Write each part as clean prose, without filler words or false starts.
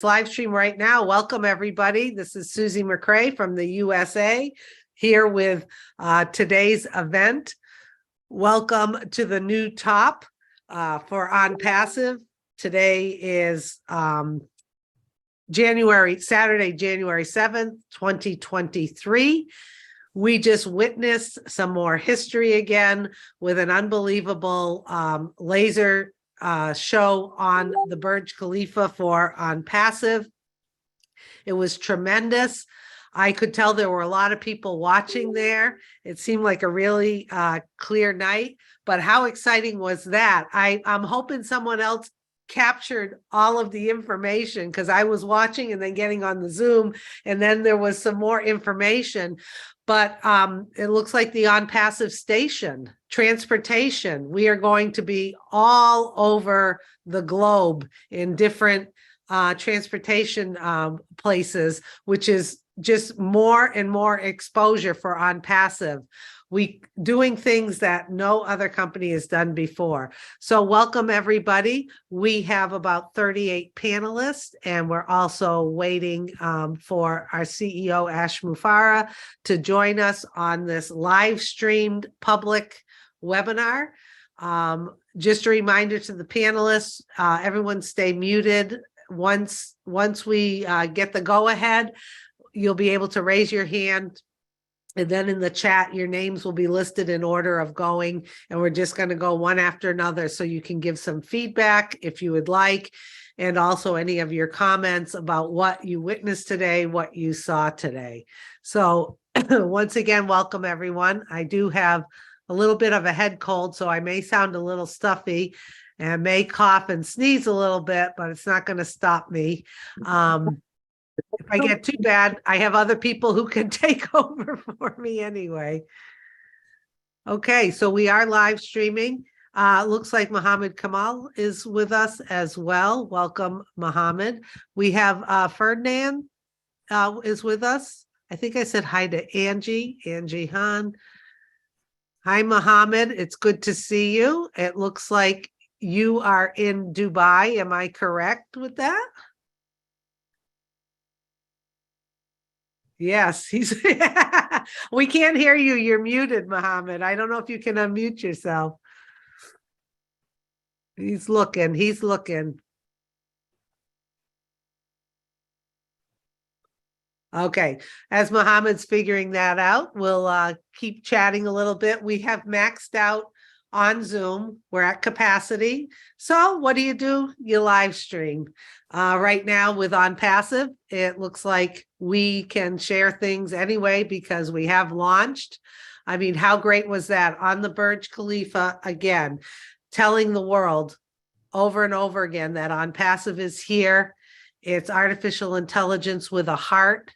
Live stream right now. Welcome, everybody. This is Susie McCrae from the USA here with today's event. Welcome to the new top for On Passive. Today is Saturday, January 7th, 2023. We just witnessed some more history again with an unbelievable laser show on the Burj Khalifa on Passive. It was tremendous. I could tell there were a lot of people watching there. It seemed like a really clear night, but how exciting was that? I'm hoping someone else captured all of the information because I was watching and then getting on the Zoom, and then there was some more information. But it looks like the On Passive station, transportation, we are going to be all over the globe in different transportation places, which is just more and more exposure for On Passive. We doing things that no other company has done before. So welcome, everybody. We have about 38 panelists, and we're also waiting for our CEO, Ash Mufareh, to join us on this live streamed public webinar. Just a reminder to the panelists, everyone stay muted. Once we get the go-ahead, you'll be able to raise your hand. And then in the chat, your names will be listed in order of going, and we're just going to go one after another so you can give some feedback if you would like, and also any of your comments about what you witnessed today, what you saw today. So once again, welcome everyone. I do have a little bit of a head cold, so I may sound a little stuffy and may cough and sneeze a little bit, but it's not going to stop me. If I get too bad, I have other people who can take over for me anyway. Okay, so we are live streaming. Looks like Mohammed Kamal is with us as well. Welcome, Mohammed. We have Ferdinand is with us. I think I said hi to Angie Han. Hi, Mohammed. It's good to see you. It looks like you are in Dubai. Am I correct with that? Yes, we can't hear you. You're muted, Mohammed. I don't know if you can unmute yourself. He's looking. Okay, as Mohammed's figuring that out, we'll keep chatting a little bit. We have maxed out on Zoom. We're at capacity. So what do? You live stream. Right now with On Passive, it looks like we can share things anyway because we have launched. I mean, how great was that on the Burj Khalifa again, telling the world over and over again that On Passive is here. It's artificial intelligence with a heart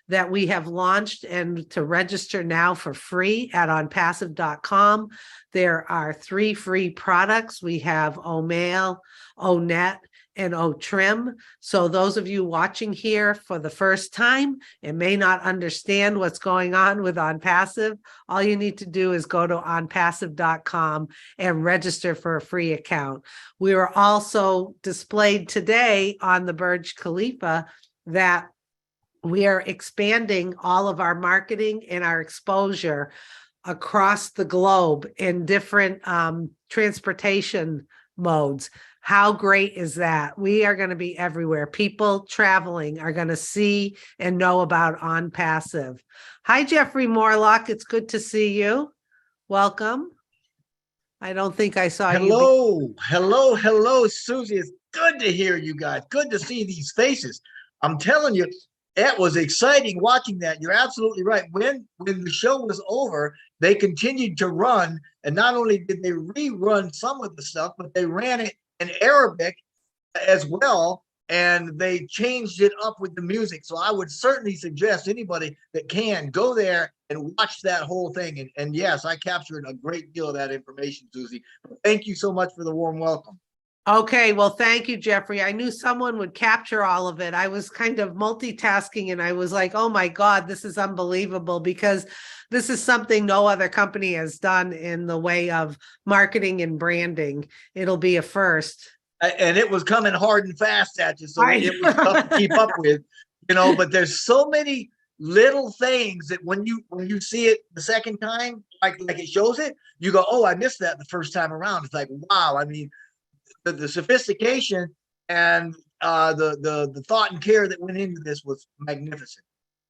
that we have launched, and to register now for free at onpassive.com. There are 3 free products. We have Omail, Onet, and Otrim. So those of you watching here for the first time and may not understand what's going on with On Passive, all you need to do is go to onpassive.com and register for a free account. We were also displayed today on the Burj Khalifa that we are expanding all of our marketing and our exposure across the globe in different transportation modes. How great is that? We are going to be everywhere. People traveling are going to see and know about On Passive. Hi, Jeffrey Morlock. It's good to see you. Welcome. I don't think I saw you. Hello, Susie. It's good to hear you guys. Good to see these faces. I'm telling you, it was exciting watching that. You're absolutely right. When the show was over, they continued to run, and not only did they rerun some of the stuff, but they ran it in Arabic as well, and they changed it up with the music. So I would certainly suggest anybody that can go there and watch that whole thing. And yes, I captured a great deal of that information, Susie. Thank you so much for the warm welcome. Okay, well, thank you, Jeffrey. I knew someone would capture all of it. I was kind of multitasking and I was like, oh my God, this is unbelievable, because this is something no other company has done in the way of marketing and branding. It'll be a first. and it was coming hard and fast at you, so I- it was tough to keep up with, you know. But there's so many little things that when you see it the second time, like it shows it, you go, oh, I missed that the first time around. It's like, wow. I mean, the sophistication and the thought and care that went into this was magnificent.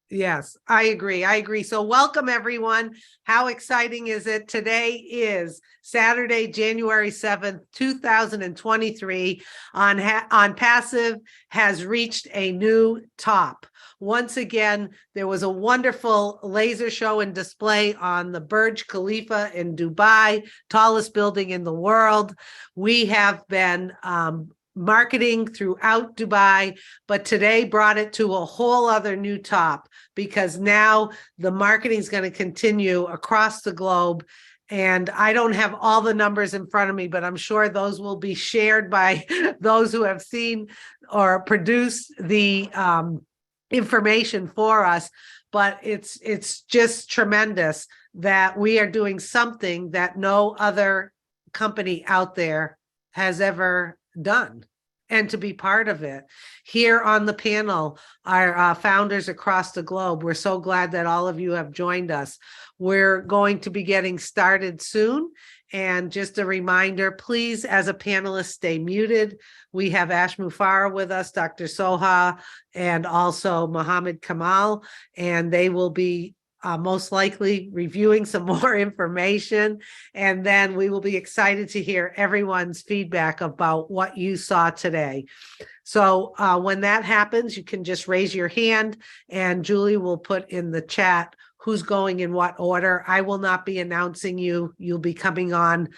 Yes, I agree. I agree. So welcome everyone. How exciting is it? Today is Saturday, January 7th, 2023 on Passive has reached a new top. Once again, there was a wonderful laser show and display on the Burj Khalifa in Dubai, tallest building in the world. We have been marketing throughout Dubai, but today brought it to a whole other new top because now the marketing is going to continue across the globe. And I don't have all the numbers in front of me, but I'm sure those will be shared by those who have seen or produced the information for us. But it's just tremendous that we are doing something that no other company out there has ever done, and to be part of it. Here on the panel are founders across the globe. We're so glad that all of you have joined us. We're going to be getting started soon. And just a reminder, please, as a panelist, stay muted. We have Ash Mufara with us, Dr. Soha, and also Mohammed Kamal, and they will be most likely reviewing some more information. And then we will be excited to hear everyone's feedback about what you saw today. So when that happens, you can just raise your hand and Julie will put in the chat who's going in what order. I will not be announcing you. You'll be coming on.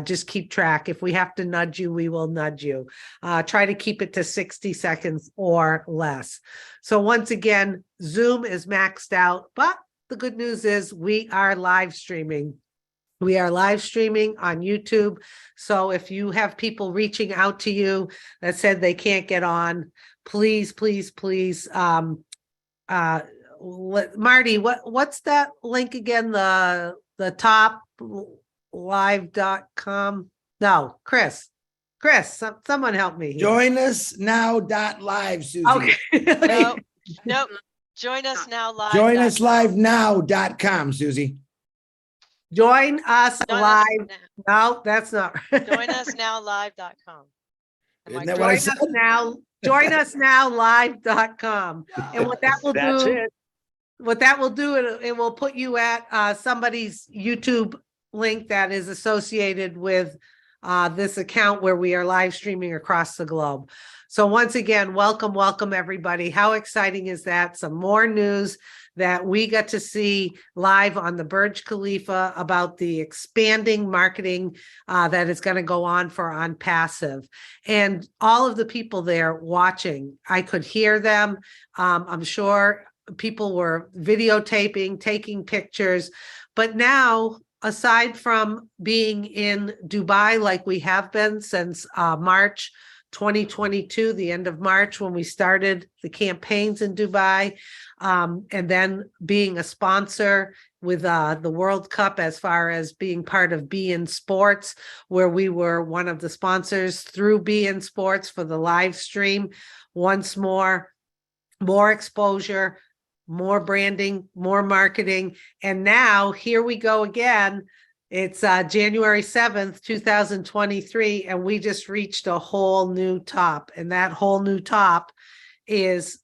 Just keep track. If we have to nudge you, we will nudge you. Try to keep it to 60 seconds or less. So once again, Zoom is maxed out, but the good news is we are live streaming. We are live streaming on YouTube. So if you have people reaching out to you that said they can't get on, please, please, please, Marty, what's that link again? The top live.com? No, Chris, someone help me. Join us now.live, Susie. Okay. Nope. Join us now live. Join us live now.com, Susie. Join us live. No, that's not. Join us now live.com. Isn't that what I said? Join us now live.com. And what that will do, it will put you at somebody's YouTube link that is associated with this account where we are live streaming across the globe. So once again, welcome everybody. How exciting is that? Some more news that we got to see live on the Burj Khalifa about the expanding marketing that is going to go on for On Passive. And all of the people there watching, I could hear them. I'm sure people were videotaping, taking pictures, but now, aside from being in Dubai like we have been since March 2022, the end of March when we started the campaigns in Dubai, and then being a sponsor with the World Cup as far as being part of BN Sports, where we were one of the sponsors through BN Sports for the live stream. Once more exposure, more branding, more marketing. And now here we go again. It's January 7th, 2023, and we just reached a whole new top. And that whole new top is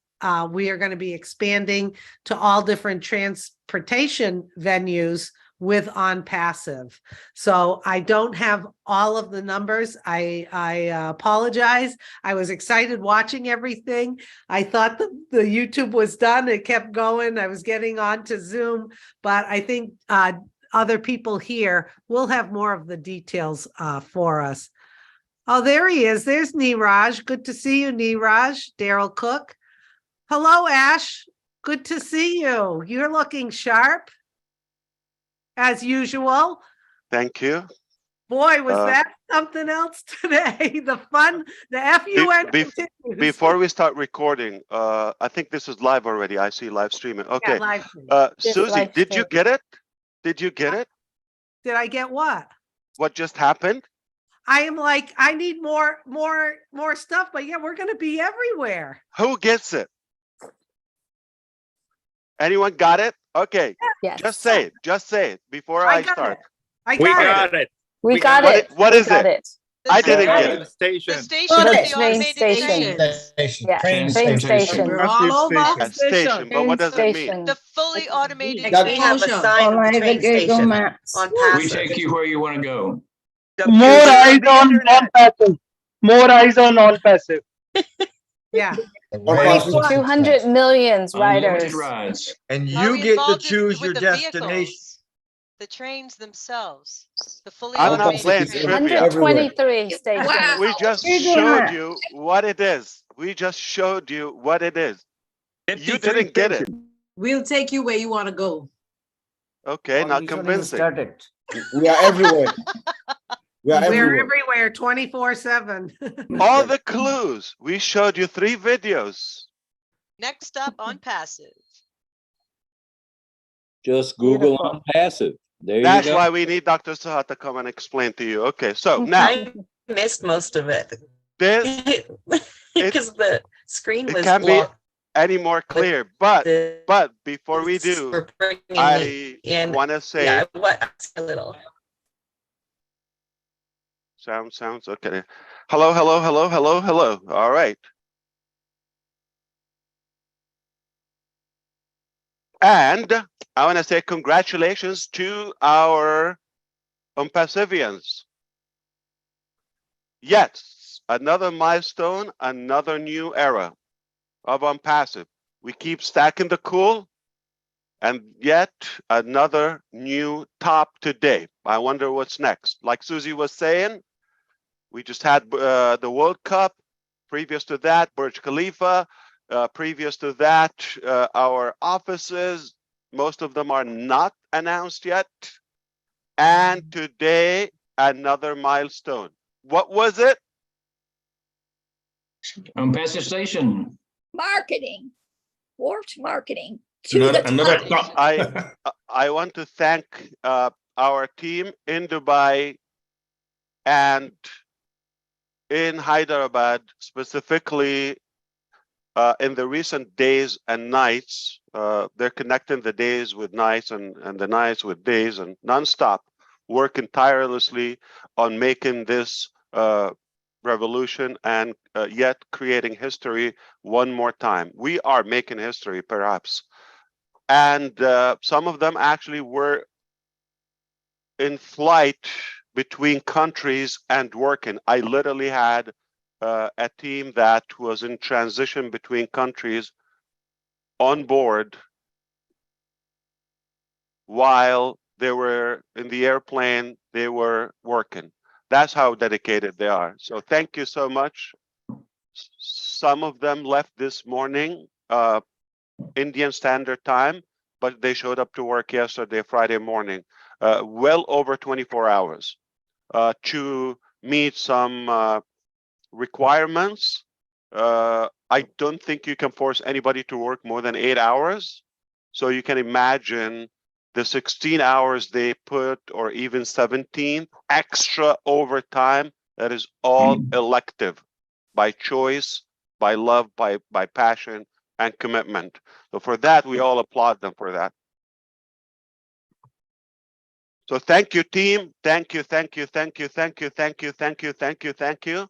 we are going to be expanding to all different transportation venues with On Passive. So I don't have all of the numbers. I apologize. I was excited watching everything. I thought the YouTube was done. It kept going. I was getting on to Zoom, but I think other people here will have more of the details for us. Oh, there he is. There's Neeraj. Good to see you, Neeraj. Daryl Cook. Hello, Ash. Good to see you. You're looking sharp, as usual. Thank you. Boy, was that something else today. The fun, the FUN continues. Before we start recording, I think this is live already. I see live streaming. Okay. Yeah, live stream. Susie, did you get it? Did you get it? Did I get what? What just happened? I am like, I need more stuff, but yeah, we're gonna be everywhere. Who gets it? Anyone got it? Okay, Yes. just say it. Just say it before I I got start. it. I We got it. got it. We We got got it. What We is got it? it. The I didn't train- get it. The Station. station The is the train automated station. train. Yeah, Train train station. station. We're all over. A station, but Train what does it mean? station. The fully automated Doug- We have a train. sign of the train Google station Maps. on We passive. take you where you want to go. More Computer eyes the on internet. non-passive. More eyes on non-passive. Yeah. More buses. 200 millions Unlimited riders. rides. And Are you we get to involved choose your with the destination. vehicles? The trains themselves, the fully I'm not automated playing trains. trivia. 123 stations. We just Google showed Maps. you what it is. We just showed you what it is. You 53 didn't get it. stations. We'll take you where you want to go. Okay, not convincing. We are everywhere. We are We're everywhere. everywhere 24/7. All the clues. We showed you 3 videos. Next up on passive. Just Google Beautiful. on passive. There you That's go. why we need Dr. Sahat to come and explain to you. Okay, so now I missed most of it this because the screen it was can't be blocked. any more clear. But The- before we do, for bringing me I in. want to say Yeah, what a little. sounds okay. Hello, hello, hello, hello, hello. All right. And I want to say congratulations to our Passivians. Yes, another milestone, another new era of Passive. We keep stacking the cool, and yet another new top today. I wonder what's next. Like Susie was saying, we just had the World Cup. Previous to that, Burj Khalifa. Previous to that, our offices, most of them are not announced yet. And today, another milestone. What was it? On passive station. Marketing. Warped marketing. Another top. I want to thank our team in Dubai and in Hyderabad, specifically in the recent days and nights. They're connecting the days with nights and the nights with days and nonstop, working tirelessly on making this revolution and yet creating history one more time. We are making history, perhaps. And some of them actually were in flight between countries and working. I literally had a team that was in transition between countries on board while they were in the airplane, they were working. That's how dedicated they are. So thank you so much. Some of them left this morning, Indian Standard Time, but they showed up to work yesterday, Friday morning, well over 24 hours to meet some requirements. I don't think you can force anybody to work more than 8 hours. So you can imagine the 16 hours they put, or even 17 extra overtime. That is all elective, by choice, by love, by passion and commitment. So for that, we all applaud them for that. So thank you, team. Thank you, thank you, thank you, thank you, thank you, thank you, thank you, thank you.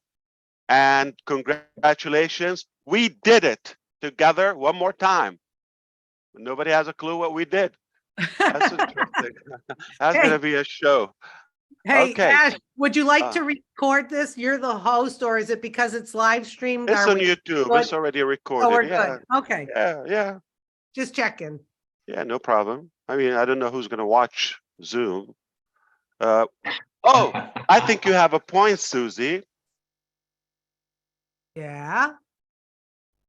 And congratulations. We did it together one more time. Nobody has a clue what we did. That's interesting. That's Hey. gonna be a show. Hey, Okay. Ash, would you like to record this? You're the host, or is it because it's live streamed? It's Are on we YouTube. good? It's already Oh, we're recorded. Yeah, good. Okay, yeah, just checking. yeah. No problem. I mean, I don't know who's gonna watch Zoom. Oh, I think you have a point, Susie. Yeah.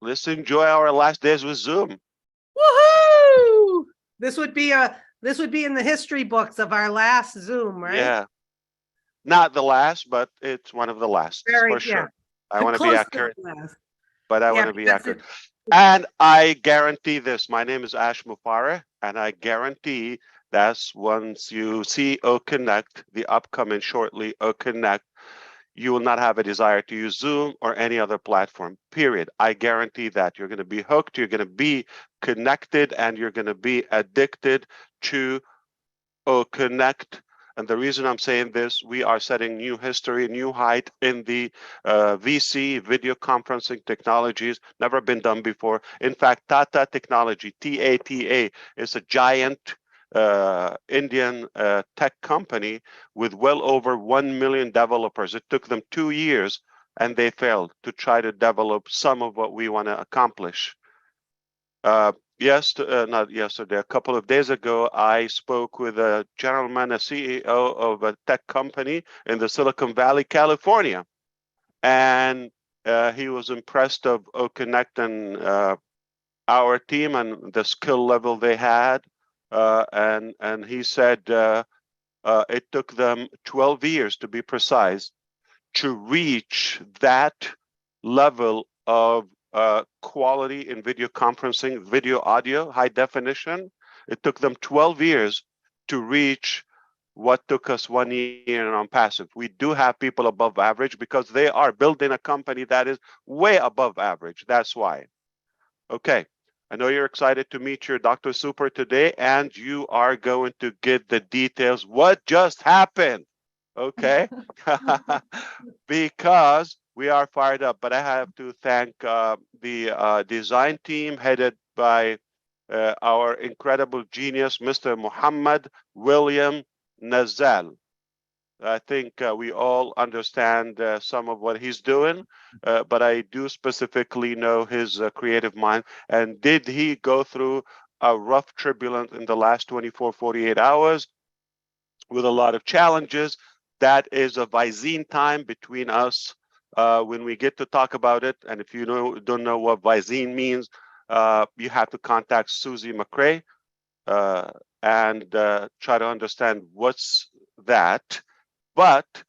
Let's enjoy our last days with Zoom. Woohoo! This would be in the history books of our last Zoom, right? Yeah. Not the last, but it's one of the last Very, for sure. yeah. I want to be Close to accurate, the last. but I Yeah, want to be because accurate. And I guarantee this. My name is Ash Mufareh, and I guarantee that's once you see O Connect, the upcoming shortly O Connect, you will not have a desire to use Zoom or any other platform, period. I guarantee that. You're going to be hooked, you're going to be connected, and you're going to be addicted to Connect. And the reason I'm saying this, we are setting new history, new height in the VC, video conferencing technologies, never been done before. In fact, Tata Technology, TATA, is a giant Indian tech company with well over 1 million developers. It took them 2 years and they failed to try to develop some of what we want to accomplish. Not yesterday, a couple of days ago, I spoke with a gentleman, a CEO of a tech company in the Silicon Valley, California. And he was impressed of Connect and our team and the skill level they had. And he said it took them 12 years, to be precise, to reach that level of quality in video conferencing, video audio, high definition. It took them 12 years to reach what took us 1 year on passive. We do have people above average because they are building a company that is way above average. That's why. Okay. I know you're excited to meet your Dr. Super today, and you are going to get the details. What just happened? Okay. Because we are fired up, but I have to thank the design team headed by our incredible genius, Mr. Muhammad William Nazal. I think we all understand some of what he's doing, but I do specifically know his creative mind. And did he go through a rough turbulence in the last 24, 48 hours with a lot of challenges? That is a Visine time between us when we get to talk about it. And if you don't know what Visine means, you have to contact Susie McCrae and try to understand what's that. But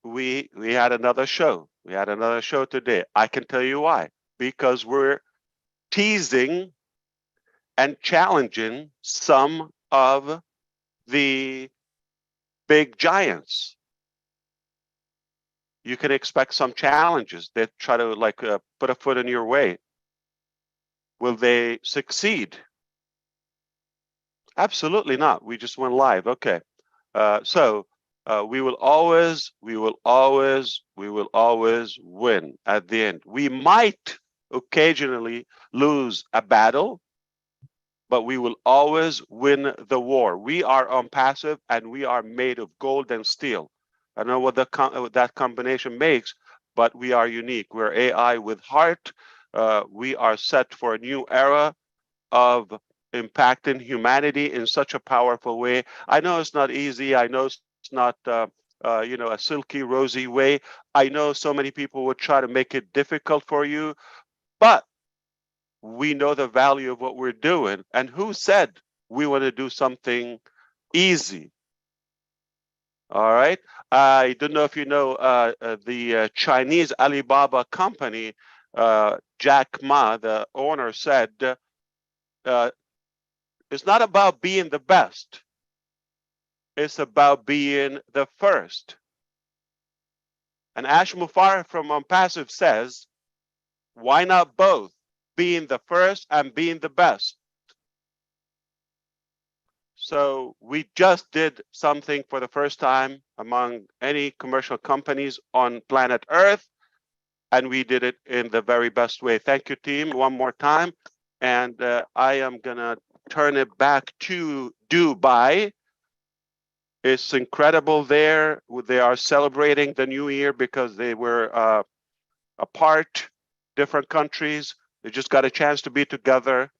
we had another show. We had another show today. I can tell you why. Because we're teasing and challenging some of the big giants. You can expect some challenges that try to put a foot in your way. Will they succeed? Absolutely not. We just went live. Okay. So we will always win at the end. We might occasionally lose a battle, but we will always win the war. We are on passive and we are made of gold and steel. I don't know what that combination makes, but we are unique. We're AI with heart. We are set for a new era of impacting humanity in such a powerful way. I know it's not easy. I know it's not a silky, rosy way. I know so many people would try to make it difficult for you, but we know the value of what we're doing. And who said we want to do something easy? All right. I don't know if you know the Chinese Alibaba company, Jack Ma, the owner, said, it's not about being the best. It's about being the first. And Ash Mufareh from OnPassive says, why not both? Being the first and being the best. So we just did something for the first time among any commercial companies on planet Earth, and we did it in the very best way. Thank you, team, one more time. And I am gonna turn it back to Dubai. It's incredible there. They are celebrating the new year because they were apart, different countries. They just got a chance to be together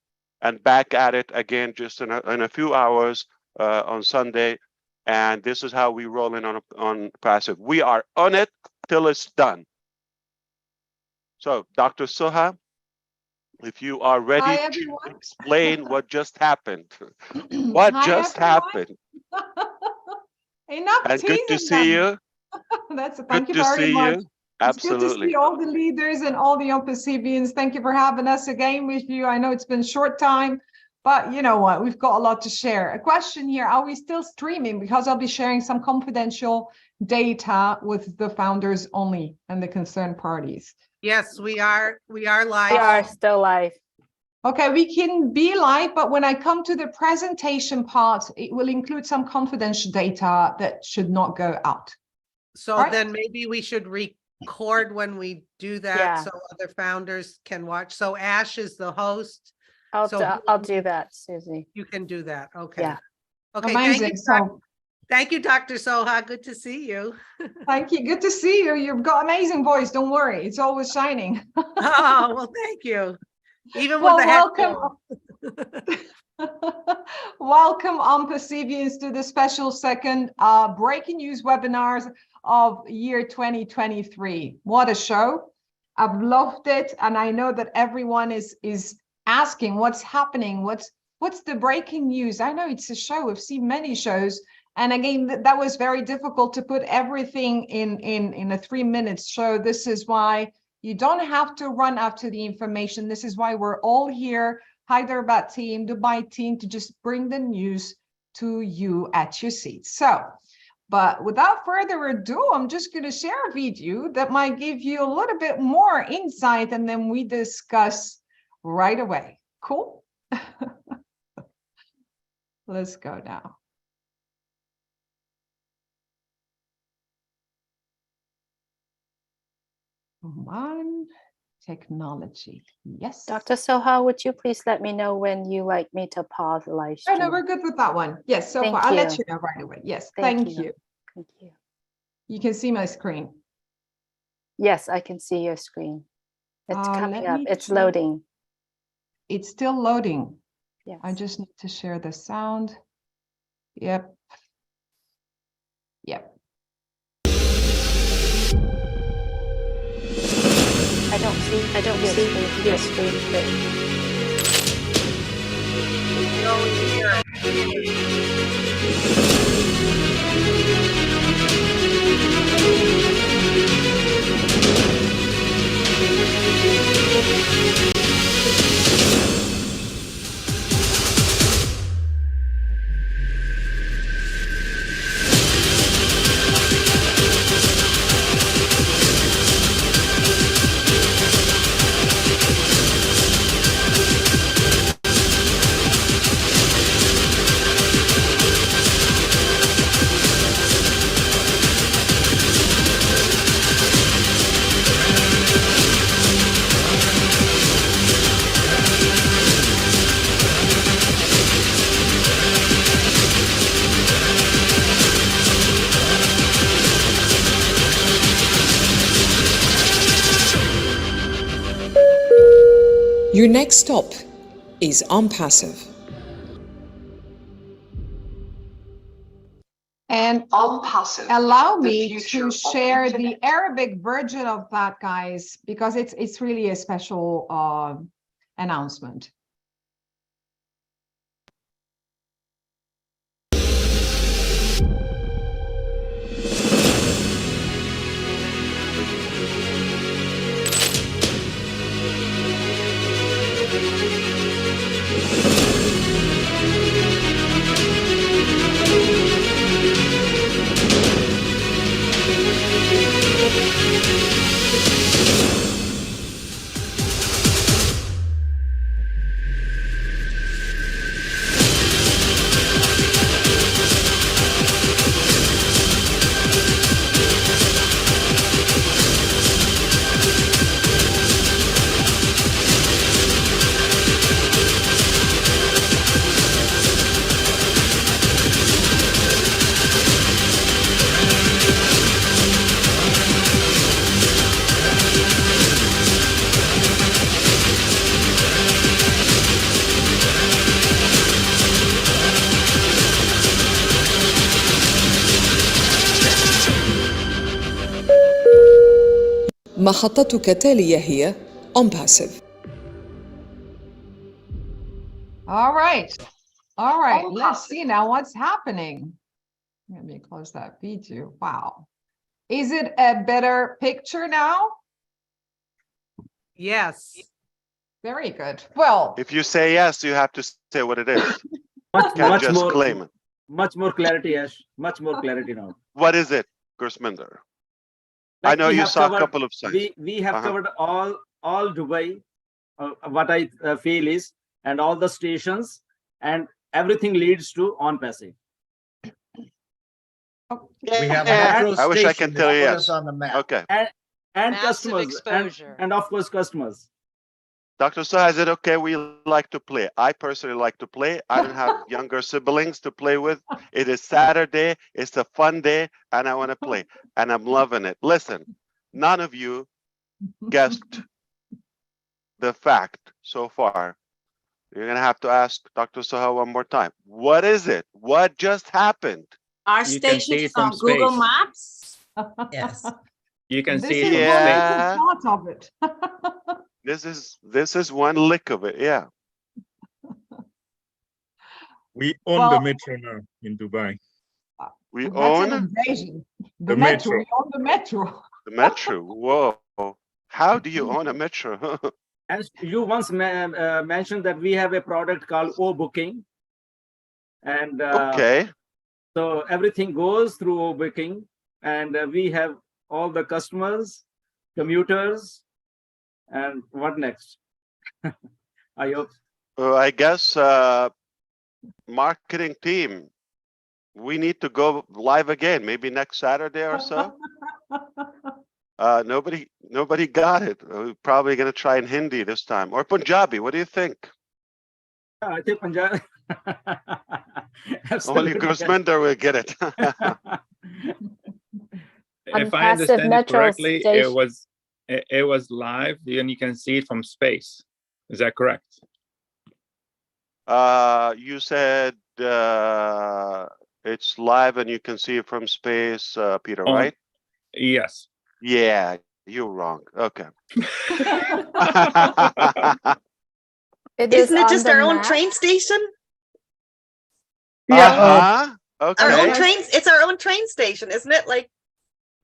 and back at it again just in a few hours on Sunday. And this is how we roll in on passive. We are on it till it's done. So, Dr. Suha, if you are ready to explain what just happened. What just happened? Enough and good to teasing see them. you. Thank you Good to very see much. you. Absolutely. It's good to see all the leaders and all the OnPassivians. Thank you for having us again with you. I know it's been a short time, but you know what? We've got a lot to share. A question here, are we still streaming? Because I'll be sharing some confidential data with the founders only and the concerned parties. Yes, we are live. We are still live. Okay, we can be live, but when I come to the presentation part, it will include some confidential data that should not go out. So Right. then maybe we should record when we do that Yeah. so other founders can watch. So Ash is the host. I'll So I'll do that, Susie. You can do that. Okay. Yeah. Okay, Amazing. So thank you, Dr. Soha. Good to see you. thank you. Good to see you. You've got amazing voice. Don't worry. It's always shining. Oh, well, thank you. Even Well, with the welcome. Welcome on Pacifians to the special second breaking news webinars of year 2023. What a show. I've loved it. And I know that everyone is asking what's happening. What's the breaking news? I know it's a show. We've seen many shows. And again, that was very difficult to put everything in a 3-minute show. This is why you don't have to run after the information. This is why we're all here, Hyderabad team, Dubai team, to just bring the news to you at your seat. So, but without further ado, I'm just going to share a video that might give you a little bit more insight, and then we discuss right away. Cool? Let's go now. Come on, technology. Yes. Dr. Soha, would you please let me know when you like me to pause the live Oh, stream? no, we're good with that one. Yes, so Thank far. I'll let you. you know right away. Yes, Thank thank you. you. Thank you. You can see my screen. Yes, I can see your screen. It's coming let up. me It's check. loading. It's still loading. Yes. I just need to share the sound. Yep. Yep. I don't see your screen. Your next stop is Passive. And allow me to share the Arabic version of that, guys, because it's really a special announcement. محطتك التالية هي Passive. All right. Let's see now what's happening. Let me close that video. Wow. Is it a better picture now? Yes. Very good. Well, If you say yes, you have to say what it is. Much, Can't much just more, claim it. much more clarity, Ash. Much more clarity now. What is it? Gurusminder? I Like know we you have saw a covered- couple of sites. We have Uh-huh. covered all Dubai. What I feel is, and all the stations, and everything leads to on-passive. We have a Yeah, metro I wish I station could tell you that put yes. us on the map. Okay. And Massive customers, exposure. and of course customers. Dr. Saha, is it okay? We like to play. I personally like to play. I don't have younger siblings to play with. It is Saturday. It's a fun day, and I want to play, and I'm loving it. Listen, none of you guessed the fact so far. You're gonna have to ask Dr. Saha one more time. What is it? What just happened? Our You can station see is it from on Google space. Maps. Yes. You can This see is it from one space. Yeah. little part of it. This is one lick of it. Yeah. We own Well- the metro now in Dubai. We That's own an invasion. The The metro. metro. We own the metro. the metro. Whoa. How do you own a metro? And you once mentioned that we have a product called O-Booking. And Okay. so everything goes through O-Booking, and we have all the customers, commuters, and what next? I hope. I guess marketing team, we need to go live again, maybe next Saturday or so. Nobody got it. We're probably gonna try in Hindi this time or Punjabi. What do you think? I think Punjab. Only Gurusminder will get it. If I Unpassive understand it metro correctly, station. it was live, and you can see it from space. Is that correct? You said it's live and you can see it from space, Peter, On- right? Yes. Yeah, you're wrong. Okay. It is Isn't it on just the our own map. train station? Yeah, Uh-huh. Our Okay. own trains. It's our own train station, isn't it? Like,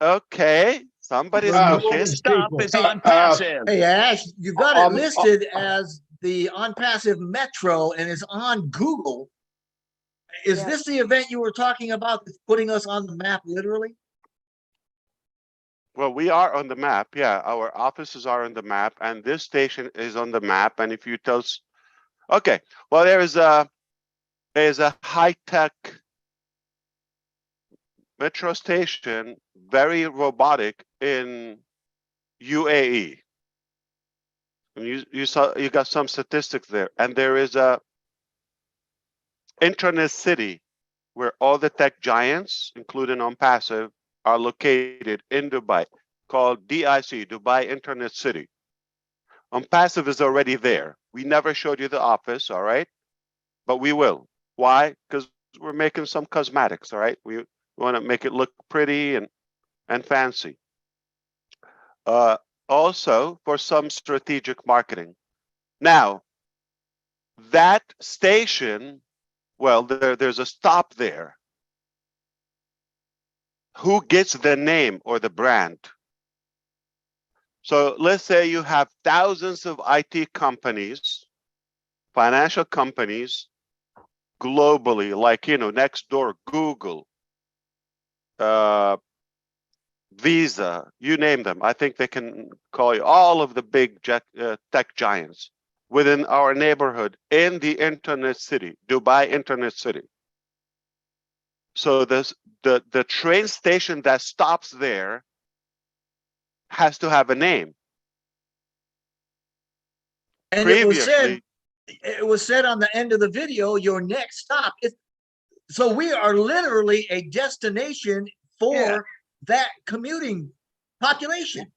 Okay. Somebody's Well, cooking. stop is on passive. Hey, Ash, you got it Um, listed as the on-passive metro and it's on Google. Is Yeah. this the event you were talking about that's putting us on the map literally? Well, we are on the map. Yeah, our offices are on the map, and this station is on the map. And if you tell us, okay, well, there's a high-tech metro station, very robotic in UAE. And you got some statistics there, and there is a internet city where all the tech giants, including OnPassive, are located in Dubai, called DIC, Dubai Internet City. OnPassive is already there. We never showed you the office, all right? But we will. Why? Because we're making some cosmetics, all right? We want to make it look pretty and fancy. Also, for some strategic marketing. Now, that station, well, there's a stop there. Who gets the name or the brand? So let's say you have thousands of IT companies, financial companies, globally, like, next door, Google, Visa, you name them. I think they can call you all of the big tech giants within our neighborhood in the internet city, Dubai Internet City. So the train station that stops there has to have a name. And it was said on the end of the video, your next stop is, so we are literally a destination for that commuting population.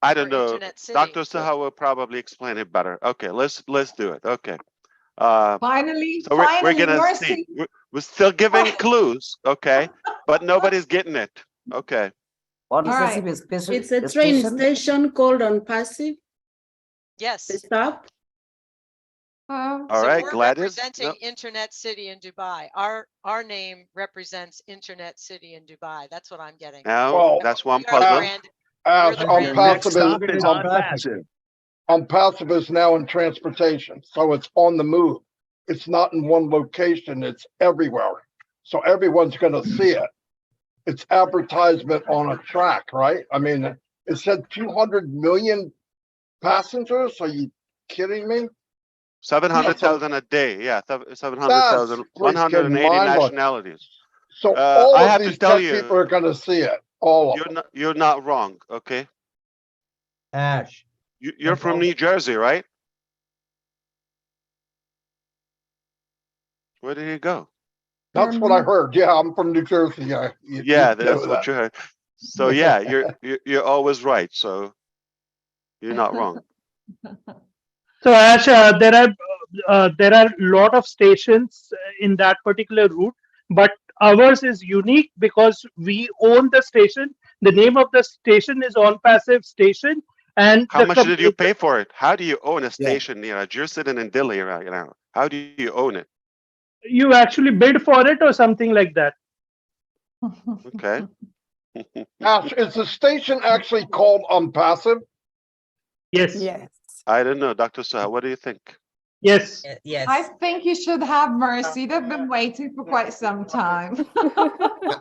I don't For know. Internet City. Dr. Saha will probably explain it better. Okay, let's do it. Okay. Finally, So we're finally, gonna Mercy. see. We're still giving clues, okay? But nobody's getting it. Okay. What is All the right. special? It's a train station called OnPassive. Yes. The stop. All So right, we're Gladys. representing No. Internet City in Dubai. Our name represents Internet City in Dubai. That's what I'm getting. Now Well, that's one We are the puzzle. brand. As We're the Your brand. next stop is on passive. OnPassive is now in transportation, so it's on the move. It's not in one location, it's everywhere. So everyone's gonna see it. it's advertisement on a track, right? I mean, it said 200 million passengers. Are you kidding me? 700,000 a day. Yeah, 700,000, That's 180 freaking mind-blowing. nationalities. So all I of have to these tell tech people you, are going to see it. All of them. you're not wrong. Okay, Ash. you're from New Jersey, right? Where did he go? That's what I heard. Yeah, I'm from New Jersey. Yeah, Yeah, that's what you heard. So yeah, you're always right. So you're not wrong. So Ash, there are a lot of stations in that particular route, but ours is unique because we own the station. The name of the station is On Passive Station, and How much did you pay for it? How do you own a station? You know, you're sitting in Delhi right now. How do you own it? You actually bid for it or something like that. Okay. Ash, is the station actually called Unpassive? Yes. Yes. I don't know, Dr. Saha. What do you think? Yes. Yes. I think you should have mercy. They've been waiting for quite some time.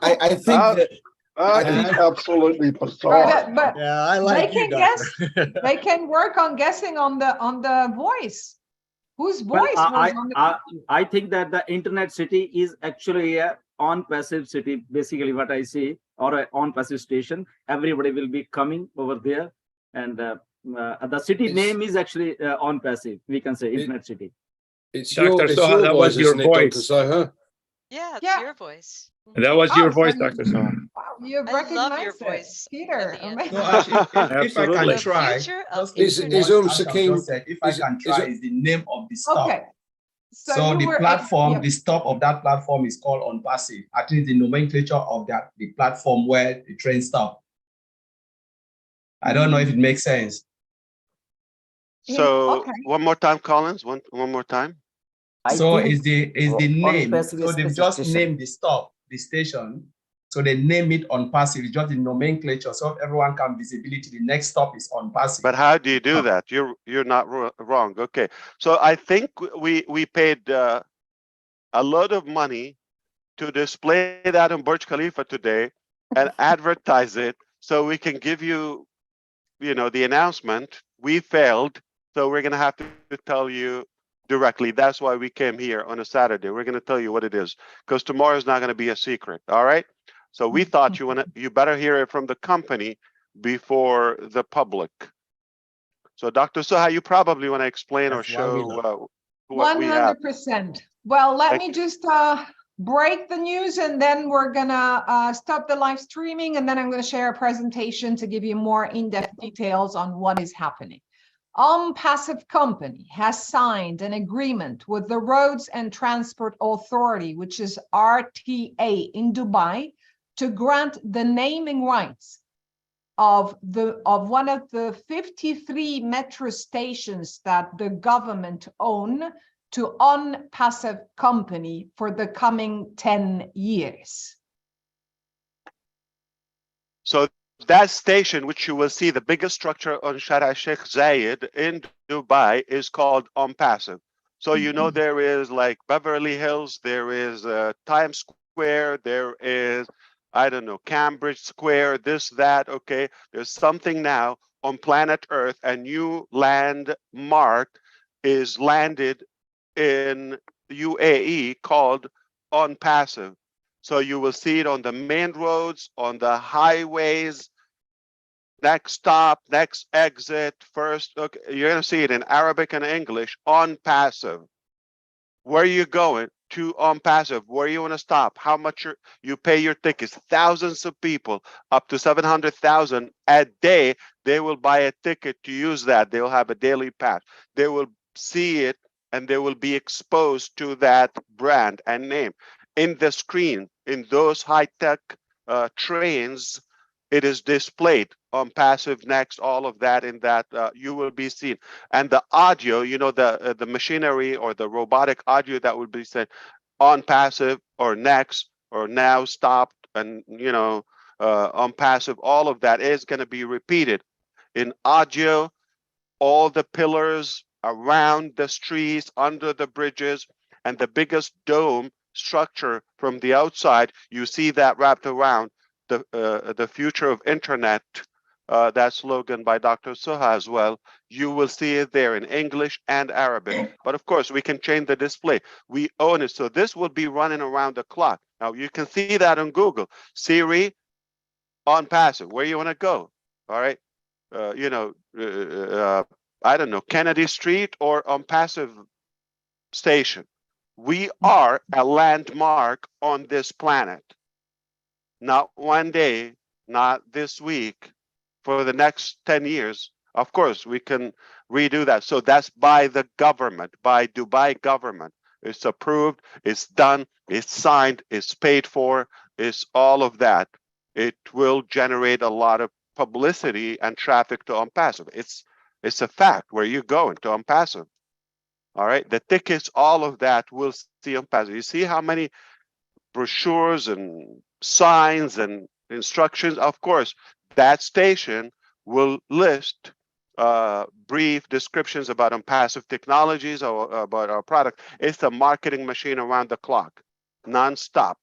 I think that That is absolutely bizarre. But Yeah, I they like can you, guess. Doctor. They can work on guessing on the voice. Whose Well, voice was on the? I think that the internet city is actually a on passive city, basically what I see, or a on passive station. Everybody will be coming over there, and the city name is actually on passive. We can say internet city. It's Dr. Soha, that was your voice. Yeah, it's Yeah. your voice. That was your Oh, voice, so Dr. Soha. Wow, you I love your recognized it, voice, Peter. Andy. Amazing. No, Ash, if I Absolutely. can try, Future of just Is what Sakim just said, if I can try, is the name of the stop. Okay. So you the were platform, yeah. the stop of that platform is called on passive. At least the nomenclature of that, the platform where the train stop. I don't know if it makes sense. So Okay. one more time, Collins. One more time. So is the name. passive So is they've the just station. named the stop, the station. So they name it on passive. It's just the nomenclature, so everyone can visibility. The next stop is on passive. But how do you do that? You're not wrong. Okay. So I think we paid a lot of money to display that in Burj Khalifa today and advertise it so we can give you, the announcement. We failed, so we're going to have to tell you directly. That's why we came here on a Saturday. We're going to tell you what it is because tomorrow is not going to be a secret. All right. So we thought you better hear it from the company before the public. So Dr. Soha, you probably want to explain or That's why we show what we have. 100%. Well, let Thank me you. just break the news and then we're gonna stop the live streaming and then I'm gonna share a presentation to give you more in-depth details on what is happening. Passive Company has signed an agreement with the Roads and Transport Authority, which is RTA in Dubai, to grant the naming rights of one of the 53 metro stations that the government own to On Passive Company for the coming 10 years. So that station, which you will see, the biggest structure on Shara Sheikh Zayed in Dubai, is called On Passive. So there is like Beverly Hills, there is Times Square, there is, I don't know, Cambridge Square, this, that, okay. There's something now on planet Earth, a new landmark is landed in UAE called On Passive. So you will see it on the main roads, on the highways, next stop, next exit, first. Okay, you're going to see it in Arabic and English, On Passive. Where are you going? To On Passive. Where you want to stop? How much you pay your tickets? Thousands of people, up to 700,000 a day, they will buy a ticket to use that. They will have a daily pass. They will see it and they will be exposed to that brand and name. In the screen, in those high-tech trains, it is displayed on passive next, all of that in that you will be seen. And the audio, the machinery or the robotic audio that will be said on passive or next or now stopped and, on passive, all of that is going to be repeated in audio, all the pillars around the streets, under the bridges, and the biggest dome structure from the outside, you see that wrapped around the future of internet, that slogan by Dr. Suha as well, you will see it there in English and Arabic. But of course, we can change the display. We own it. So this will be running around the clock. Now you can see that on Google. Siri on passive, where you want to go. All right. I don't know, Kennedy Street or on passive station. We are a landmark on this planet. Not one day, not this week, for the next 10 years. Of course, we can redo that. So that's by the government, by Dubai government. It's approved, it's done, it's signed, it's paid for, it's all of that. It will generate a lot of publicity and traffic to OnPassive. It's a fact. Where you going to OnPassive? All right, the tickets, all of that will see OnPassive. You see how many brochures and signs and instructions? Of course, that station will list brief descriptions about OnPassive technologies or about our product. It's a marketing machine around the clock, nonstop,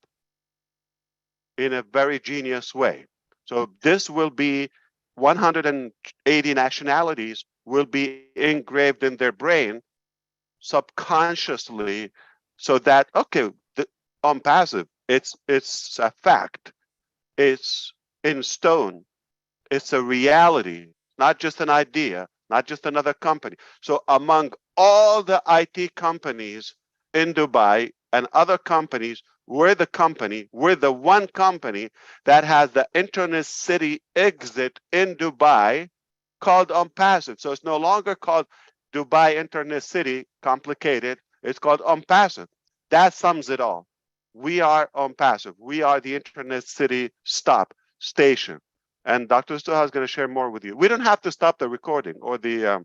in a very genius way. So this will be 180 nationalities will be engraved in their brain subconsciously, so that, okay, OnPassive, it's a fact, it's in stone, it's a reality, not just an idea, not just another company. So among all the IT companies in Dubai and other companies, we're the one company that has the Internet City exit in Dubai called OnPassive. So it's no longer called Dubai Internet City, complicated. It's called OnPassive. That sums it all. We are OnPassive. We are the Internet City stop station. And Dr. Suha is going to share more with you. We don't have to stop the recording or the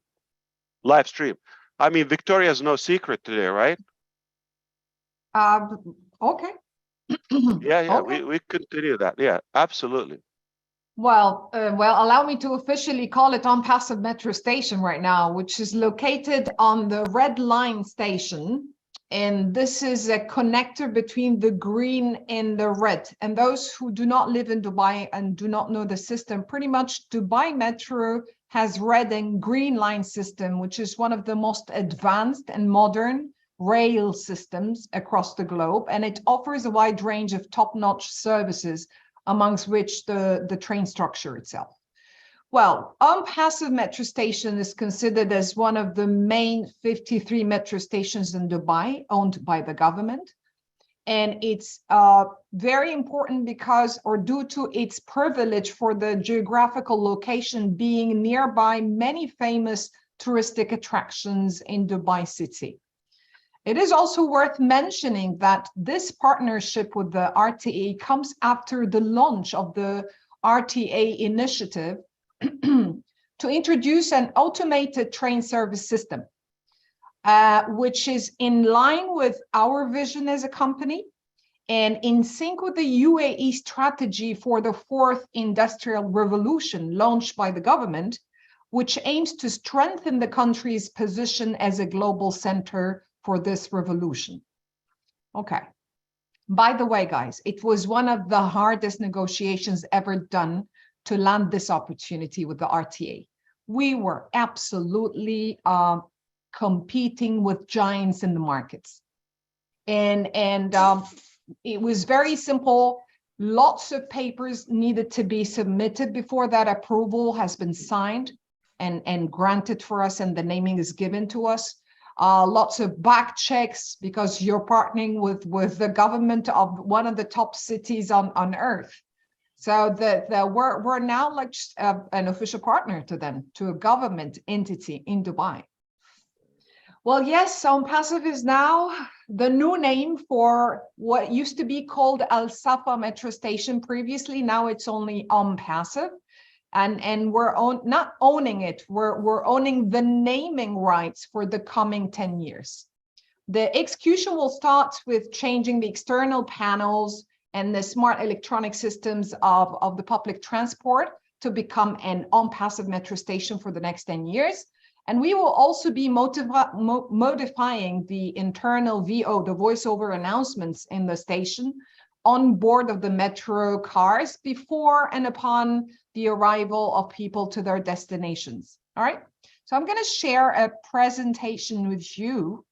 live stream. I mean, Victoria is no secret today, right? Okay. Yeah, Okay. we continue that. Yeah, absolutely. Well, allow me to officially call it OnPassive Metro Station right now, which is located on the Red Line station. And this is a connector between the green and the red. And those who do not live in Dubai and do not know the system, pretty much Dubai Metro has red and green line system, which is one of the most advanced and modern rail systems across the globe. And it offers a wide range of top-notch services, amongst which the train structure itself. Well, OnPassive Metro Station is considered as one of the main 53 metro stations in Dubai owned by the government. And it's very important because, or due to its privilege for the geographical location being nearby many famous touristic attractions in Dubai city. It is also worth mentioning that this partnership with the RTA comes after the launch of the RTA initiative to introduce an automated train service system, which is in line with our vision as a company and in sync with the UAE strategy for the fourth industrial revolution launched by the government, which aims to strengthen the country's position as a global center for this revolution. Okay. By the way, guys, it was one of the hardest negotiations ever done to land this opportunity with the RTA. We were absolutely competing with giants in the markets. And it was very simple. Lots of papers needed to be submitted before that approval has been signed and granted for us, and the naming is given to us. Lots of back checks because you're partnering with the government of one of the top cities on earth. So we're now like an official partner to them, to a government entity in Dubai. Well, yes, OnPassive is now the new name for what used to be called Al Safa Metro Station previously. Now it's only OnPassive. And we're not owning it, we're owning the naming rights for the coming 10 years. The execution will start with changing the external panels and the smart electronic systems of the public transport to become an OnPassive Metro Station for the next 10 years. And we will also be modifying the internal VO, the voiceover announcements in the station, on board of the metro cars before and upon the arrival of people to their destinations. All right. So I'm going to share a presentation with you.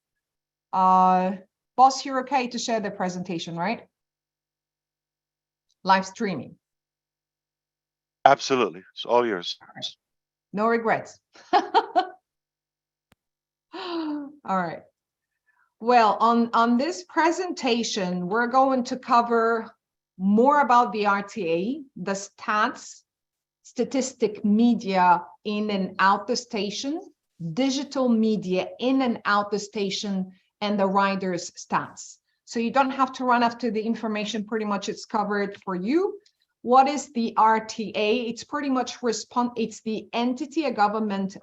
Boss, you're okay to share the presentation, right? Live streaming. Absolutely. It's all yours. No regrets. All right. Well, on this presentation, we're going to cover more about the RTA, the stats, statistic media in and out the station, digital media in and out the station, and the riders' stats. So you don't have to run after the information, pretty much it's covered for you. What is the RTA? It's pretty much it's the entity, a government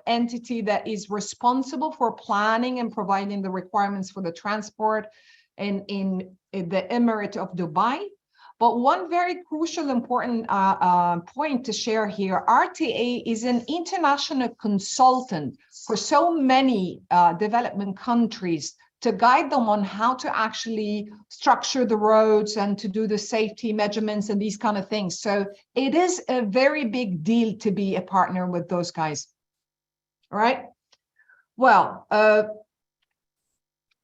entity that is responsible for planning and providing the requirements for the transport in the Emirate of Dubai. But one very crucial, important point to share here, RTA is an international consultant for so many development countries to guide them on how to actually structure the roads and to do the safety measurements and these kind of things. So it is a very big deal to be a partner with those guys. All right. Well,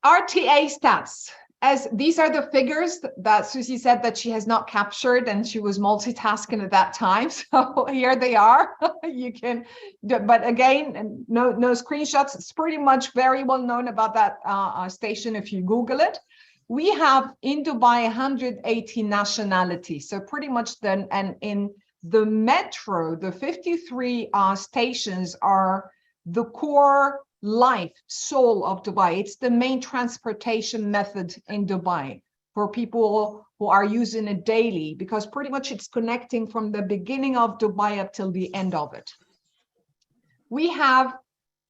RTA stats. As these are the figures that Susie said that she has not captured and she was multitasking at that time. So here they are. You can, but again, no screenshots. It's pretty much very well known about that station if you Google it. We have in Dubai 180 nationalities. So pretty much then, and in the metro, the 53 stations are the core life, soul of Dubai. It's the main transportation method in Dubai for people who are using it daily, because pretty much it's connecting from the beginning of Dubai up till the end of it. We have,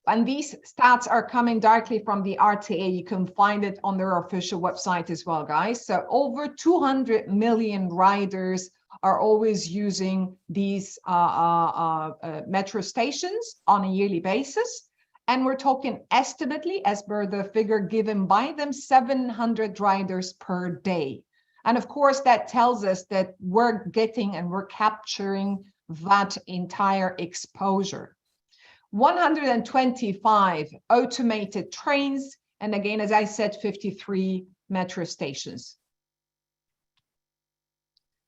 and these stats are coming directly from the RTA. You can find it on their official website as well, guys. So over 200 million riders are always using these metro stations on a yearly basis. And we're talking estimately, as per the figure given by them, 700 riders per day. And of course, that tells us that we're getting and we're capturing that entire exposure. 125 automated trains. And again, as I said, 53 metro stations.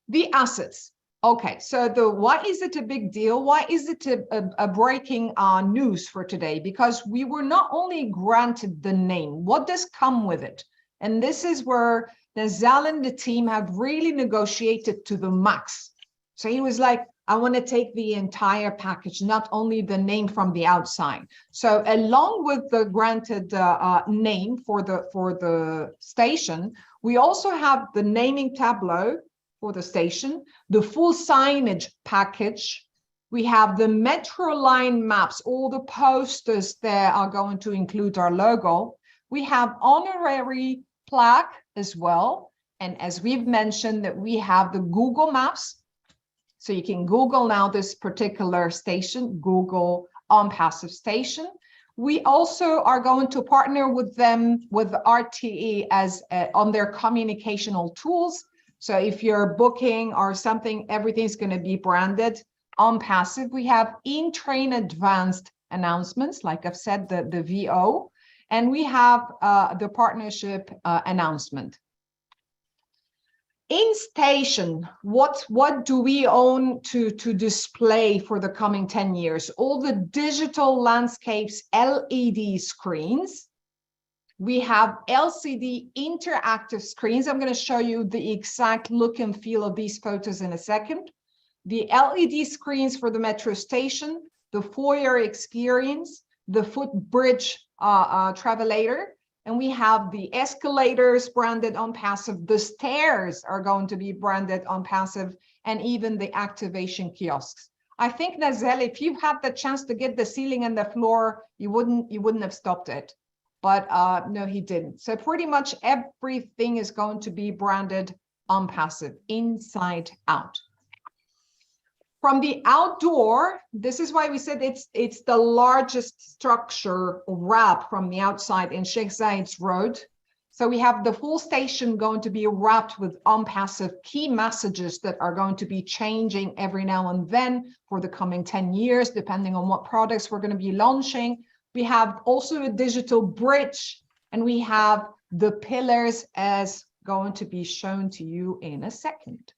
The assets. Okay, so why is it a big deal? Why is it a breaking news for today? Because we were not only granted the name, what does come with it? And this is where Nazal and the team have really negotiated to the max. So he was like, I want to take the entire package, not only the name from the outside. So along with the granted name for the station, we also have the naming tableau for the station, the full signage package. We have the metro line maps, all the posters there are going to include our logo. We have honorary plaque as well. And as we've mentioned, that we have the Google Maps. So you can Google now this particular station, Google OnPassive station. We also are going to partner with them, with RTE as on their communicational tools. So if you're booking or something, everything's going to be branded OnPassive. We have in-train advanced announcements, like I've said, the VO, and we have the partnership announcement. In station, what do we own to display for the coming 10 years? All the digital landscapes, LED screens. We have LCD interactive screens. I'm going to show you the exact look and feel of these photos in a second. The LED screens for the metro station, the foyer experience, the footbridge travelator, and we have the escalators branded OnPassive. The stairs are going to be branded OnPassive, and even the activation kiosks. I think, Nazal, if you had the chance to get the ceiling and the floor, you wouldn't have stopped it. But no, he didn't. So pretty much everything is going to be branded OnPassive, inside out. From the outdoor, this is why we said it's the largest structure wrap from the outside in Sheikh Zayed's Road. So we have the full station going to be wrapped with OnPassive key messages that are going to be changing every now and then for the coming 10 years, depending on what products we're going to be launching. We have also a digital bridge, and we have the pillars as going to be shown to you in a second.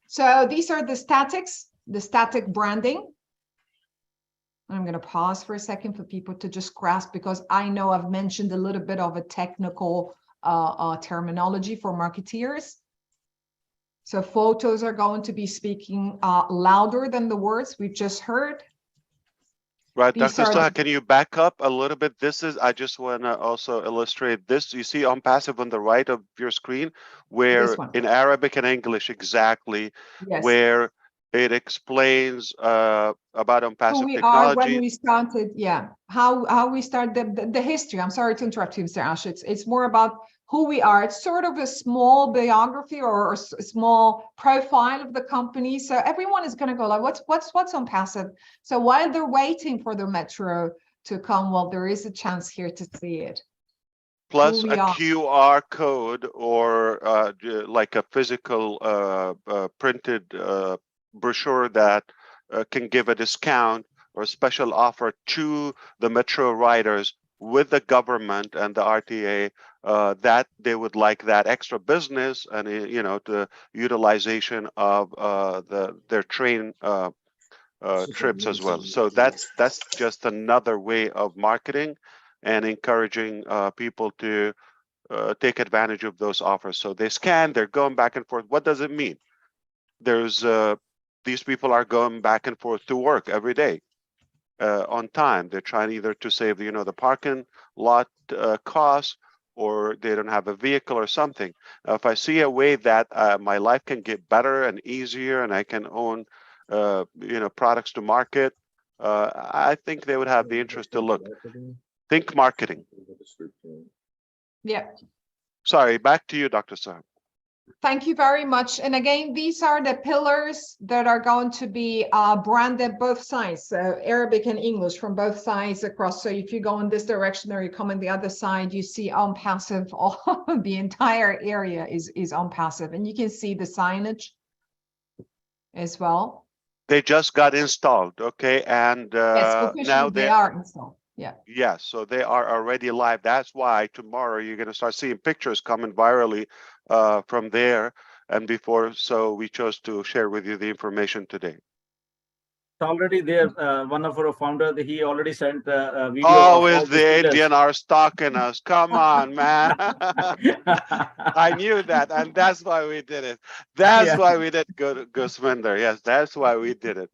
So these are the statics, the static branding. I'm going to pause for a second for people to just grasp, because I know I've mentioned a little bit of a technical terminology for marketeers. So photos are going to be speaking louder than the words we've just heard. Right, These Dr. are Saha, can you back up a little bit? This is, I just want to also illustrate this. You see OnPassive on the right of your screen, where one. in Arabic and English exactly, Yes. where it explains about Who OnPassive we are when technology. we started, yeah. How we start the history. I'm sorry to interrupt you, Mr. Ash. It's more about who we are. It's sort of a small biography or a small profile of the company. So everyone is going to go like, what's OnPassive? So while they're waiting for the metro to come, well, there is a chance here to see it. Plus Who a we are. QR code or like a physical printed brochure that can give a discount or a special offer to the metro riders with the government and the RTA that they would like that extra business and you know the utilization of their train trips as well. So that's just another way of marketing and encouraging people to take advantage of those offers. So they scan, they're going back and forth. What does it mean? There's these people are going back and forth to work every day on time. They're trying either to save, you know, the parking lot costs, or they don't have a vehicle or something. If I see a way that my life can get better and easier, and I can own, you know, products to market, I think they would have the interest to look. Think marketing. Yeah. Sorry, back to you, Dr. Saab. Thank you very much. And again, these are the pillars that are going to be branded both sides, so Arabic and English from both sides across. So if you go in this direction or you come on the other side, you see OnPassive. All the entire area is OnPassive, and you can see the signage as well. They just got installed, okay, and Yes, now officially they are installed. Yeah. Yes, so they are already live. That's why tomorrow you're going to start seeing pictures coming virally from there and before. So we chose to share with you the information today. Already there, one of our founders, he already sent a video. Always of the Indian are stalking us. Come on, man. I knew that, and that's why we did it. That's why we did Guswinder. Yes, that's why we did it.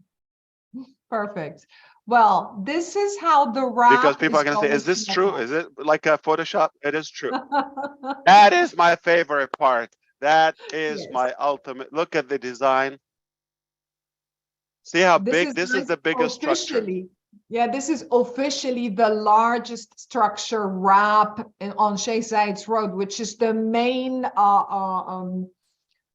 Perfect. Well, this is how the wrap. Because people are going to say, is this true? Is it like a Photoshop? It is true. That is my favorite part. That is my ultimate. Look at the design. See how big this is, the biggest structure. Yeah, this is officially the largest structure wrap on Sheikh Zayed's Road, which is the main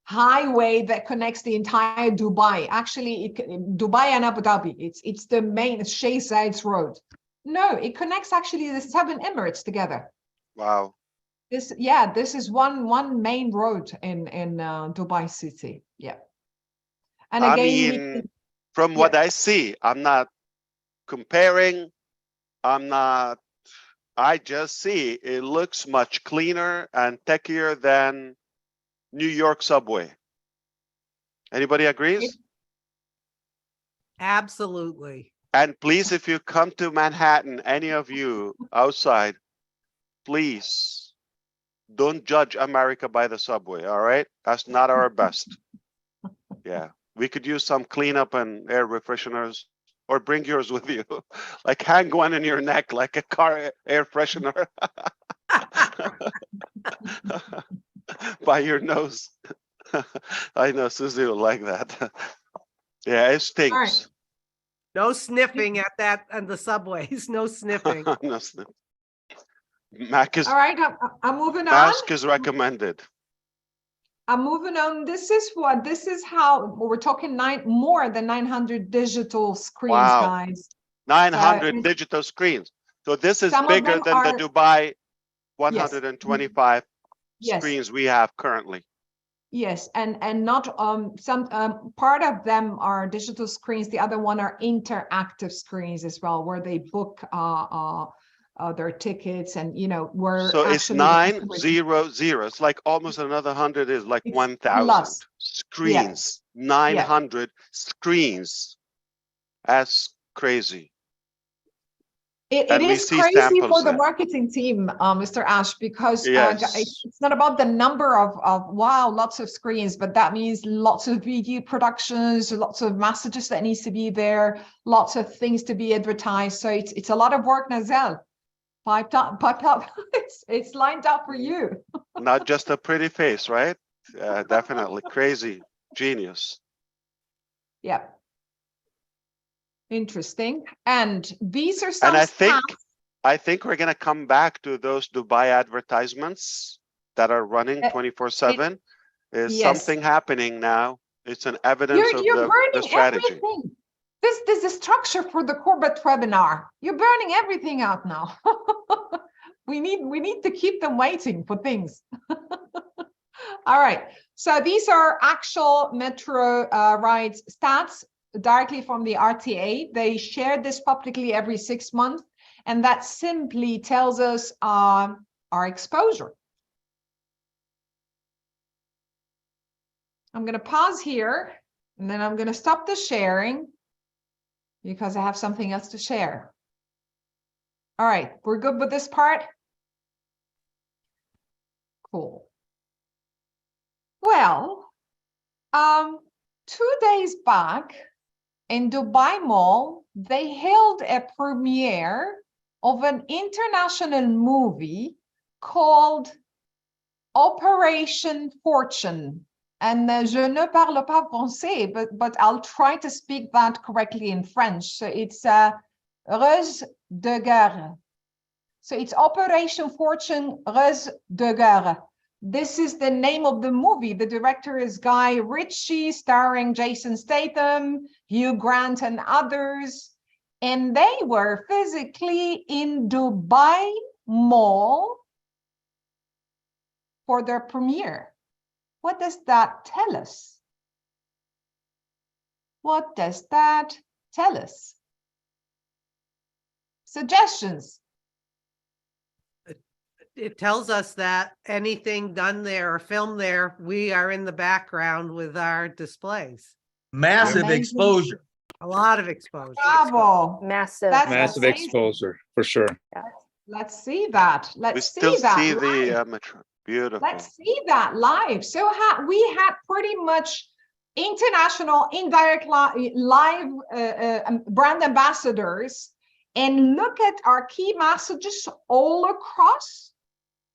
highway that connects the entire Dubai. Actually, Dubai and Abu Dhabi. It's the main Sheikh Zayed's Road. No, it connects actually the 7 Emirates together. Wow. This is one main road in Dubai city. Yeah. And again, I mean, from what I see, I'm not comparing. I just see it looks much cleaner and techier than New York subway. Anybody agrees? Absolutely. And please, if you come to Manhattan, any of you outside, please don't judge America by the subway. All right, that's not our best. Yeah, we could use some cleanup and air refresheners, or bring yours with you. Like hang one in your neck like a car air freshener by your nose. I know Susie will like that. Yeah, it stinks. All right. No sniffing at that and the subways. No sniffing. No sniffing. Mac is, all right, I'm moving on. Mask is recommended. I'm moving on. This is how we're talking more than 900 digital screens, guys. 900 digital screens. So this is bigger than the Dubai 125 Yes. screens we have currently. Yes, and not some part of them are digital screens. The other one are interactive screens as well, where they book their tickets, and where So it's actually 900. It's like almost another 100 is like It's 1,000 plus. screens. 900 screens. That's crazy. It And we is see crazy samples for the there. marketing team, Mr. Ash, because Yes. it's not about the number of wow, lots of screens, but that means lots of video productions, lots of messages that needs to be there, lots of things to be advertised. So it's a lot of work, Nazel. Piped up. It's lined up for you. Not just a pretty face, right? Definitely crazy genius. Yeah. Interesting. And these are some And stats. I think we're gonna come back to those Dubai advertisements that are running 24/7. Is Yes. something happening now? It's an evidence of You're the burning strategy. everything. This is the structure for the corporate webinar. You're burning everything out now. we need to keep them waiting for things. All right. So these are actual metro rides stats directly from the RTA. They share this publicly every 6 months, and that simply tells us our exposure. I'm going to pause here, and then I'm going to stop the sharing because I have something else to share. All right, we're good with this part? Cool. Well, 2 days back in Dubai Mall, they held a premiere of an international movie called Operation Fortune. And je ne parle pas français, but I'll try to speak that correctly in French. So it's Ruse de Guerre. So it's Operation Fortune, Ruse de Guerre. This is the name of the movie. The director is Guy Ritchie, starring Jason Statham, Hugh Grant, and others. And they were physically in Dubai Mall for their premiere. What does that tell us? What does that tell us? Suggestions? It tells us that anything done there or filmed there, we are in the background with our displays. Massive Amazing. exposure. A lot of exposure. Bravo. Massive. That's Massive amazing. exposure, for sure. Let's see that. We Let's still see that. see live. the metro. Beautiful. Let's see that live. So we had pretty much international indirect live brand ambassadors. And look at our key messages all across.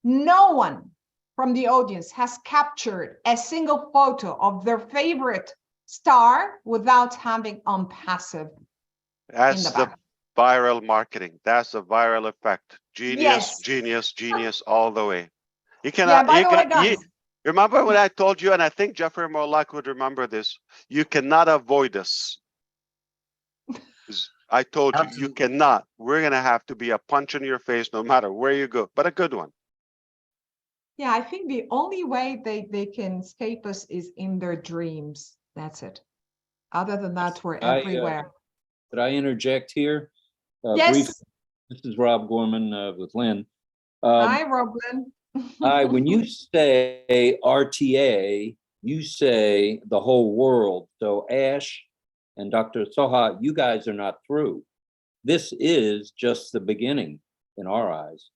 No one from the audience has captured a single photo of their favorite star without having on passive. That's the viral marketing. That's the viral effect. Genius, Yes. genius, all the way. You Yeah, cannot. by the way, guys. Remember when I told you, and I think Jeffrey Morlock would remember this. You cannot avoid us. I told you, you cannot. We're gonna have to be a punch in your face no matter where you go, but a good one. Yeah, I think the only way they can escape us is in their dreams. That's it. Other than that, we're everywhere. Could I interject here? Yes. Briefly? This is Rob Gorman with Lynn. Hi, Roblin. Hi, when you say RTA, you say the whole world. So Ash and Dr. Soha, you guys are not through. This is just the beginning in our eyes.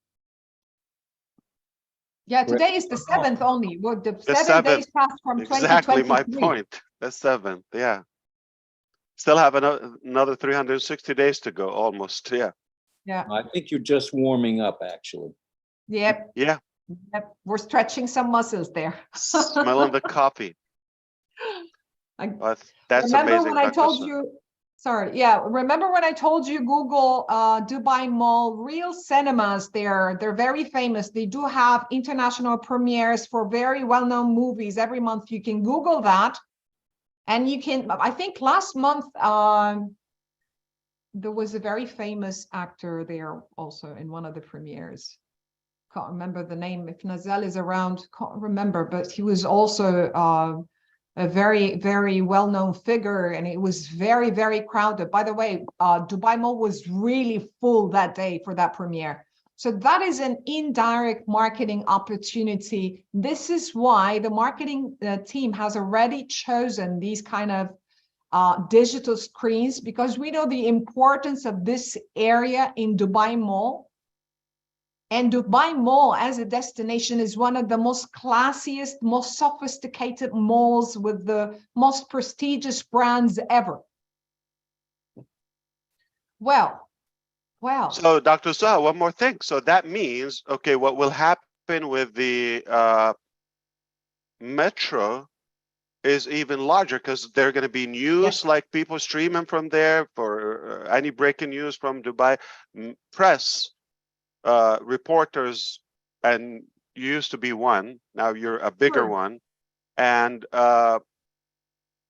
Yeah, today is the 7th only. Well, the 7 7th. days passed from Exactly 2023. my point. The 7th, yeah. Still have another 360 days to go, almost, yeah. Yeah. I think you're just warming up, actually. Yep. Yeah. Yep. We're stretching some muscles there. Smelling the coffee. That's remember amazing. when I Dr. told Sun. you, sorry, yeah, remember when I told you Google Dubai Mall Real Cinemas, they're very famous. They do have international premieres for very well-known movies every month. You can Google that. And you can, I think last month, there was a very famous actor there also in one of the premieres. can't remember the name. If Nazel is around, can't remember, but he was also a very, very well-known figure, and it was very, very crowded. By the way, Dubai Mall was really full that day for that premiere. So that is an indirect marketing opportunity. This is why the marketing team has already chosen these kind of digital screens, because we know the importance of this area in Dubai Mall. And Dubai Mall as a destination is one of the most classiest, most sophisticated malls with the most prestigious brands ever. Well. So Dr. Saha, one more thing. So that means, okay, what will happen with the metro is even larger, because they're going to be news, like people streaming from there for any breaking news from Dubai, press, reporters, and you used to be one, now you're a bigger one, and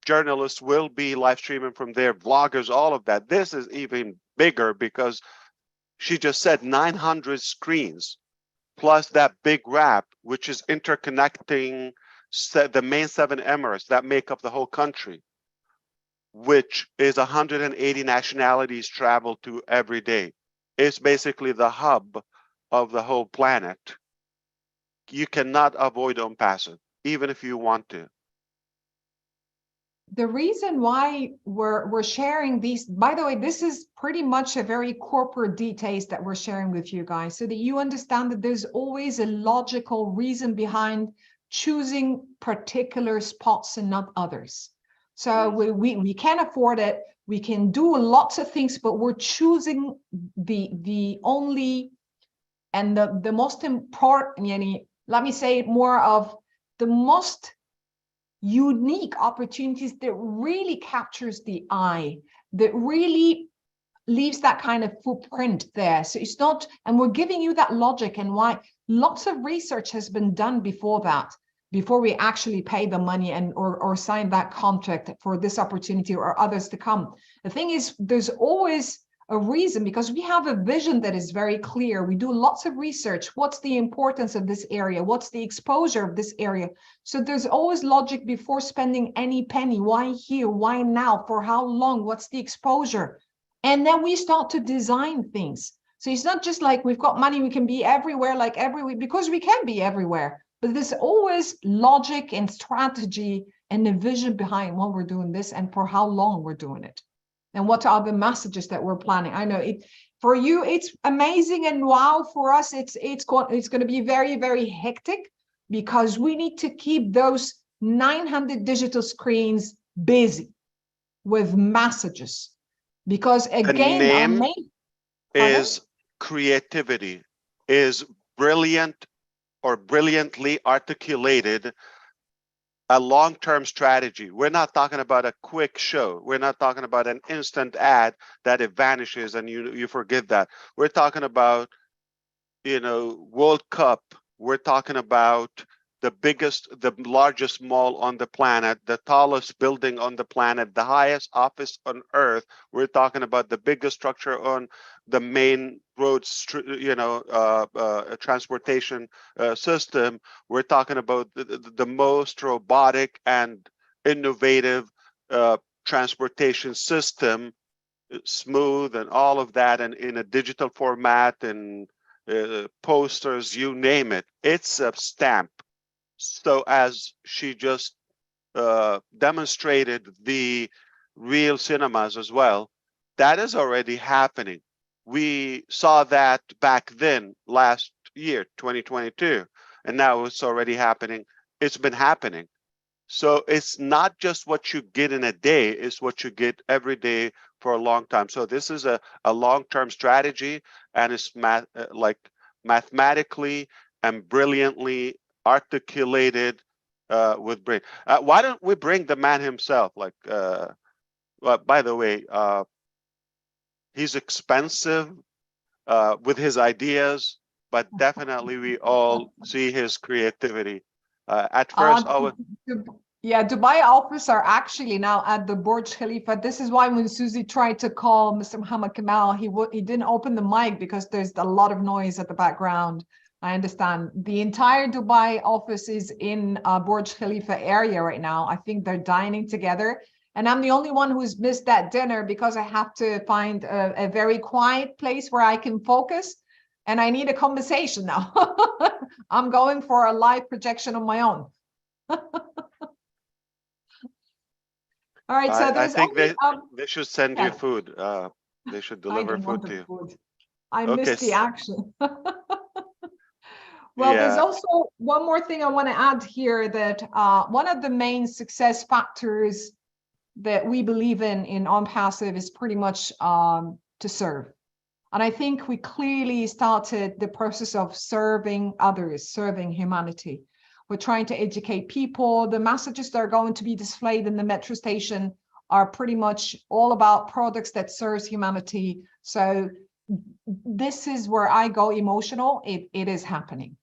journalists will be live streaming from there, vloggers, all of that. This is even bigger because she just said 900 screens, plus that big wrap, which is interconnecting the main 7 Emirates that make up the whole country, which is 180 nationalities travel to every day. It's basically the hub of the whole planet. You cannot avoid Passive, even if you want to. The reason why we're sharing these, by the way, this is pretty much a very corporate details that we're sharing with you guys, so that you understand that there's always a logical reason behind choosing particular spots and not others. So we can afford it, we can do lots of things, but we're choosing the only and the most important, let me say it more of the most unique opportunities that really captures the eye, that really leaves that kind of footprint there. So it's not, and we're giving you that logic and why. Lots of research has been done before that, before we actually pay the money and or sign that contract for this opportunity or others to come. The thing is, there's always a reason, because we have a vision that is very clear. We do lots of research. What's the importance of this area? What's the exposure of this area? So there's always logic before spending any penny. Why here? Why now? For how long? What's the exposure? And then we start to design things. So it's not just like we've got money, we can be everywhere, like every week, because we can be everywhere. But there's always logic and strategy and the vision behind why we're doing this and for how long we're doing it. And what are the messages that we're planning? I know it for you, it's amazing, and wow, for us, it's going to be very, very hectic, because we need to keep those 900 digital screens busy with messages. Because again, the name is creativity, is brilliant or brilliantly articulated. A long-term strategy. We're not talking about a quick show. We're not talking about an instant ad that it vanishes and you forget that. We're talking about, World Cup. We're talking about the largest mall on the planet, the tallest building on the planet, the highest office on earth. We're talking about the biggest structure on the main roads, transportation system. We're talking about the most robotic and innovative transportation system, smooth and all of that, and in a digital format and posters, you name it. It's a stamp. So as she just demonstrated the real cinemas as well, that is already happening. We saw that back then, last year, 2022, and now it's already happening. It's been happening. So it's not just what you get in a day, it's what you get every day for a long time. So this is a long-term strategy, and it's mathematically and brilliantly articulated with brain. Why don't we bring the man himself? By the way, he's expensive with his ideas, but definitely we all see his creativity. At first, Dubai office are actually now at the Burj Khalifa. This is why when Susie tried to call Mr. Muhammad Kamal, he didn't open the mic because there's a lot of noise at the background. I understand. The entire Dubai office is in Burj Khalifa area right now. I think they're dining together. And I'm the only one who's missed that dinner because I have to find a very quiet place where I can focus. And I need a conversation now. I'm going for a live projection on my own. All right, so I there's think only, they should send yeah. you food. They should I deliver don't want food to the you. food. I Okay. missed the action. Well, there's Yeah. also one more thing I want to add here, that one of the main success factors that we believe in OnPassive is pretty much to serve. And I think we clearly started the process of serving others, serving humanity. We're trying to educate people. The messages that are going to be displayed in the metro station are pretty much all about products that serves humanity. So this is where I go emotional. It is happening.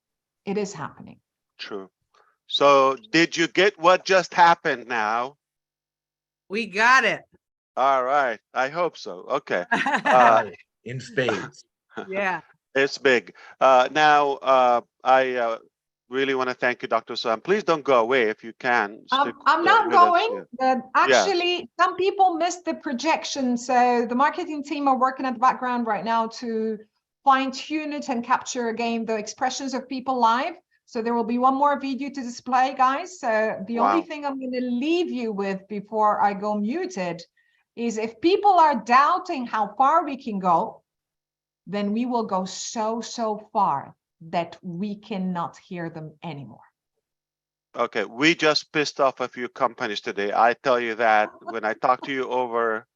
It is happening. True. So did you get what just happened now? We got it. All right. I hope so. Okay. In spades. Yeah. It's big. Now, I really want to thank you, Dr. Sam. Please don't go away if you can. Stick I'm not with us. going, but actually some people missed the projection. So the marketing team are working at the background right now to fine tune it and capture again the expressions of people live. So there will be one more video to display, guys. So the only thing I'm going to leave you with before I go muted is, if people are doubting how far we can go, then we will go so far that we cannot hear them anymore. Okay, we just pissed off a few companies today. I tell you that when I talk to you over,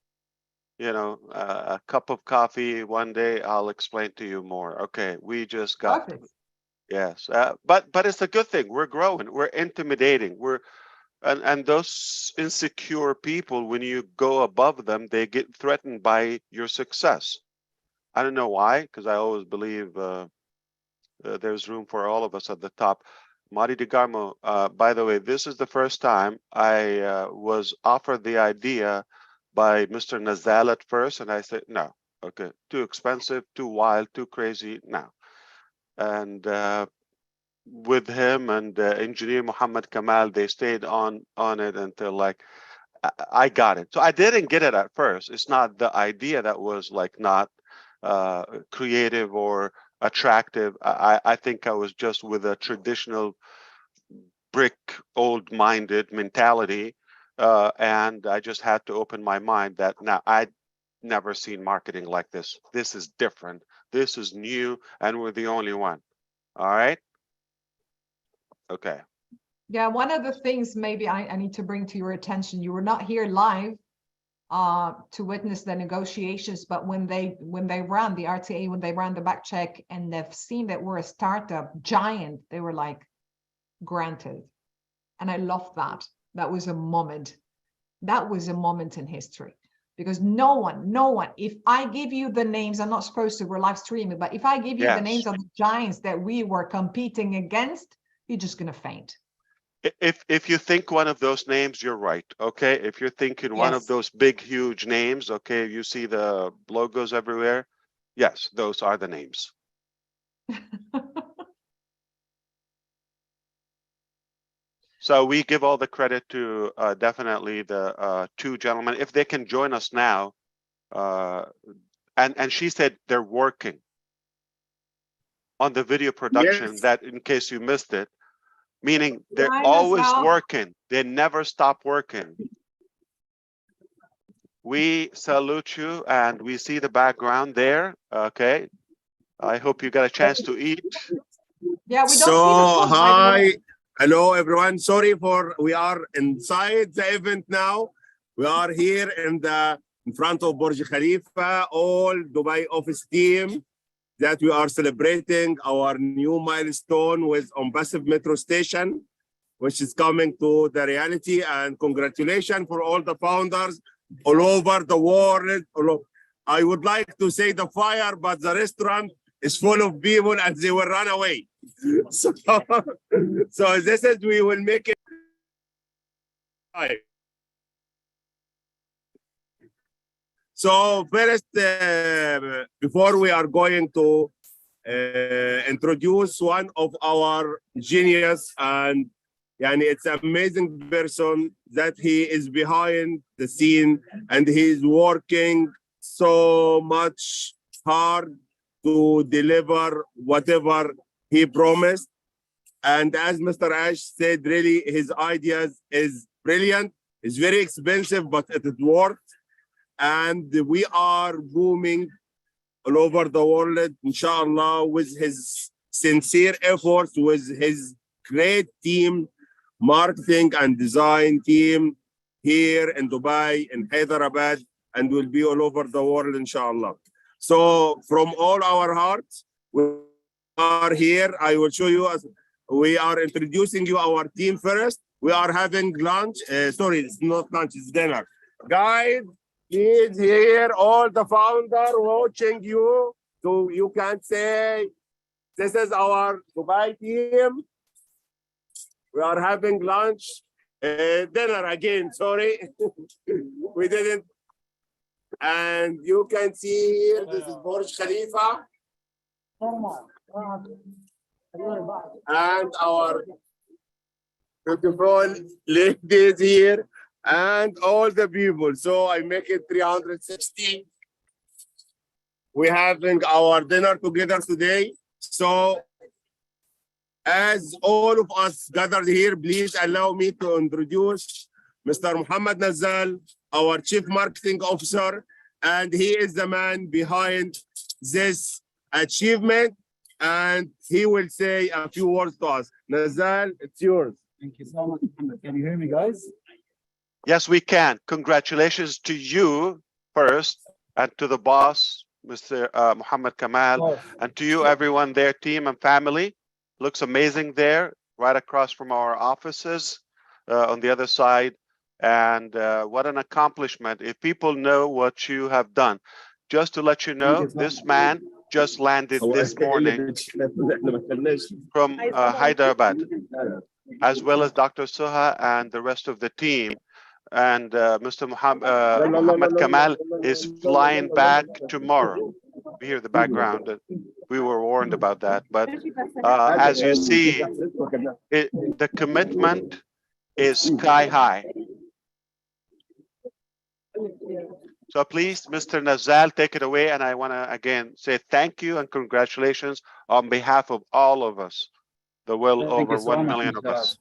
a cup of coffee one day, I'll explain to you more. Okay, we just got them. Yes, but it's a good thing. We're growing. We're intimidating. And those insecure people, when you go above them, they get threatened by your success. I don't know why, because I always believe there's room for all of us at the top. Mari DeGarmo, by the way, this is the first time I was offered the idea by Mr. Nazal at first, and I said, no, okay, too expensive, too wild, too crazy, no. And with him and engineer Muhammad Kamal, they stayed on it until like, I got it. So I didn't get it at first. It's not the idea that was like not creative or attractive. I think I was just with a traditional brick old minded mentality, and I just had to open my mind that now I'd never seen marketing like this. This is different, this is new, and we're the only one. All right, okay. Yeah, one of the things maybe I need to bring to your attention, you were not here live to witness the negotiations, but when they ran the RTA, when they ran the back check and they've seen that we're a startup giant, they were like, granted. And I love that. That was a moment. That was a moment in history, because no one, if I give you the names, I'm not supposed to, we're live streaming, but if I give you the names of the giants that we were competing against, you're just gonna faint. If you think one of those names, you're right. Okay, if you're thinking one of those big huge names, okay, you see the logos everywhere, yes, those are the names. So we give all the credit to definitely the two gentlemen, if they can join us now. And she said they're working on the video production, that in case you missed it, meaning they're always working. They never stop working. We salute you, and we see the background there. Okay, I hope you got a chance to eat. Yeah, we don't see the food, hi, hello everyone. Sorry we are inside the event now. We are here in front of Burj Khalifa, all Dubai office team, that we are celebrating our new milestone with OnPassive Metro Station, which is coming to the reality. And congratulations for all the founders all over the world. I would like to say the fire, but the restaurant is full of people and they will run away. So this is, we will make it. So first, before we are going to introduce one of our genius, and it's an amazing person that he is behind the scene and he's working so much hard to deliver whatever he promised. And as Mr. Ash said, really, his ideas is brilliant. It's very expensive, but it worked. And we are booming all over the world, inshallah, with his sincere efforts, with his great team, marketing and design team here in Dubai, in Hyderabad, and will be all over the world, inshallah. So from all our hearts, we are here. I will show you, as we are introducing you our team first. We are having lunch. Sorry, it's not lunch, it's dinner. Guys, please here, all the founder watching you. So you can say, this is our Dubai team. We are having lunch, dinner again, sorry. We didn't. And you can see here, this is Burj Khalifa. And our beautiful ladies here and all the people. So I make it 360. We're having our dinner together today. So as all of us gathered here, please allow me to introduce Mr. Muhammad Nazal, our Chief Marketing Officer, and he is the man behind this achievement, and he will say a few words to us. Nazal, it's yours. Thank you so much, Muhammad. Can you hear me, guys? Yes, we can. Congratulations to you first, and to the boss, Mr. Muhammad Kamal, and to you, everyone there, team and family. Looks amazing there, right across from our offices on the other side. And what an accomplishment. If people know what you have done, just to let you know, this man just landed this morning from Hyderabad, as well as Dr. Suha and the rest of the team. And Mr. Muhammad Kamal is flying back tomorrow. We hear the background. We were warned about that. But as you see, the commitment is sky high. So please, Mr. Nazal, take it away. And I want to again say thank you and congratulations on behalf of all of us, the well over 1 million of us.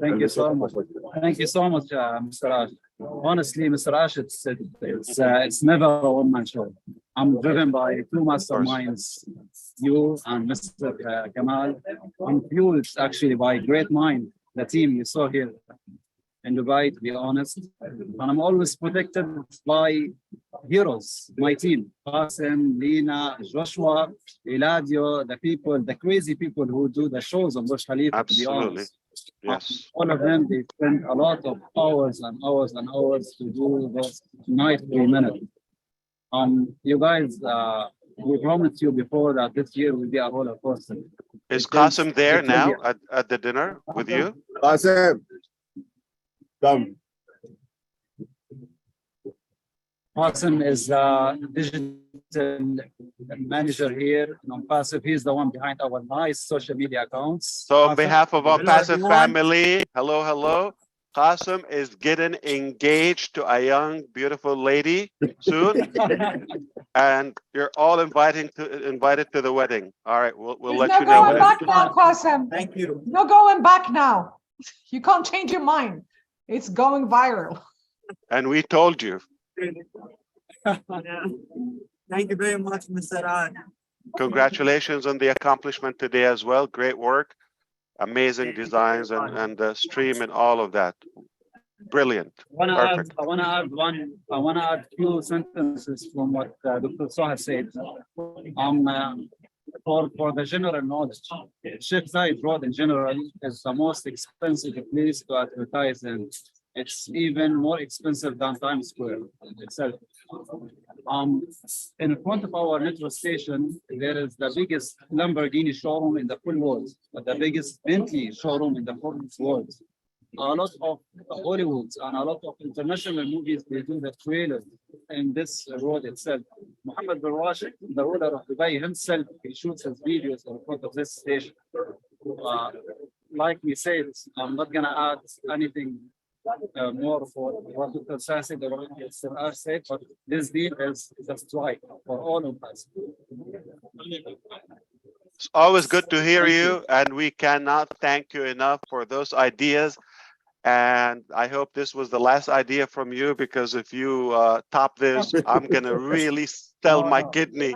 Thank you so much. Thank you so much, Mr. Ash. Honestly, Mr. Ash, it's never a one-man show. I'm driven by two masterminds, you and Mr. Kamal. I'm fueled actually by great mind, the team you saw here in Dubai, to be honest. And I'm always protected by heroes, my team, Qasim, Lina, Joshua, Eladio, the people, the crazy people who do the shows on Burj Khalifa. Absolutely. To be honest. Yes. All of them, they spend a lot of hours and hours and hours to do those night 3 minutes. You guys, we promised you before that this year will be a roller coaster. Is Qasim there now at the dinner with you? Qasim, come. Qasim is digital manager here in Passive. He's the one behind our nice social media accounts. So on behalf of our Passive family, hello, hello. Qasim is getting engaged to a young, beautiful lady soon. And you're all invited to the wedding. All right, we'll let you know. No going back now, Qasim. Thank you. No going back now. You can't change your mind. It's going viral. And we told you. Thank you very much, Mr. Raj. Congratulations on the accomplishment today as well. Great work. Amazing designs and the stream and all of that. Brilliant. Perfect. I want to add few sentences from what Dr. Soha said. For the general knowledge, Sheikh Zayed Road in general is the most expensive place to advertise, and it's even more expensive than Times Square itself. In front of our metro station, there is the biggest Lamborghini showroom in the full world, but the biggest Bentley showroom in the full world. a lot of Hollywoods and a lot of international movies, they do the trailers in this road itself. Mohammed bin Rashid, the ruler of Dubai himself, he shoots his videos in front of this station. Like we said, I'm not gonna add anything more for what Dr. Sa said or what Mr. R said, but this deal is a strike for all of us. It's always good to hear Thank you, and we cannot thank you enough for those ideas. And I hope this was the last idea from you, because if you top this, I'm gonna really sell my kidney.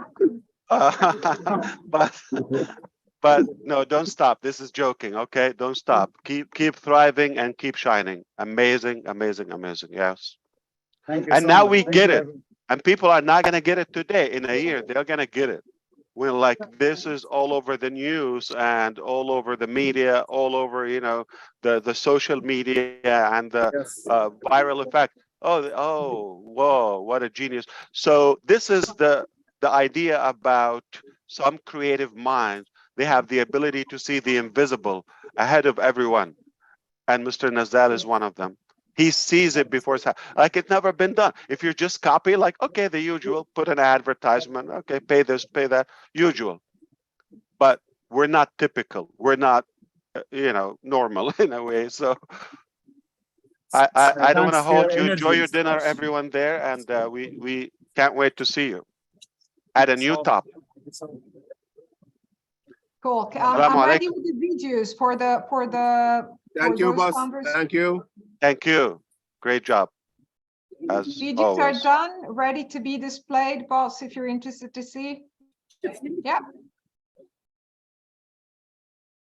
But no, don't stop. This is joking, okay? Don't stop. Keep thriving and keep shining. Amazing, amazing, amazing. Yes. Thank you And so now much. we Thank get you, it. everyone. And people are not gonna get it today. In a year, they're gonna get it. We're like, this is all over the news and all over the media, all over, you know, the social media and the viral effect. Oh, whoa, what a genius. So this is the idea about some creative minds. They have the ability to see the invisible ahead of everyone. And Mr. Nazal is one of them. He sees it before it's like it's never been done. If you just copy, like, okay, the usual, put an advertisement, okay, pay this, pay that, usual. But we're not typical. We're not, you know, normal in a way. So I don't want to Thanks for your hold you. Enjoy energy. your dinner, everyone there, and we can't wait to see you at a new top. Cool. Assalamu I'm ready alaikum. with the videos for Thank you, those boss. convers. Thank you. Thank you. Great job, as Videos are always. done, ready to be displayed, boss, if you're interested to see. Yeah.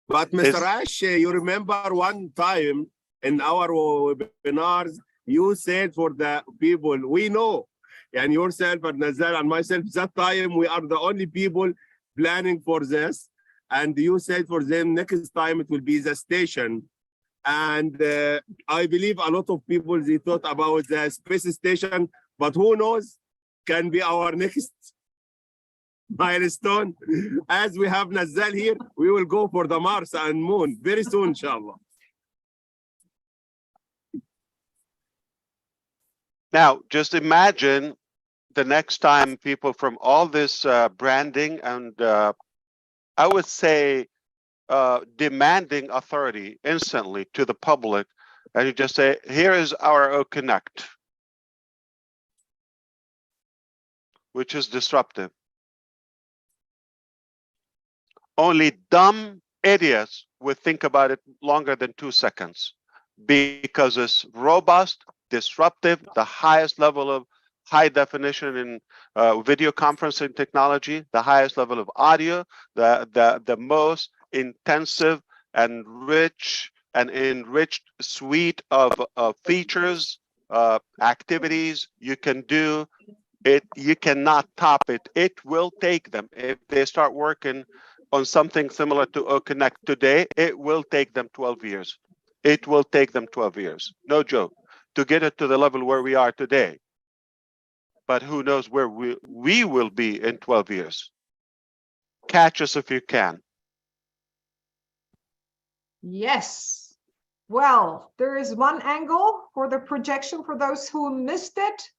But Mr. Ash, you remember one time in our webinars, you said for the people we know, and yourself and Nazar and myself, that time we are the only people planning for this. And you said for them next time it will be the station. And I believe a lot of people, they thought about the space station, but who knows, can be our next milestone. As we have Nazal here, we will go for the Mars and Moon very soon, inshallah. Now, just imagine the next time people from all this branding and I would say demanding authority instantly to the public, and you just say, here is our O Connect, which is disruptive. Only dumb idiots would think about it longer than 2 seconds because it's robust, disruptive, the highest level of high definition in video conferencing technology, the highest level of audio, the most intensive and rich and enriched suite of features, activities you can do. You cannot top it. It will take them, if they start working on something similar to OConnect today, it will take them 12 years. It will take them 12 years. No joke. To get it to the level where we are today. But who knows where we will be in 12 years. Catch us if you can. Yes. Well, there is one angle for the projection for those who missed it.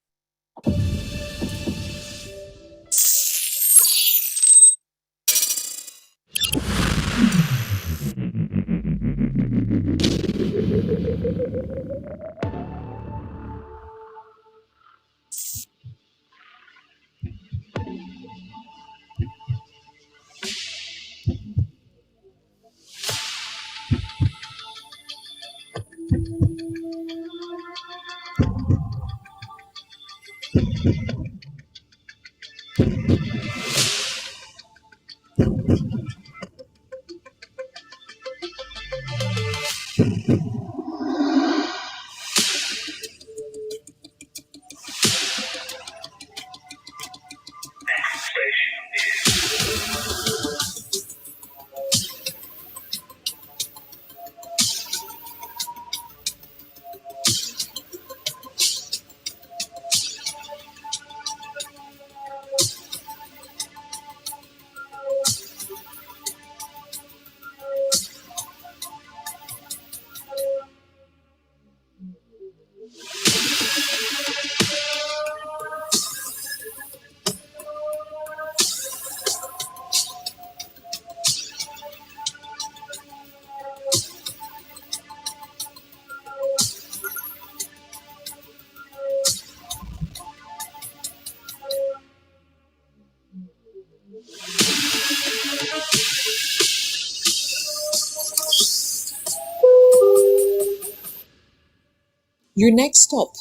Your next stop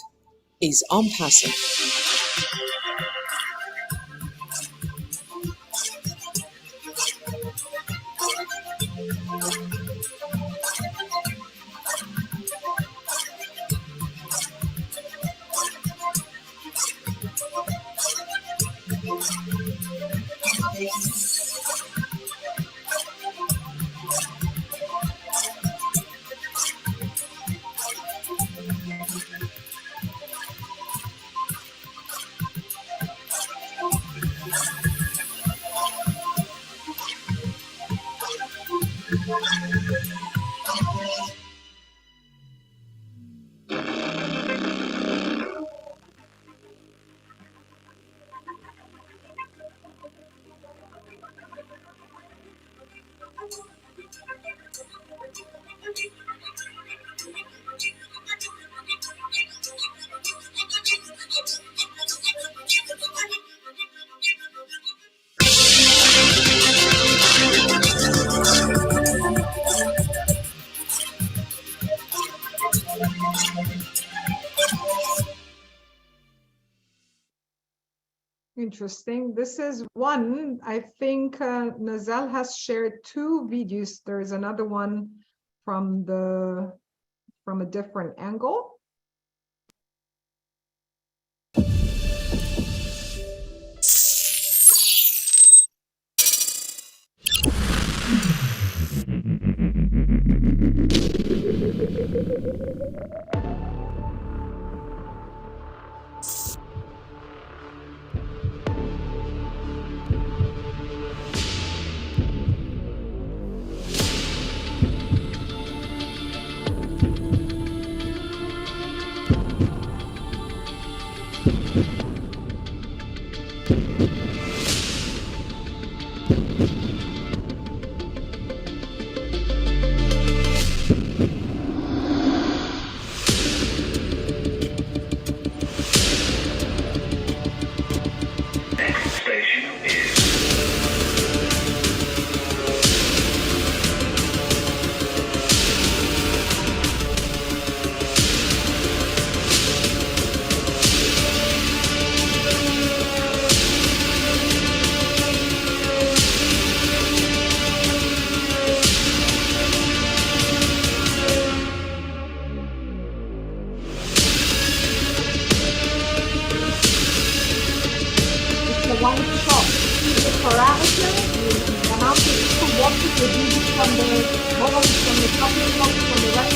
is Ampassive. Interesting. This is one, I think Nazal has shared two videos. There's another one from a different angle. One shot. The parameter, the amount of people watching the video from the bottom, from the top, from the right.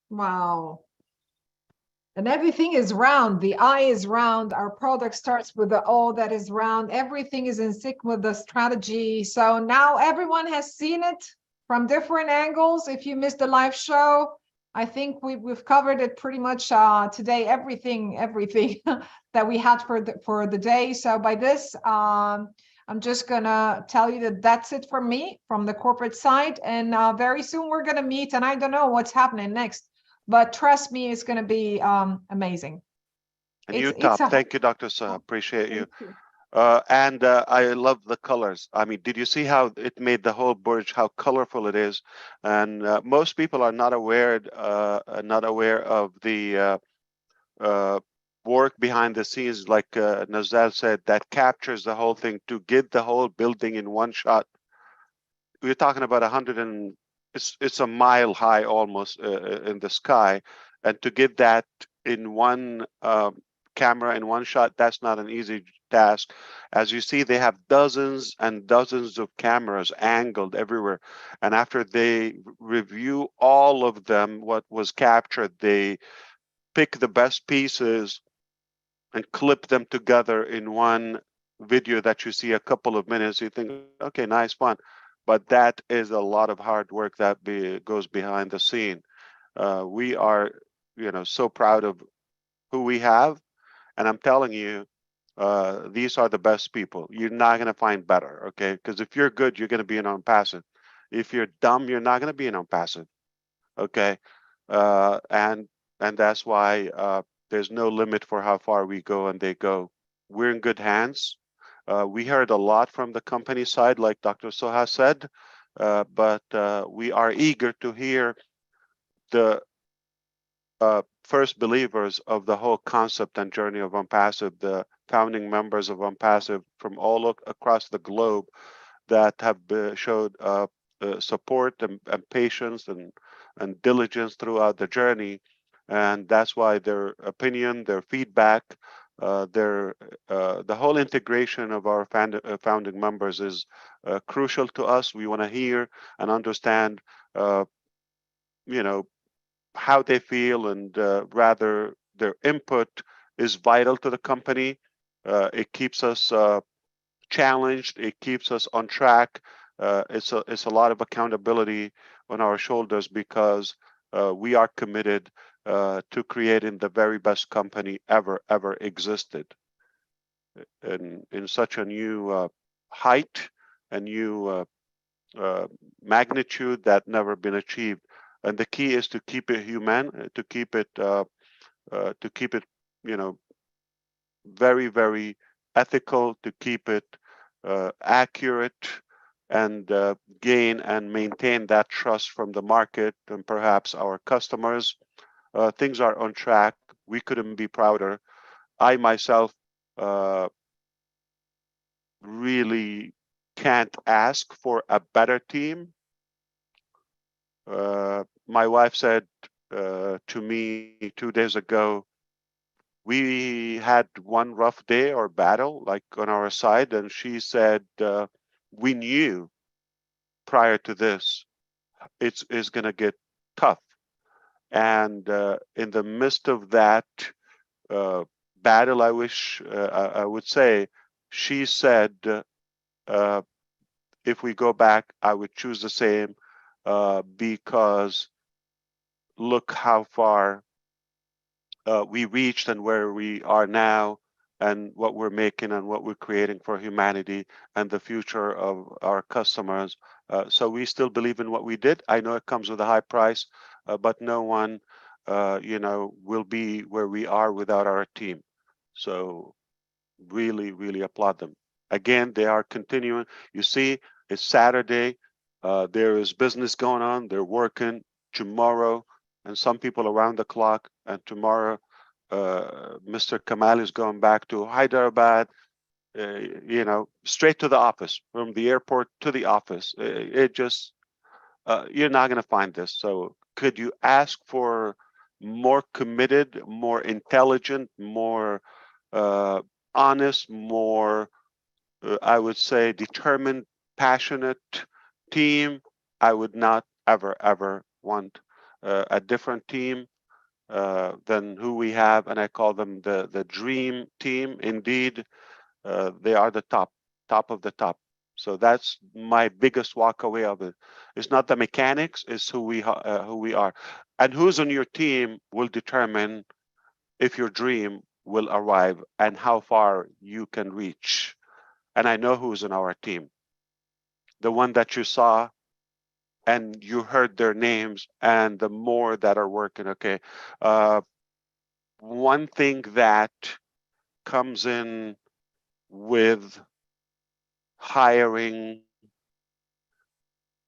Wow. And everything is round. The eye is round. Our product starts with the O that is round. Everything is in sync with the strategy. So now everyone has seen it from different angles. If you missed the live show, I think we've covered it pretty much today. Everything that we had for the day. So by this, I'm just gonna tell you that that's it from me, from the corporate side. And very soon we're gonna meet, and I don't know what's happening next, but trust me, it's gonna be amazing. And you top. Thank you, Dr. Saha. Appreciate you. Thank you. I love the colors. I mean, did you see how it made the whole Burj, how colorful it is? And most people are not aware of the work behind the scenes, like Nazal said, that captures the whole thing to get the whole building in one shot. We're talking about 100 and it's a mile high almost in the sky, and to get that in one camera in one shot, that's not an easy task. As you see, they have dozens and dozens of cameras angled everywhere, and after they review all of them, what was captured, they pick the best pieces and clip them together in one video that you see a couple of minutes. You think, okay, nice one, but that is a lot of hard work that goes behind the scene. We are, so proud of who we have, and I'm telling you, these are the best people. You're not going to find better, okay? Because if you're good, you're going to be an on-passive. If you're dumb, you're not going to be an on-passive, okay? And that's why there's no limit for how far we go and they go. We're in good hands. We heard a lot from the company side, like Dr. Soha said, but we are eager to hear the first believers of the whole concept and journey of OnPassive, the founding members of OnPassive from all across the globe that have showed support and patience and diligence throughout the journey. And that's why their opinion, their feedback, the whole integration of our founding members is crucial to us. We want to hear and understand, how they feel, and rather their input is vital to the company. It keeps us challenged. It keeps us on track. It's a lot of accountability on our shoulders because we are committed to creating the very best company ever existed in such a new height, a new magnitude that never been achieved. And the key is to keep it human, to keep it, very, very ethical, to keep it accurate, and gain and maintain that trust from the market and perhaps our customers. Things are on track. We couldn't be prouder. I myself really can't ask for a better team. My wife said to me 2 days ago, we had one rough day or battle like on our side, and she said, we knew prior to this it's going to get tough. And in the midst of that battle, I wish I would say, she said, if we go back, I would choose the same because look how far we reached and where we are now, and what we're making and what we're creating for humanity and the future of our customers. So we still believe in what we did. I know it comes with a high price, but no one, will be where we are without our team. So really, really applaud them. Again, they are continuing. You see, it's Saturday. There is business going on. They're working tomorrow, and some people around the clock. And tomorrow, Mr. Kamal is going back to Hyderabad, straight to the office, from the airport to the office. It just, you're not going to find this. So could you ask for more committed, more intelligent, more honest, more, I would say, determined, passionate team? I would not ever want a different team than who we have, and I call them the dream team. Indeed, they are the top of the top. So that's my biggest walk away of it. It's not the mechanics, it's who we are, and who's on your team will determine if your dream will arrive and how far you can reach. and I know who's in our team. The one that you saw and you heard their names, and the more that are working, okay? One thing that comes in with hiring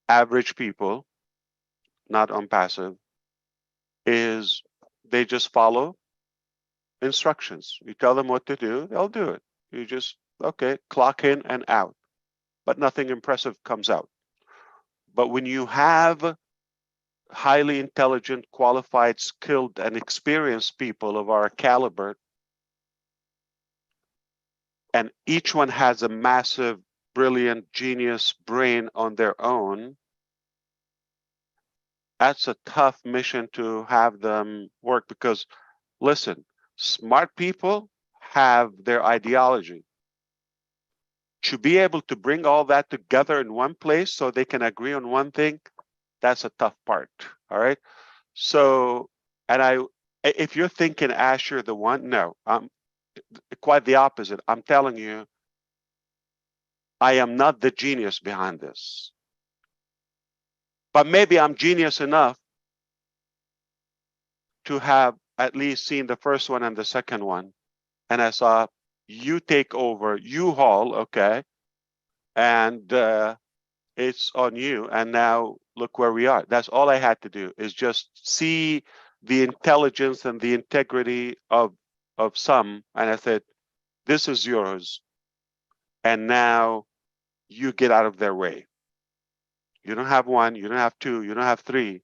average people, not on passive, is they just follow instructions. You tell them what to do, they'll do it. You just, okay, clock in and out, but nothing impressive comes out. But when you have highly intelligent, qualified, skilled, and experienced people of our caliber, and each one has a massive, brilliant, genius brain on their own, that's a tough mission to have them work, because listen, smart people have their ideology. To be able to bring all that together in one place so they can agree on one thing, that's a tough part. All right. So, and if you're thinking Ash, you're the one, no, I'm quite the opposite. I'm telling you, I am not the genius behind this. But maybe I'm genius enough to have at least seen the first one and the second one. And I saw you take over, you haul, okay, and it's on you. And now look where we are. That's all I had to do, is just see the intelligence and the integrity of some. And I said, this is yours. And now you get out of their way. You don't have one, you don't have two, you don't have three,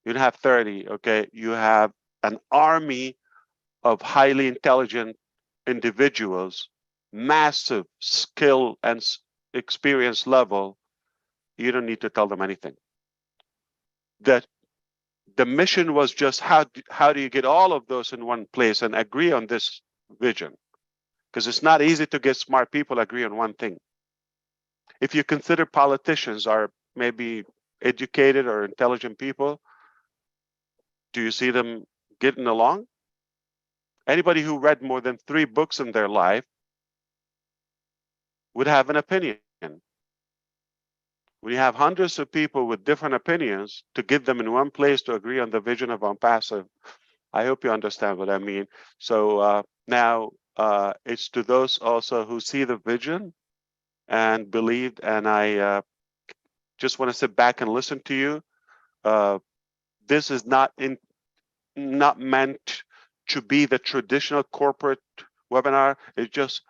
you don't have 30, okay? You have an army of highly intelligent individuals, massive skill and experience level. You don't need to tell them anything. That the mission was just how do you get all of those in one place and agree on this vision? Because it's not easy to get smart people agree on one thing. If you consider politicians are maybe educated or intelligent people, do you see them getting along? Anybody who read more than 3 books in their life would have an opinion. When you have hundreds of people with different opinions, to get them in one place to agree on the vision of OnPassive, I hope you understand what I mean. So now it's to those also who see the vision and believed, and I just want to sit back and listen to you. This is not meant to be the traditional corporate webinar. It's just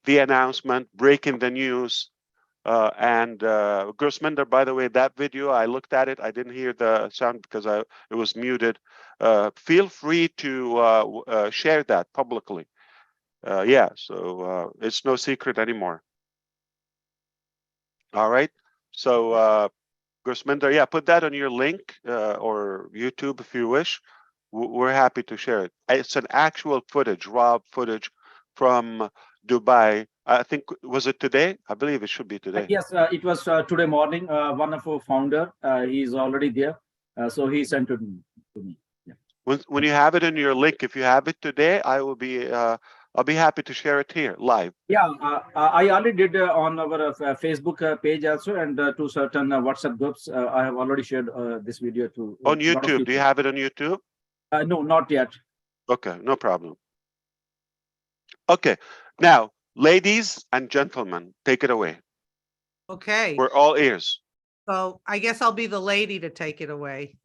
the announcement, breaking the news. And Gursminder, by the way, that video, I looked at it. I didn't hear the sound because it was muted. Feel free to share that publicly. Yeah, so it's no secret anymore. All right. So Gursminder, yeah, put that on your link or YouTube if you wish. We're happy to share it. It's an actual footage, raw footage from Dubai. I think, was it today? I believe it should be today. Yes, it was today morning. One of our founder, he is already there. So he sent it to me. Yeah. When you have it in your link, if you have it today, I'll be happy to share it here live. Yeah, I already did on our Facebook page also, and to certain WhatsApp groups. I have already shared this video to on YouTube. Do you have it on YouTube? No, not yet. Okay, no problem. Okay, now, ladies and gentlemen, take it away. Okay. We're all ears. So I guess I'll be the lady to take it away.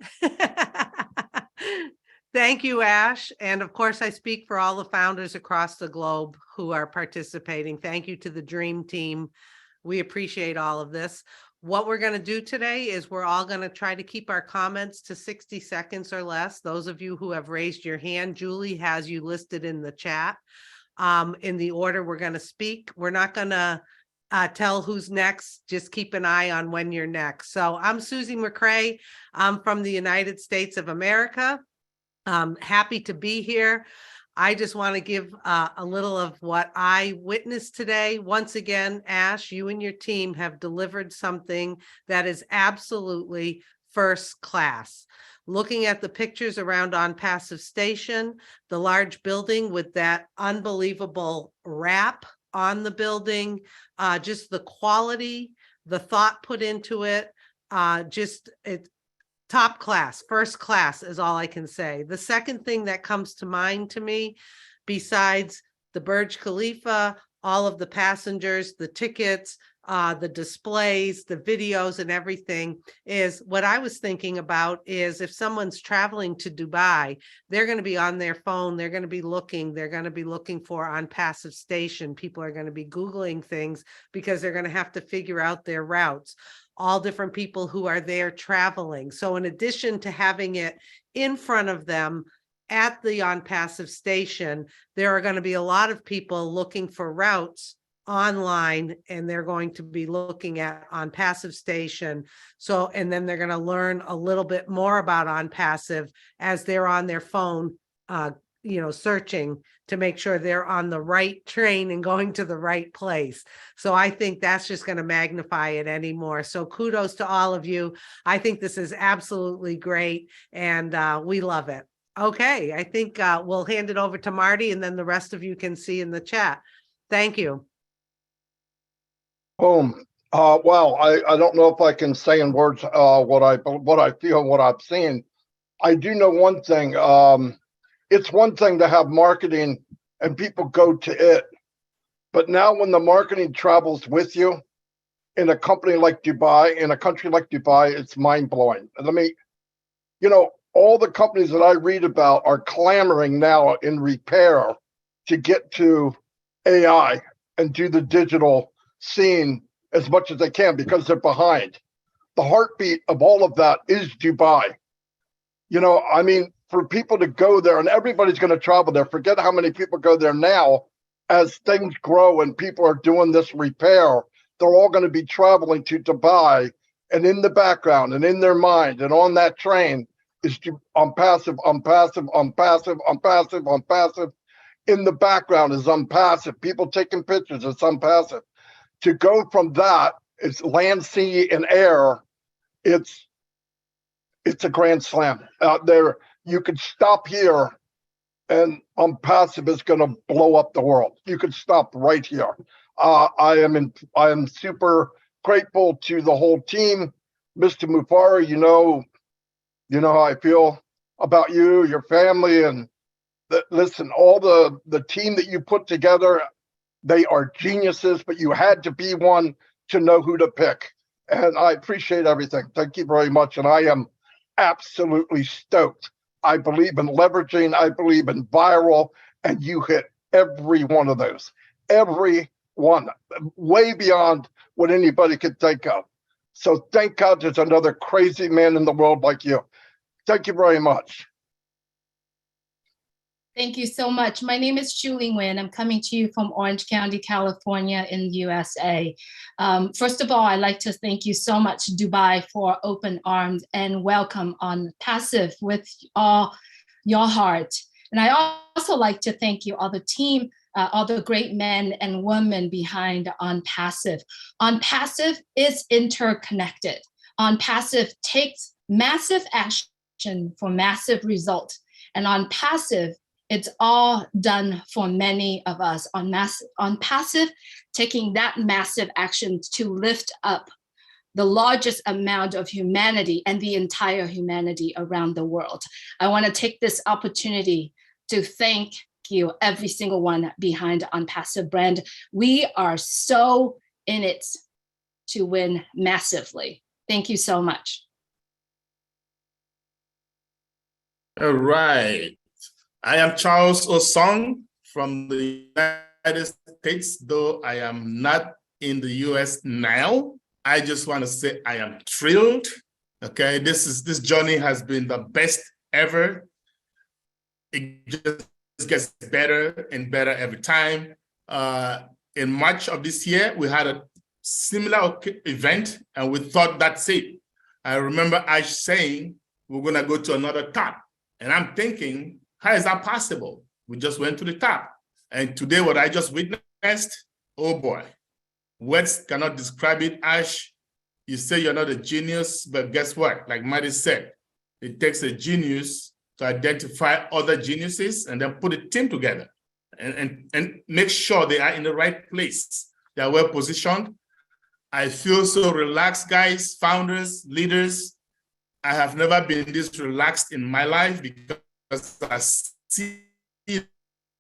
Thank you, Ash. And of course, I speak for all the founders across the globe who are participating. Thank you to the Dream Team. We appreciate all of this. What we're going to do today is we're all going to try to keep our comments to 60 seconds or less. Those of you who have raised your hand, Julie has you listed in the chat in the order we're going to speak. We're not going to tell who's next. Just keep an eye on when you're next. So I'm Susie McCrae. I'm from the United States of America. Happy to be here. I just want to give a little of what I witnessed today. Once again, Ash, you and your team have delivered something that is absolutely first class. Looking at the pictures around OnPassive Station, the large building with that unbelievable wrap on the building, just the quality, the thought put into it, just it top class, first class is all I can say. The second thing that comes to mind to me, besides the Burj Khalifa, all of the passengers, the tickets, the displays, the videos and everything, is what I was thinking about is if someone's traveling to Dubai, they're going to be on their phone, they're going to be looking for on passive station. People are going to be Googling things because they're going to have to figure out their routes. All different people who are there traveling. So in addition to having it in front of them at the on passive station, there are going to be a lot of people looking for routes online, and they're going to be looking at on passive station. So, and then they're going to learn a little bit more about on passive as they're on their phone, searching to make sure they're on the right train and going to the right place. So I think that's just going to magnify it anymore. So kudos to all of you. I think this is absolutely great, and we love it. Okay, I think we'll hand it over to Marty, and then the rest of you can see in the chat. Thank you. Boom. Well, I don't know if I can say in words what I feel, what I've seen. I do know one thing. It's one thing to have marketing and people go to it, but now when the marketing travels with you in a company like Dubai, in a country like Dubai, it's mind blowing. All the companies that I read about are clamoring now in repair to get to AI and do the digital scene as much as they can because they're behind. The heartbeat of all of that is Dubai. For people to go there, and everybody's going to travel there. Forget how many people go there now. As things grow and people are doing this repair, they're all going to be traveling to Dubai. And in the background and in their mind and on that train is on passive. In the background is unpassive. People taking pictures, it's unpassive. To go from that, it's land, sea, and air. It's a grand slam out there. You could stop here and unpassive is going to blow up the world. You could stop right here. I am super grateful to the whole team. Mr. Mufara, you know how I feel about you, your family, and listen, all the team that you put together, they are geniuses, but you had to be one to know who to pick. And I appreciate everything. Thank you very much. And I am absolutely stoked. I believe in leveraging. I believe in viral. And you hit every one of those. Every one. Way beyond what anybody could think of. So thank God there's another crazy man in the world like you. Thank you very much. Thank you so much. My name is Julie Nguyen. I'm coming to you from Orange County, California in the USA. First of all, I'd like to thank you so much, Dubai, for open arms and welcome on Passive with all your heart. And I also like to thank you, all the team, all the great men and women behind On Passive. On Passive is interconnected. On Passive takes massive action for massive results. And On Passive, it's all done for many of us. On Passive, taking that massive action to lift up the largest amount of humanity and the entire humanity around the world. I want to take this opportunity to thank you, every single one behind On Passive brand. We are so in it to win massively. Thank you so much. All right. I am Charles Osong from the United States, though I am not in the US now. I just want to say I am thrilled. Okay, this journey has been the best ever. It just gets better and better every time. In March of this year, we had a similar event, and we thought that's it. I remember Ash saying we're gonna go to another top, and I'm thinking, how is that possible? We just went to the top. And today, what I just witnessed, oh boy, words cannot describe it. Ash, you say you're not a genius, but guess what? Like Marty said, it takes a genius to identify other geniuses and then put a team together. and make sure they are in the right place. They are well positioned. I feel so relaxed, guys, founders, leaders. I have never been this relaxed in my life because I see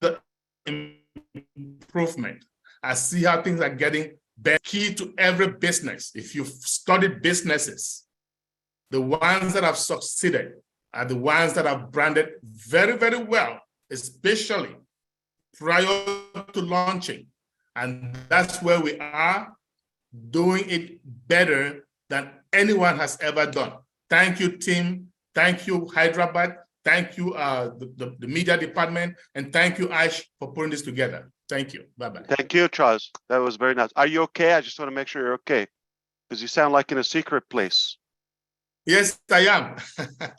the improvement. I see how things are getting better. Key to every business, if you've studied businesses, the ones that have succeeded are the ones that have branded very, very well, especially prior to launching. And that's where we are, doing it better than anyone has ever done. Thank you, team. Thank you, Hyderabad. Thank you, the media department. And thank you, Ash, for putting this together. Thank you. Bye-bye. Thank you, Charles. That was very nice. Are you okay? I just want to make sure you're okay, because you sound like in a secret place. Yes, I am.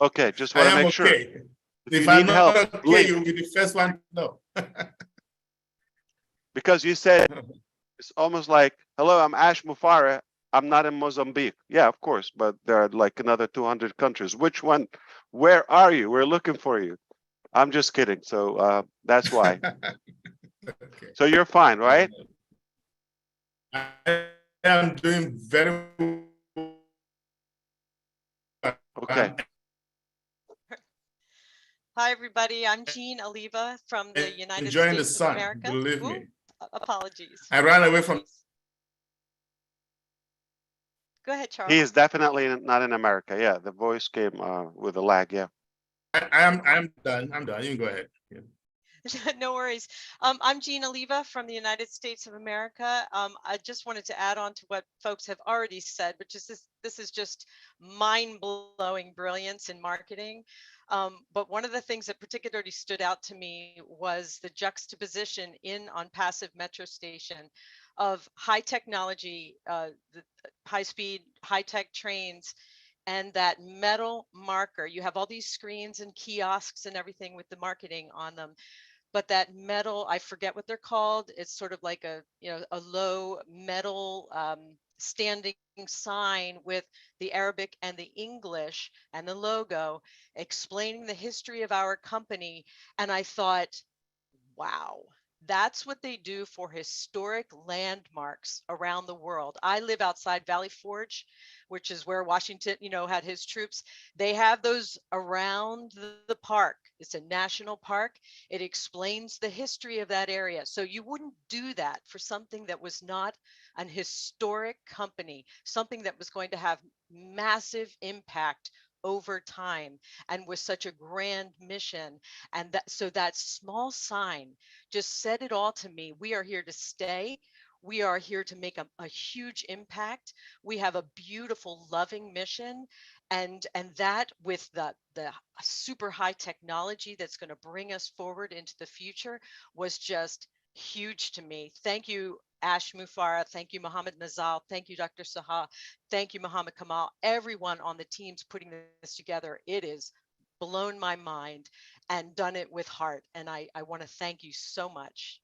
Okay, just want to make sure. Okay. If If you I'm need not help, okay, blink. you'll be the first one to know. Because you said it's almost like, hello, I'm Ash Mufara. I'm not in Mozambique. Yeah, of course, but there are like another 200 countries. Which one? Where are you? We're looking for you. I'm just kidding. So that's why. Okay. So you're fine, right? I am doing very well. Okay. Hi, everybody. I'm Jean Oliva from the United Enjoying the States of sun, America. believe Ooh, me. apologies. I ran away from. Go ahead, Charles. He is definitely not in America. Yeah, the voice came with a lag. Yeah. I'm done. I'm done. You can go ahead. Yeah. No worries. I'm Jean Oliva from the United States of America. I just wanted to add on to what folks have already said, which is this is just mind-blowing brilliance in marketing. But one of the things that particularly stood out to me was the juxtaposition on Passive Metro Station of high technology, the high-speed, high-tech trains, and that metal marker. You have all these screens and kiosks and everything with the marketing on them, but that metal, I forget what they're called. It's sort of like a low metal standing sign with the Arabic and the English and the logo explaining the history of our company. And I thought, wow, that's what they do for historic landmarks around the world. I live outside Valley Forge, which is where Washington, had his troops. They have those around the park. It's a national park. It explains the history of that area. So you wouldn't do that for something that was not an historic company, something that was going to have massive impact over time and with such a grand mission. And that small sign just said it all to me. We are here to stay. We are here to make a huge impact. We have a beautiful, loving mission. And that with the super high technology that's going to bring us forward into the future was just huge to me. Thank you, Ash Mufara. Thank you, Mohammed Nazal. Thank you, Dr. Saha. Thank you, Mohammed Kamal. Everyone on the teams putting this together. It is blown my mind and done it with heart. And I want to thank you so much.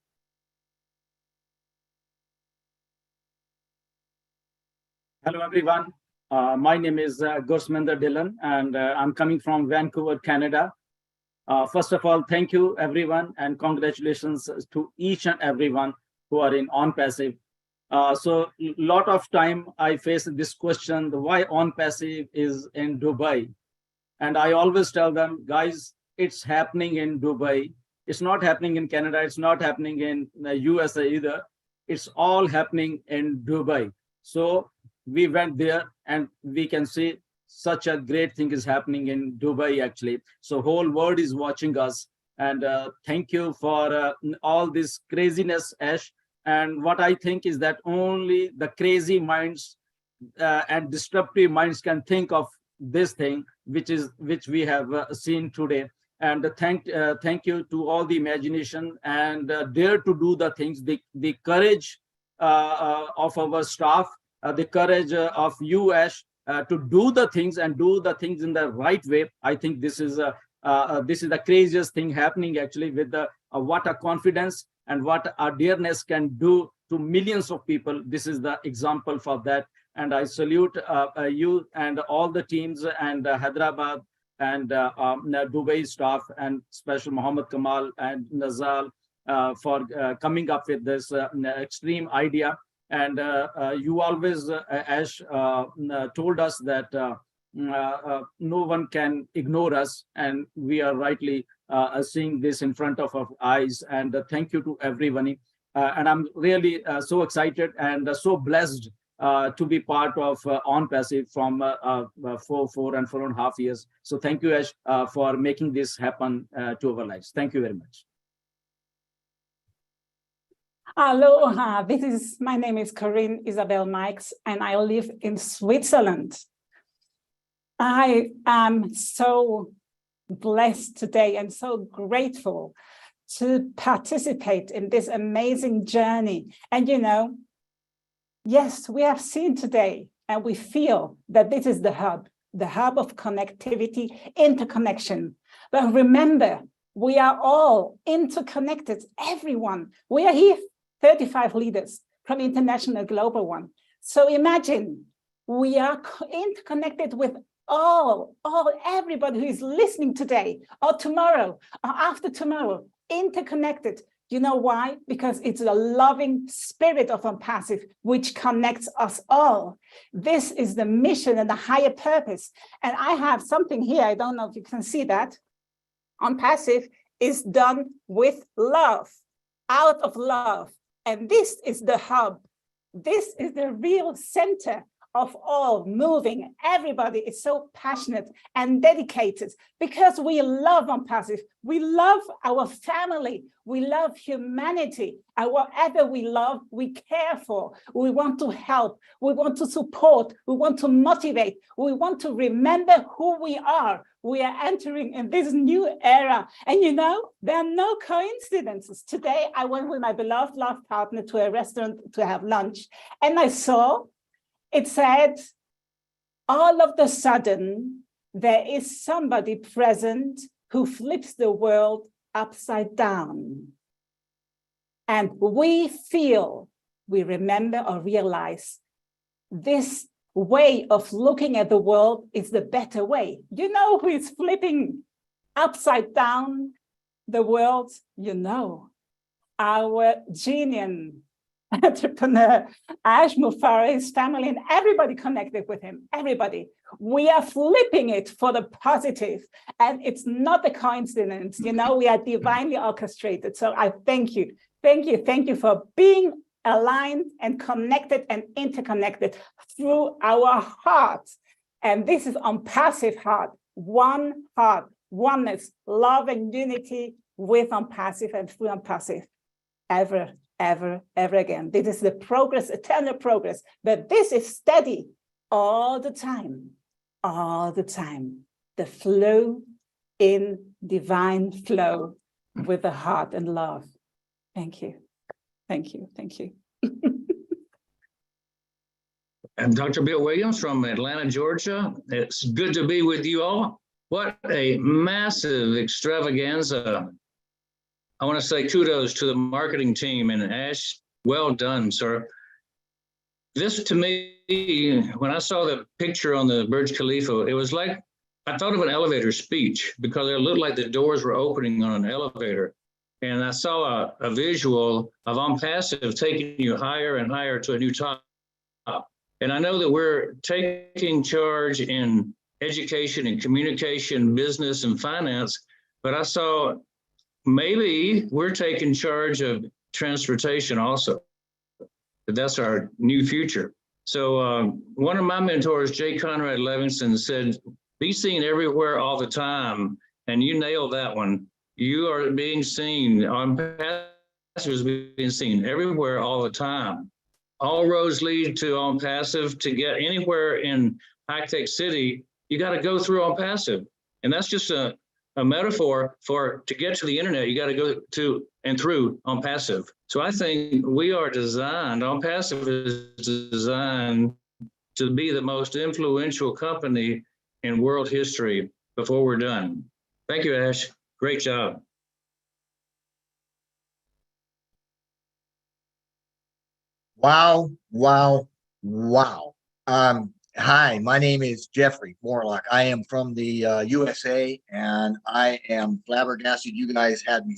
Hello, everyone. My name is Gursminder Dillon, and I'm coming from Vancouver, Canada. First of all, thank you, everyone, and congratulations to each and everyone who are in OnPassive. So a lot of time I face this question, why OnPassive is in Dubai? And I always tell them, guys, it's happening in Dubai. It's not happening in Canada. It's not happening in the USA either. It's all happening in Dubai. So we went there and we can see such a great thing is happening in Dubai, actually. So whole world is watching us. And thank you for all this craziness, Ash. And what I think is that only the crazy minds and disruptive minds can think of this thing, which we have seen today. And thank you to all the imagination and dare to do the things, the courage of our staff, the courage of you, Ash, to do the things and do the things in the right way. I think this is the craziest thing happening, actually, with the what a confidence and what a dareness can do to millions of people. This is the example for that. And I salute you and all the teams and Hyderabad and Dubai staff, and special Mohammed Kamal and Nazal, for coming up with this extreme idea. And you always, Ash, told us that no one can ignore us, and we are rightly seeing this in front of our eyes. And thank you to everyone. And I'm really so excited and so blessed to be part of OnPassive from 4.5 years. So thank you, Ash, for making this happen to our lives. Thank you very much. Aloha, my name is Corinne Isabel Mikes, and I live in Switzerland. I am so blessed today and so grateful to participate in this amazing journey. And yes, we have seen today and we feel that this is the hub of connectivity, interconnection. But remember, we are all interconnected, everyone. We are here, 35 leaders from international global one. So imagine we are interconnected with everybody who is listening today or tomorrow or after tomorrow, interconnected. You know why? Because it's the loving spirit of OnPassive which connects us all. This is the mission and the higher purpose. And I have something here. I don't know if you can see that. OnPassive is done with love, out of love. And this is the hub. This is the real center of all moving. Everybody is so passionate and dedicated because we love OnPassive. We love our family. We love humanity. And whatever we love, we care for. We want to help. We want to support. We want to motivate. We want to remember who we are. We are entering in this new era. And there are no coincidences. Today, I went with my beloved love partner to a restaurant to have lunch. And I saw it said, all of a sudden, there is somebody present who flips the world upside down. And we remember or realize this way of looking at the world is the better way. You know who is flipping upside down the world? Our genius entrepreneur, Ash Mufareh, his family, and everybody connected with him, everybody. We are flipping it for the positive, and it's not a coincidence. We are divinely orchestrated. So I thank you. Thank you for being aligned and connected and interconnected through our heart. And this is OnPassive heart, oneness, love and unity with OnPassive and through OnPassive ever again. This is the progress, eternal progress, but this is steady all the time. The flow in divine flow with the heart and love. Thank you. I'm Dr. Bill Williams from Atlanta, Georgia. It's good to be with you all. What a massive extravaganza. I want to say kudos to the marketing team, and Ash, well done, sir. This to me, when I saw the picture on the Burj Khalifa, it was like, I thought of an elevator speech because it looked like the doors were opening on an elevator. And I saw a visual of OnPassive taking you higher and higher to a new top. And I know that we're taking charge in education and communication, business and finance, but I saw maybe we're taking charge of transportation also. That's our new future. So one of my mentors, J. Conrad Levinson, said, be seen everywhere all the time. And you nailed that one. You are being seen, OnPassive is being seen everywhere all the time. All roads lead to OnPassive. To get anywhere in high-tech city, you got to go through OnPassive. And that's just a metaphor for, to get to the internet, you got to go to and through OnPassive. So I think we are designed, OnPassive is designed to be the most influential company in world history before we're done. Thank you, Ash. Great job. Wow. Hi, my name is Jeffrey Morlock. I am from the USA, and I am flabbergasted you guys had me.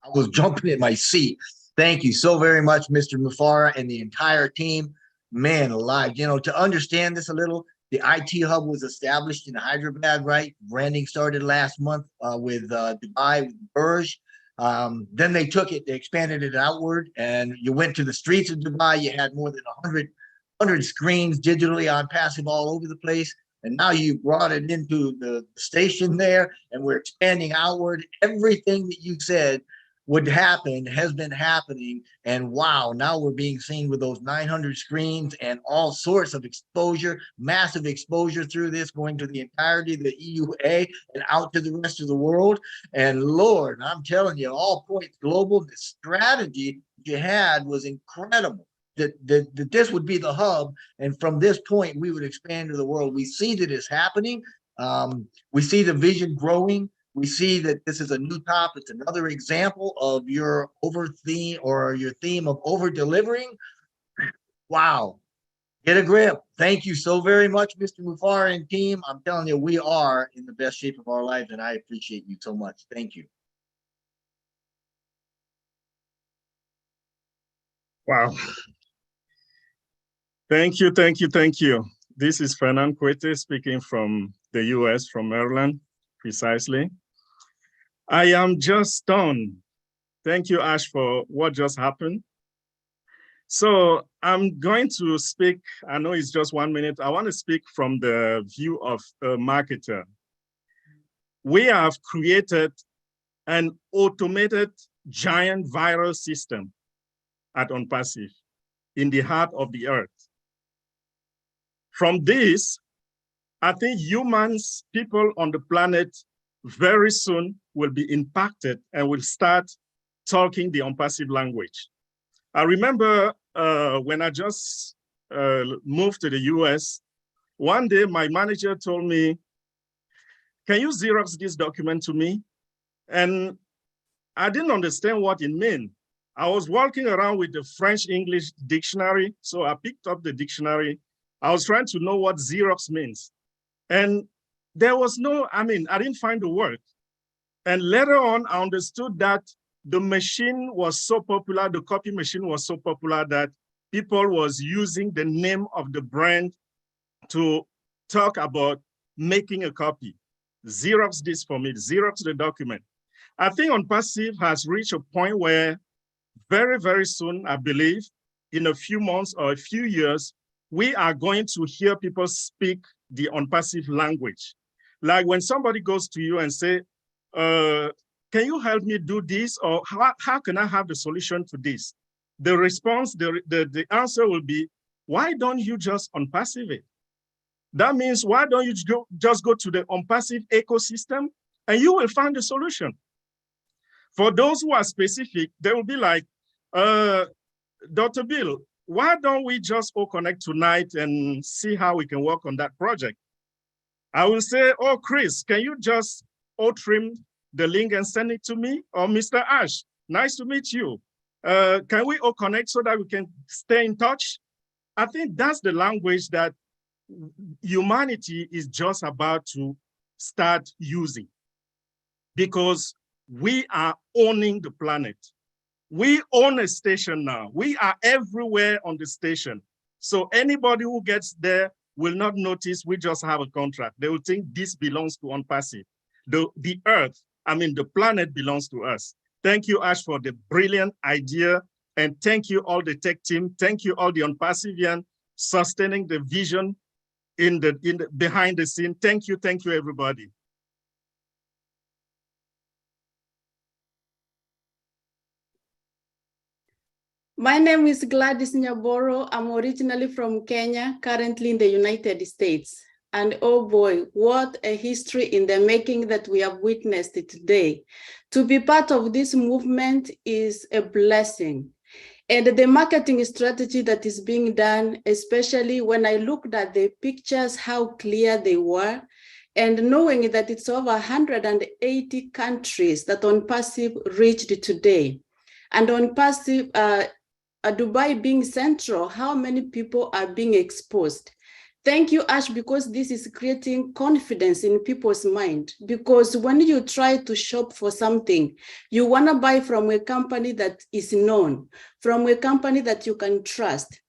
I was jumping in my seat. Thank you so very much, Mr. Mufara and the entire team. Man alive, you know, to understand this a little, the IT hub was established in Hyderabad, right? Branding started last month with Dubai, with Burj. Then they took it, they expanded it outward, and you went to the streets of Dubai. You had more than 100 screens digitally on passive all over the place. And now you brought it into the station there, and we're expanding outward. Everything that you said would happen has been happening. And wow, now we're being seen with those 900 screens and all sorts of exposure, massive exposure through this, going to the entirety of the EUA and out to the rest of the world. And Lord, I'm telling you, all points global, the strategy you had was incredible. That this would be the hub, and from this point we would expand to the world. We see that it's happening. We see the vision growing. We see that this is a new top. It's another example of your theme of over delivering. Wow, get a grip. Thank you so very much, Mr. Mufara and team. I'm telling you, we are in the best shape of our lives, and I appreciate you so much. Thank you. Wow. Thank you, thank you, thank you. This is Fernand Kwete speaking from the US, from Maryland, precisely. I am just stunned. Thank you, Ash, for what just happened. So I'm going to speak, I know it's just 1 minute. I want to speak from the view of a marketer. We have created an automated giant viral system at OnPassive in the heart of the earth. From this, I think humans, people on the planet, very soon will be impacted and will start talking the OnPassive language. I remember when I just moved to the US, one day my manager told me, can you Xerox this document to me? And I didn't understand what it meant. I was walking around with the French-English dictionary, so I picked up the dictionary. I was trying to know what Xerox means. And there was no, I didn't find the word. And later on, I understood that the machine was so popular, the copy machine was so popular that people was using the name of the brand to talk about making a copy. Xerox this for me, Xerox the document. I think OnPassive has reached a point where very, very soon, I believe, in a few months or a few years, we are going to hear people speak the OnPassive language. Like when somebody goes to you and say, can you help me do this? Or how can I have the solution to this? The response, the answer will be, why don't you just OnPassive it? That means, why don't you just go to the OnPassive ecosystem and you will find the solution. For those who are specific, they will be like, Dr. Bill, why don't we just all connect tonight and see how we can work on that project? I will say, oh, Chris, can you just trim the link and send it to me? Or Mr. Ash, nice to meet you. Can we all connect so that we can stay in touch? I think that's the language that humanity is just about to start using, because we are owning the planet. We own a station now. We are everywhere on the station. So anybody who gets there will not notice we just have a contract. They will think this belongs to OnPassive. The earth, the planet belongs to us. Thank you, Ash, for the brilliant idea. And thank you all the tech team. Thank you all the OnPassivian sustaining the vision in the behind the scene. Thank you, everybody. My name is Gladys Nyaboro. I'm originally from Kenya, currently in the United States. And oh boy, what a history in the making that we have witnessed today. To be part of this movement is a blessing. And the marketing strategy that is being done, especially when I looked at the pictures, how clear they were, and knowing that it's over 180 countries that OnPassive reached today. And OnPassive, Dubai being central, how many people are being exposed? Thank you, Ash, because this is creating confidence in people's mind. Because when you try to shop for something, you want to buy from a company that is known, from a company that you can trust.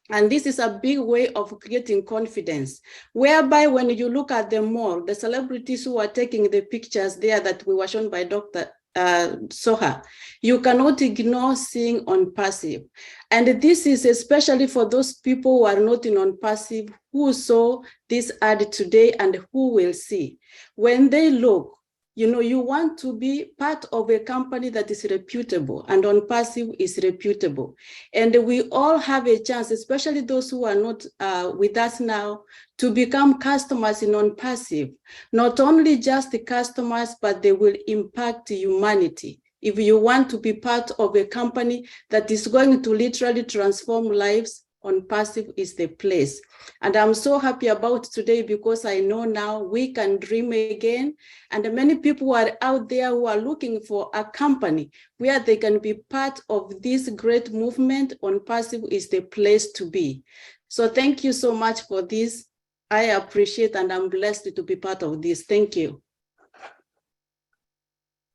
And this is a big way of creating confidence, whereby when you look at the mall, the celebrities who are taking the pictures there that we were shown by Dr. Soha, you cannot ignore seeing on passive. And this is especially for those people who are not in on passive, who saw this ad today and who will see. When they look, you want to be part of a company that is reputable, and on passive is reputable. And we all have a chance, especially those who are not with us now, to become customers in on passive. Not only just the customers, but they will impact humanity. If you want to be part of a company that is going to literally transform lives, on passive is the place. And I'm so happy about today because I know now we can dream again. And many people are out there who are looking for a company where they can be part of this great movement. On passive is the place to be. So thank you so much for this. I appreciate and I'm blessed to be part of this. Thank you.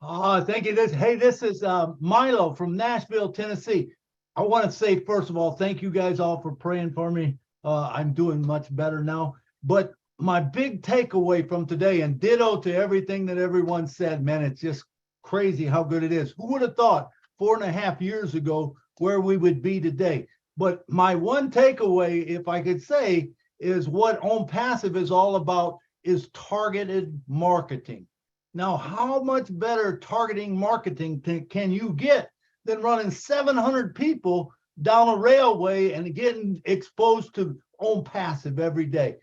Thank you. This is Milo from Nashville, Tennessee. I want to say, first of all, thank you guys all for praying for me. I'm doing much better now. But my big takeaway from today, and ditto to everything that everyone said, man, it's just crazy how good it is. Who would have thought 4.5 years ago where we would be today? But my one takeaway, if I could say, is what On Passive is all about is targeted marketing. Now, how much better targeting marketing can you get than running 700 people down a railway and getting exposed to On Passive every day?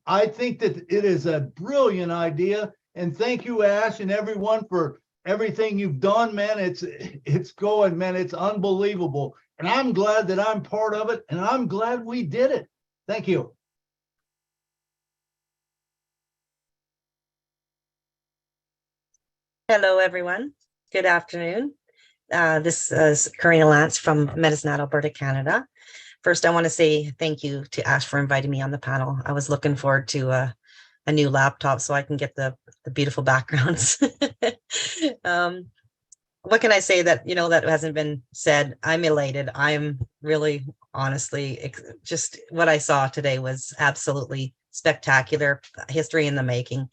I think that it is a brilliant idea. And thank you, Ash, and everyone for everything you've done, man. It's going, man. It's unbelievable. And I'm glad that I'm part of it. And I'm glad we did it. Thank you. Hello, everyone. Good afternoon. This is Karina Lance from Medicine, Alberta, Canada. First, I want to say thank you to Ash for inviting me on the panel. I was looking forward to a new laptop so I can get the beautiful backgrounds. What can I say that hasn't been said? I'm elated. I'm really, honestly, just what I saw today was absolutely spectacular. History in the making.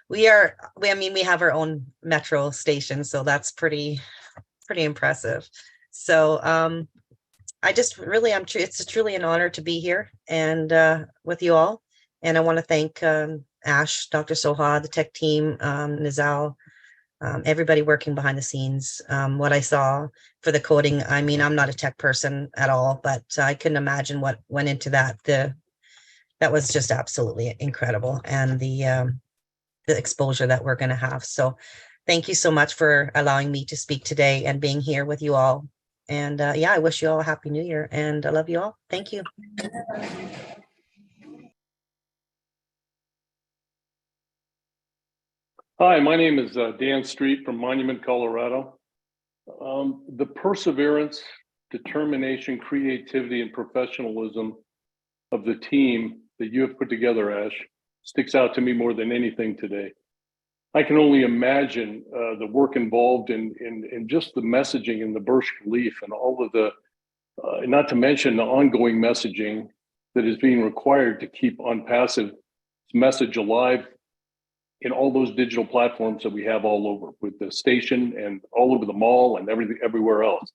We have our own metro station, so that's pretty impressive. So it's truly an honor to be here and with you all. And I want to thank Ash, Dr. Soha, the tech team, Nizal, everybody working behind the scenes. What I saw for the coding, I'm not a tech person at all, but I couldn't imagine what went into that. That was just absolutely incredible. And the exposure that we're going to have. So thank you so much for allowing me to speak today and being here with you all. And I wish you all a happy new year and I love you all. Thank you. Hi, my name is Dan Street from Monument, Colorado. The perseverance, determination, creativity, and professionalism of the team that you have put together, Ash, sticks out to me more than anything today. I can only imagine the work involved in just the messaging and the Burj Khalifa and all of the, not to mention the ongoing messaging that is being required to keep On Passive's message alive in all those digital platforms that we have all over, with the station and all over the mall and everywhere else.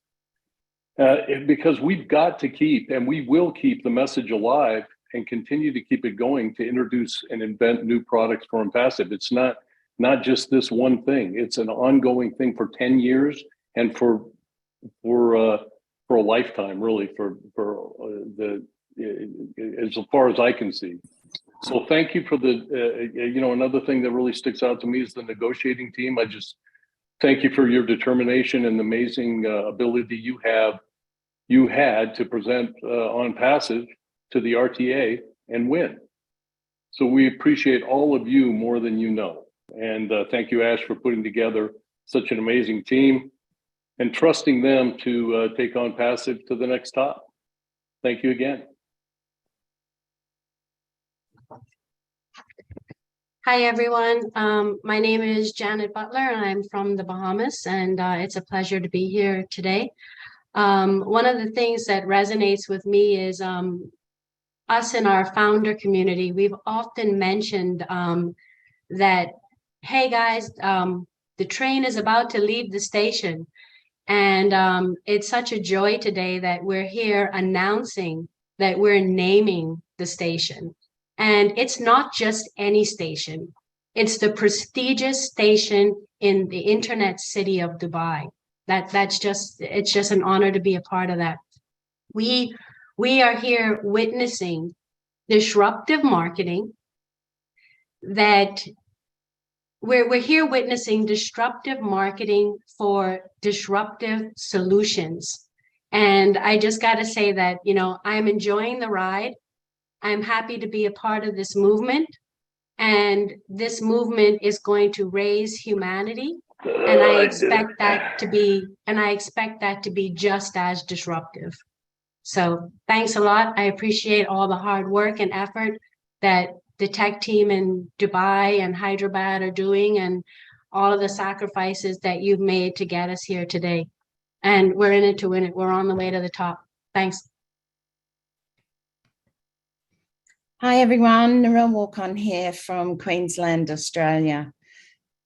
Because we've got to keep, and we will keep the message alive and continue to keep it going to introduce and invent new products for On Passive. It's not just this one thing. It's an ongoing thing for 10 years and for a lifetime, really, as far as I can see. So thank you for another thing that really sticks out to me is the negotiating team. I just thank you for your determination and the amazing ability you had to present On Passive to the RTA and win. So we appreciate all of you more than you know. And thank you, Ash, for putting together such an amazing team and trusting them to take On Passive to the next top. Thank you again. Hi, everyone. My name is Janet Butler, and I'm from the Bahamas, and it's a pleasure to be here today. One of the things that resonates with me is us in our founder community. We've often mentioned that, hey, guys, the train is about to leave the station. And it's such a joy today that we're here announcing that we're naming the station. And it's not just any station. It's the prestigious station in the internet city of Dubai. It's just an honor to be a part of that. We are here witnessing disruptive marketing that we're here witnessing disruptive marketing for disruptive solutions. And I just got to say that, you know, I'm enjoying the ride. I'm happy to be a part of this movement. And this movement is going to raise humanity. And I expect that to be just as disruptive. So thanks a lot. I appreciate all the hard work and effort that the tech team in Dubai and Hyderabad are doing, and all of the sacrifices that you've made to get us here today. And we're in it to win it. We're on the way to the top. Thanks. Hi everyone, Narelle Walk-On here from Queensland, Australia.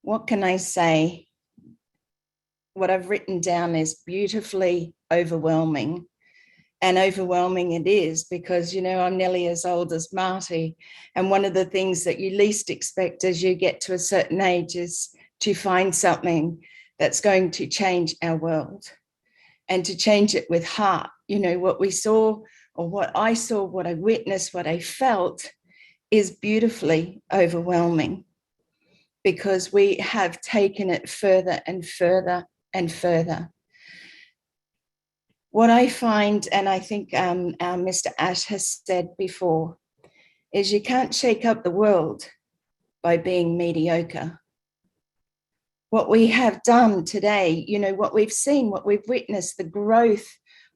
What can I say? What I've written down is beautifully overwhelming. And overwhelming it is because, you know, I'm nearly as old as Marty. And one of the things that you least expect as you get to a certain age is to find something that's going to change our world and to change it with heart. You know, what we saw, or what I saw, what I witnessed, what I felt is beautifully overwhelming, because we have taken it further and further and further. What I find, and I think Mr. Ash has said before, is you can't shake up the world by being mediocre. What we have done today, you know, what we've seen, what we've witnessed, the growth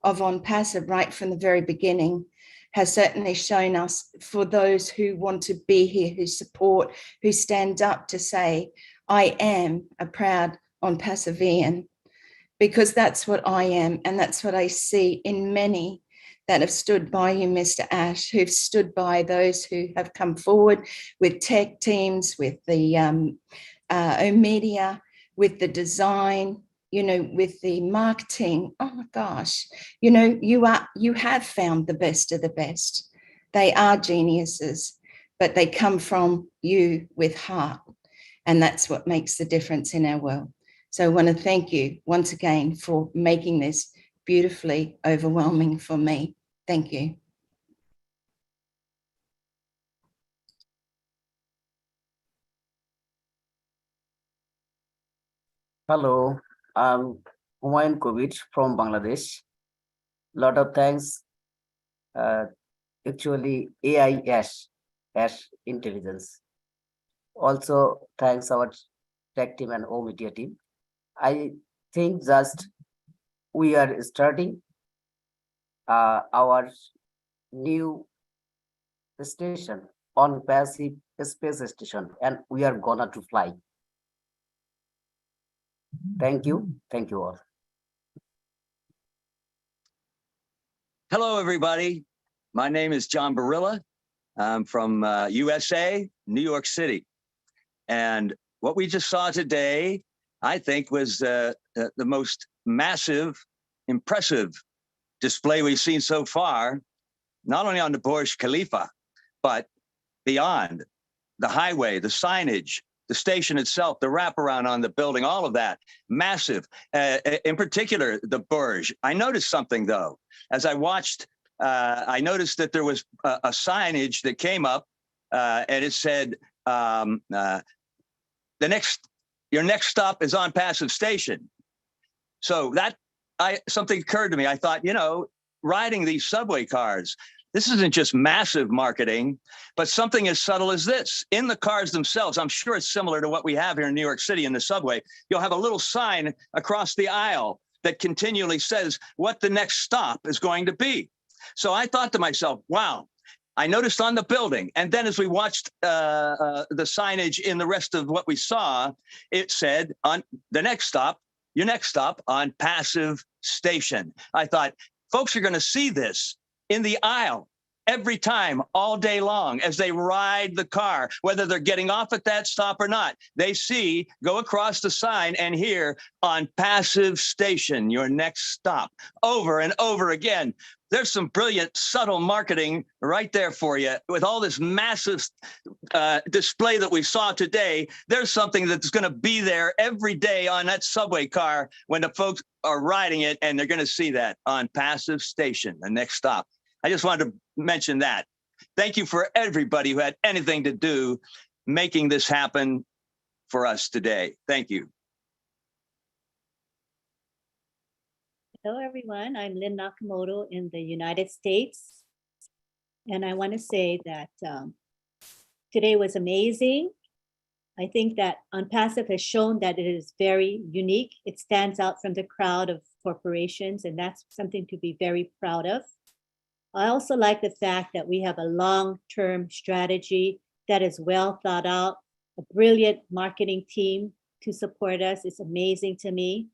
of OnPassive right from the very beginning has certainly shown us, for those who want to be here, who support, who stand up to say, I am a proud OnPassivean, because that's what I am. And that's what I see in many that have stood by you, Mr. Ash, who've stood by those who have come forward with tech teams, with the media, with the design, you know, with the marketing. Oh my gosh, you know, you have found the best of the best. They are geniuses, but they come from you with heart. And that's what makes the difference in our world. So I want to thank you once again for making this beautifully overwhelming for me. Thank you. Hello, I'm Humayun Kovich from Bangladesh. Lot of thanks. Actually, AI Ash Intelligence. Also, thanks our tech team and O media team. I think just we are starting our new station, OnPassive space station, and we are gonna to fly. Thank you all. Hello, everybody. My name is John Barilla. I'm from USA, New York City. And what we just saw today, I think, was the most massive, impressive display we've seen so far, not only on the Burj Khalifa, but beyond the highway, the signage, the station itself, the wraparound on the building, all of that, massive. In particular, the Burj. I noticed something, though. As I watched, I noticed that there was a signage that came up, and it said, your next stop is OnPassive Station. So something occurred to me. I thought, you know, riding these subway cars, this isn't just massive marketing, but something as subtle as this. In the cars themselves, I'm sure it's similar to what we have here in New York City in the subway. You'll have a little sign across the aisle that continually says what the next stop is going to be. So I thought to myself, wow, I noticed on the building, and then as we watched the signage in the rest of what we saw, it said on the next stop, your next stop on Passive Station. I thought, folks are going to see this in the aisle every time, all day long, as they ride the car, whether they're getting off at that stop or not. They see, go across the sign and hear on Passive Station, your next stop, over and over again. There's some brilliant, subtle marketing right there for you. With all this massive display that we saw today, there's something that's going to be there every day on that subway car when the folks are riding it, and they're going to see that on Passive Station, the next stop. I just wanted to mention that. Thank you for everybody who had anything to do making this happen for us today. Thank you. Hello, everyone. I'm Lynn Nakamoto in the United States. And I want to say that today was amazing. I think that OnPassive has shown that it is very unique. It stands out from the crowd of corporations, and that's something to be very proud of. I also like the fact that we have a long-term strategy that is well thought out, a brilliant marketing team to support us. It's amazing to me.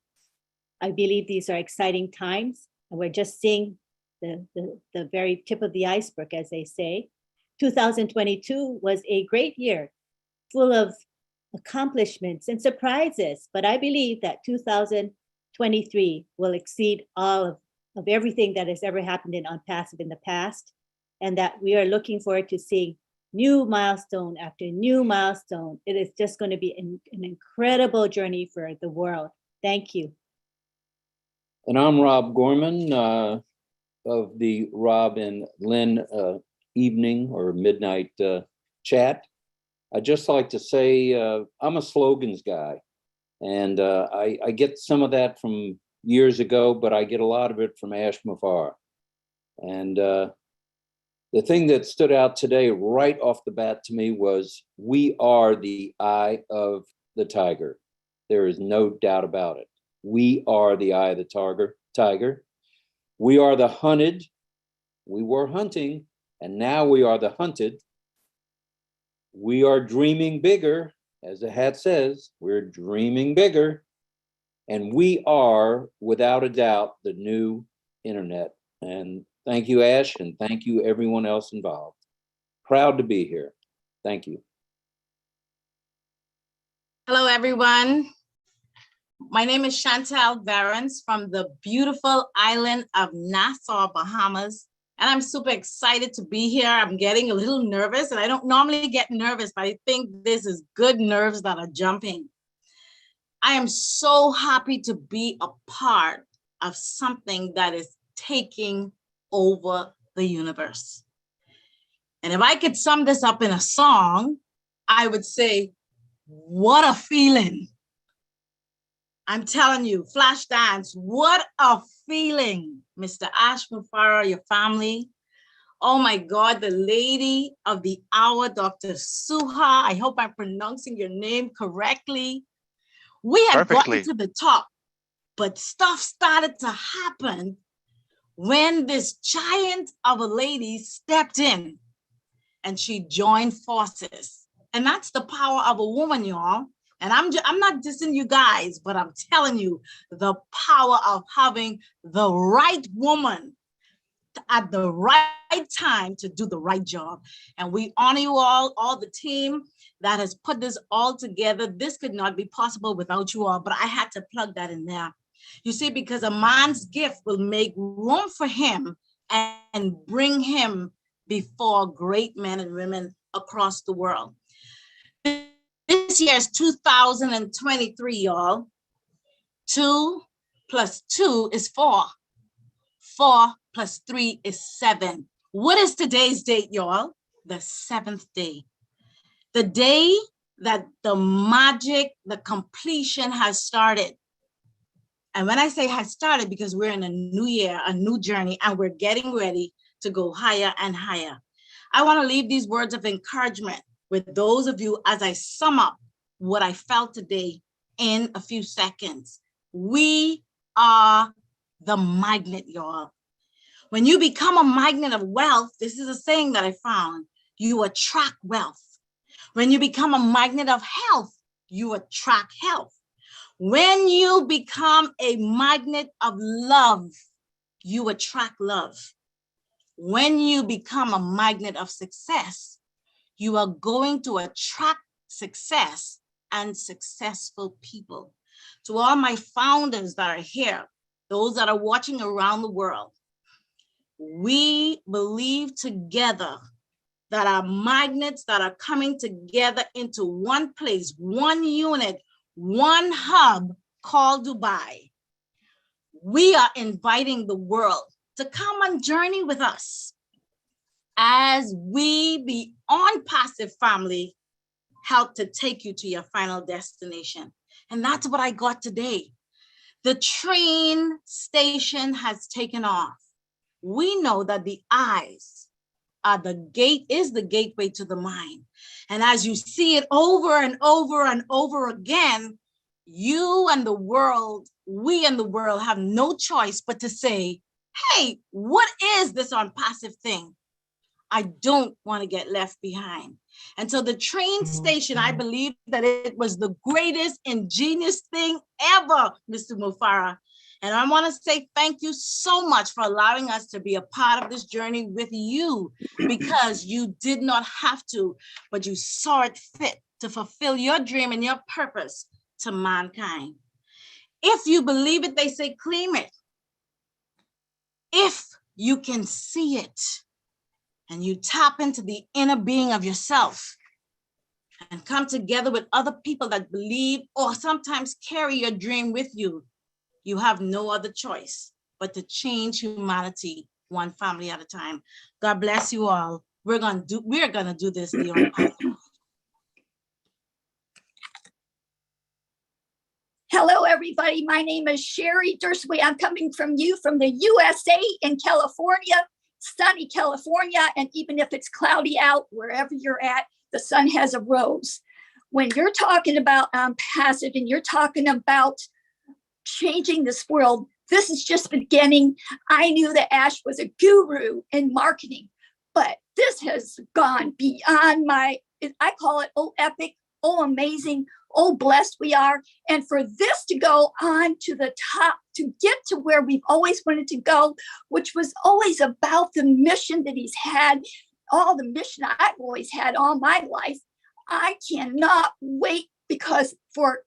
I believe these are exciting times, and we're just seeing the very tip of the iceberg, as they say. 2022 was a great year, full of accomplishments and surprises, but I believe that 2023 will exceed all of everything that has ever happened in OnPassive in the past, and that we are looking forward to seeing new milestone after new milestone. It is just going to be an incredible journey for the world. Thank you. And I'm Rob Gorman of the Rob and Lynn evening or midnight chat. I'd just like to say I'm a slogans guy, and I get some of that from years ago, but I get a lot of it from Ash Mafar. And the thing that stood out today right off the bat to me was we are the eye of the tiger. There is no doubt about it. We are the eye of the tiger. We are the hunted. We were hunting, and now we are the hunted. We are dreaming bigger, as the hat says. We're dreaming bigger. And we are, without a doubt, the new internet. And thank you, Ash, and thank you, everyone else involved. Proud to be here. Thank you. Hello, everyone. My name is Chantal Varens from the beautiful island of Nassau, Bahamas. And I'm super excited to be here. I'm getting a little nervous, and I don't normally get nervous, but I think this is good nerves that are jumping. I am so happy to be a part of something that is taking over the universe. And if I could sum this up in a song, I would say, what a feeling. I'm telling you, Flashdance, what a feeling. Mr. Ash Mufara, your family. Oh my God, the lady of the hour, Dr. Suha. I hope I'm pronouncing your name correctly. We had gotten to the top, but stuff started to happen when this giant of a lady stepped in and she joined forces. And that's the power of a woman, y'all. And I'm not dissing you guys, but I'm telling you the power of having the right woman at the right time to do the right job. And we honor you all the team that has put this all together. This could not be possible without you all, but I had to plug that in there. You see, because a man's gift will make room for him and bring him before great men and women across the world. This year is 2023, y'all. 2 + 2 is 4. 4 + 3 is 7. What is today's date, y'all? The 7th day. The day that the magic, the completion has started. And when I say has started, because we're in a new year, a new journey, and we're getting ready to go higher and higher. I want to leave these words of encouragement with those of you as I sum up what I felt today in a few seconds. We are the magnet, y'all. When you become a magnet of wealth, this is a saying that I found, you attract wealth. When you become a magnet of health, you attract health. When you become a magnet of love, you attract love. When you become a magnet of success, you are going to attract success and successful people. To all my founders that are here, those that are watching around the world, we believe together that our magnets that are coming together into one place, one unit, one hub called Dubai. We are inviting the world to come on journey with us as we beyond passive family help to take you to your final destination. And that's what I got today. The train station has taken off. We know that the eyes are the gateway to the mind. And as you see it over and over and over again, you and the world, we and the world have no choice but to say, hey, what is this unpassive thing? I don't want to get left behind. And so the train station, I believe that it was the greatest ingenious thing ever, Mr. Mufara. And I want to say thank you so much for allowing us to be a part of this journey with you, because you did not have to, but you saw it fit to fulfill your dream and your purpose to mankind. If you believe it, they say, claim it. If you can see it and you tap into the inner being of yourself and come together with other people that believe or sometimes carry your dream with you, you have no other choice but to change humanity one family at a time. God bless you all. We're gonna do this, Leon. Hello, everybody. My name is Sherry Dursway. I'm coming from the USA in California, sunny California. And even if it's cloudy out, wherever you're at, the sun has a rose. When you're talking about passive and you're talking about changing this world, this is just beginning. I knew that Ash was a guru in marketing, but this has gone beyond I call it, oh, epic, oh, amazing, oh, blessed we are. And for this to go on to the top, to get to where we've always wanted to go, which was always about the mission that he's had, all the mission I've always had all my life. I cannot wait, because for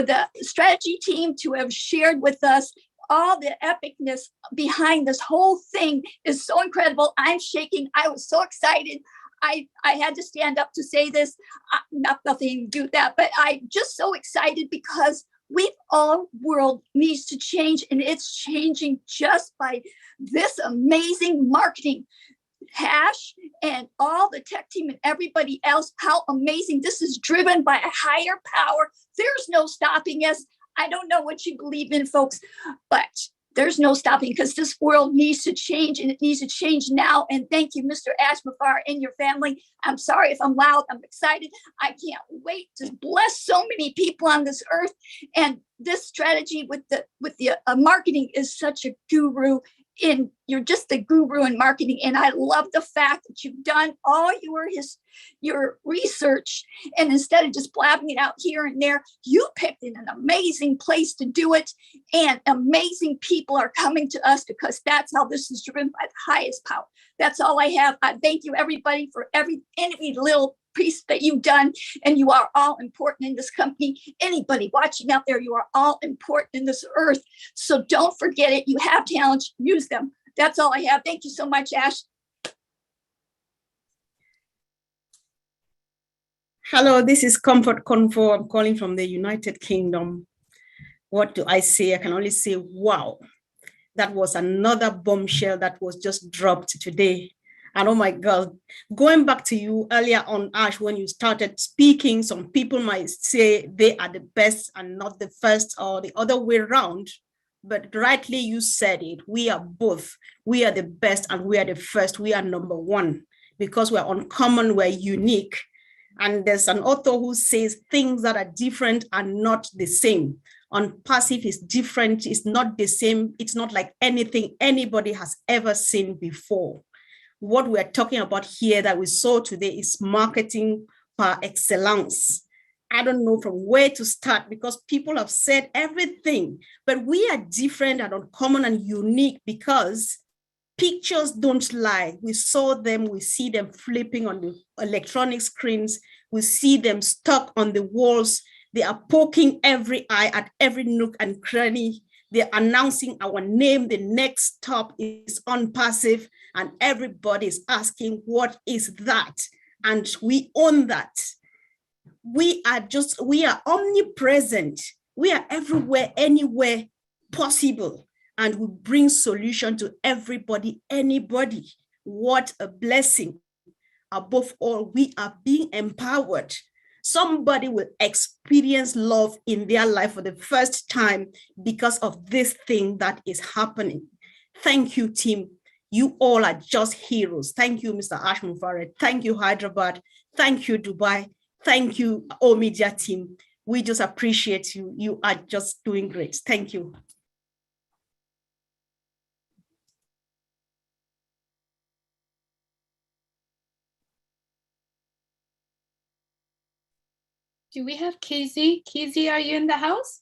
the strategy team to have shared with us all the epicness behind this whole thing is so incredible. I'm shaking. I was so excited. I had to stand up to say this, nothing to do with that, but I'm just so excited because all world needs to change, and it's changing just by this amazing marketing. Hash and all the tech team and everybody else, how amazing. This is driven by a higher power. There's no stopping us. I don't know what you believe in, folks, but there's no stopping, because this world needs to change, and it needs to change now. And thank you, Mr. Ashmafar and your family. I'm sorry if I'm loud. I'm excited. I can't wait to bless so many people on this earth. And this strategy with the marketing is such a guru. You're just a guru in marketing, and I love the fact that you've done all your research, and instead of just blabbing it out here and there, you picked an amazing place to do it, and amazing people are coming to us, because that's how this is driven by the highest power. That's all I have. I thank you, everybody, for any little piece that you've done, and you are all important in this company. Anybody watching out there, you are all important in this earth. So don't forget it. You have talents, use them. That's all I have. Thank you so much, Ash. Hello, this is Comfort Convo. I'm calling from the United Kingdom. What do I say? I can only say, wow. That was another bombshell that was just dropped today. And oh my God, going back to you earlier on, Ash, when you started speaking, some people might say they are the best and not the first, or the other way around. But rightly, you said it. We are both. We are the best and we are the first. We are number one, because we're uncommon, we're unique. And there's an author who says things that are different are not the same. On passive is different. It's not the same. It's not like anything anybody has ever seen before. What we're talking about here that we saw today is marketing par excellence. I don't know from where to start because people have said everything, but we are different and uncommon and unique because pictures don't lie. We saw them, we see them flipping on the electronic screens, we see them stuck on the walls. They are poking every eye at every nook and cranny. They're announcing our name. The next stop is OnPassive, and everybody is asking, what is that? And we own that. We are omnipresent. We are everywhere, anywhere possible. And we bring solution to everybody, anybody. What a blessing. Above all, we are being empowered. Somebody will experience love in their life for the first time because of this thing that is happening. Thank you, team. You all are just heroes. Thank you, Mr. Ashman Farid. Thank you, Hyderabad. Thank you, Dubai. Thank you, O Media team. We just appreciate you. You are just doing great. Thank you. Do we have Kizzy? Kizzy, are you in the house?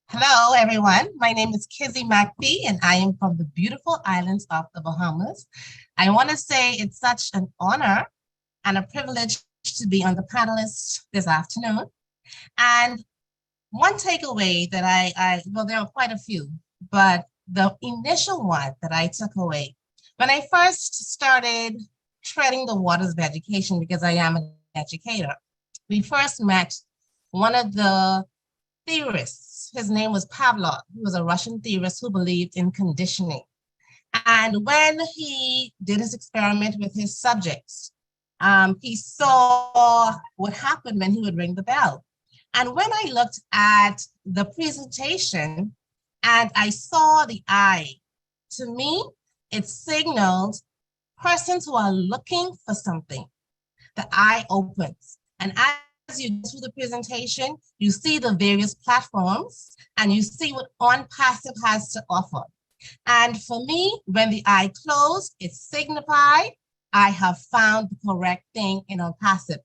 Hello, everyone. My name is Kizzy McPhee, and I am from the beautiful islands of the Bahamas. I want to say it's such an honor and a privilege to be on the panelists this afternoon. And one takeaway that well, there are quite a few, but the initial one that I took away, when I first started treading the waters of education, because I am an educator, we first met one of the theorists. His name was Pavlov. He was a Russian theorist who believed in conditioning. And when he did his experiment with his subjects, he saw what happened when he would ring the bell. And when I looked at the presentation and I saw the eye, to me, it signaled persons who are looking for something. The eye opens. And as you go through the presentation, you see the various platforms and you see what OnPassive has to offer. And for me, when the eye closed, it signified I have found the correct thing in OnPassive.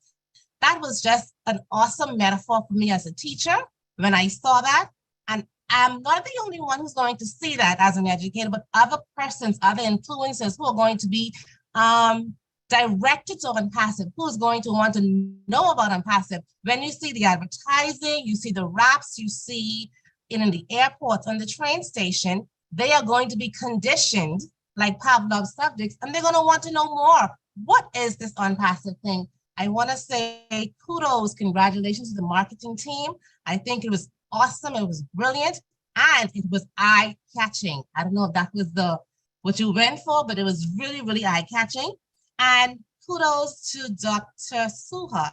That was just an awesome metaphor for me as a teacher when I saw that. And I'm not the only one who's going to see that as an educator, but other persons, other influencers who are going to be directed to OnPassive, who is going to want to know about OnPassive. When you see the advertising, you see the wraps, you see it in the airports, on the train station, they are going to be conditioned like Pavlov's subjects, and they're going to want to know more. What is this OnPassive thing? I want to say kudos, congratulations to the marketing team. I think it was awesome. It was brilliant. And it was eye-catching. I don't know if that was what you went for, but it was really, really eye-catching. And kudos to Dr. Suha.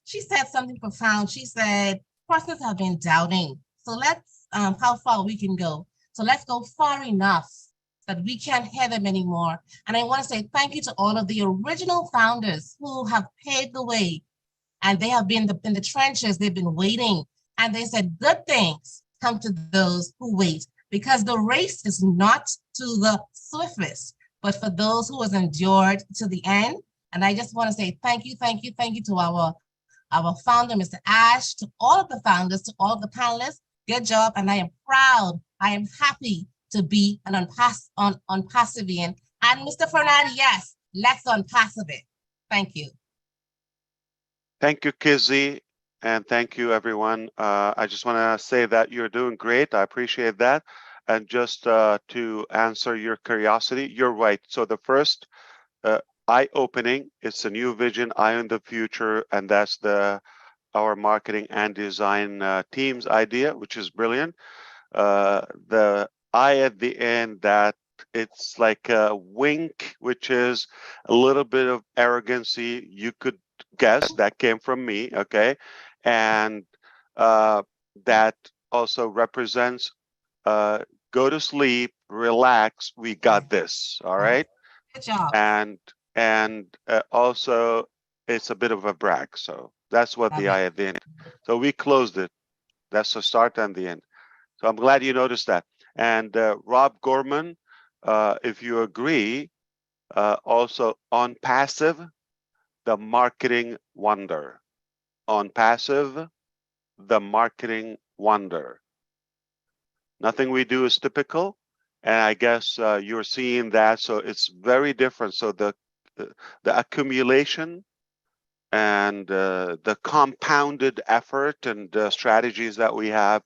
She said something profound. She said, persons have been doubting. So let's, how far we can go. So let's go far enough that we can't hear them anymore. And I want to say thank you to all of the original founders who have paved the way. And they have been in the trenches, they've been waiting. And they said, good things come to those who wait, because the race is not to the swiftest, but for those who has endured to the end. And I just want to say thank you, thank you, thank you to our founder, Mr. Ash, to all of the founders, to all of the panelists. Good job. And I am proud, I am happy to be an OnPassivian. And Mr. Fernand, yes, let's OnPassive it. Thank you. Thank you, Kizzy, and thank you, everyone. I just want to say that you're doing great. I appreciate that. And just to answer your curiosity, you're right. So the first eye-opening, it's a new vision, eye on the future, and that's our marketing and design team's idea, which is brilliant. The eye at the end, that it's like a wink, which is a little bit of arrogancy. You could guess that came from me, okay? And that also represents go to sleep, relax, we got this, all right? Good job. And also it's a bit of a brag, so That's what the I at the end. So we closed it. That's the start and the end. So I'm glad you noticed that. And Rob Gorman, if you agree, also on passive, the marketing wonder. On passive, the marketing wonder. Nothing we do is typical. And I guess you're seeing that. So it's very different. So the accumulation and the compounded effort and strategies that we have,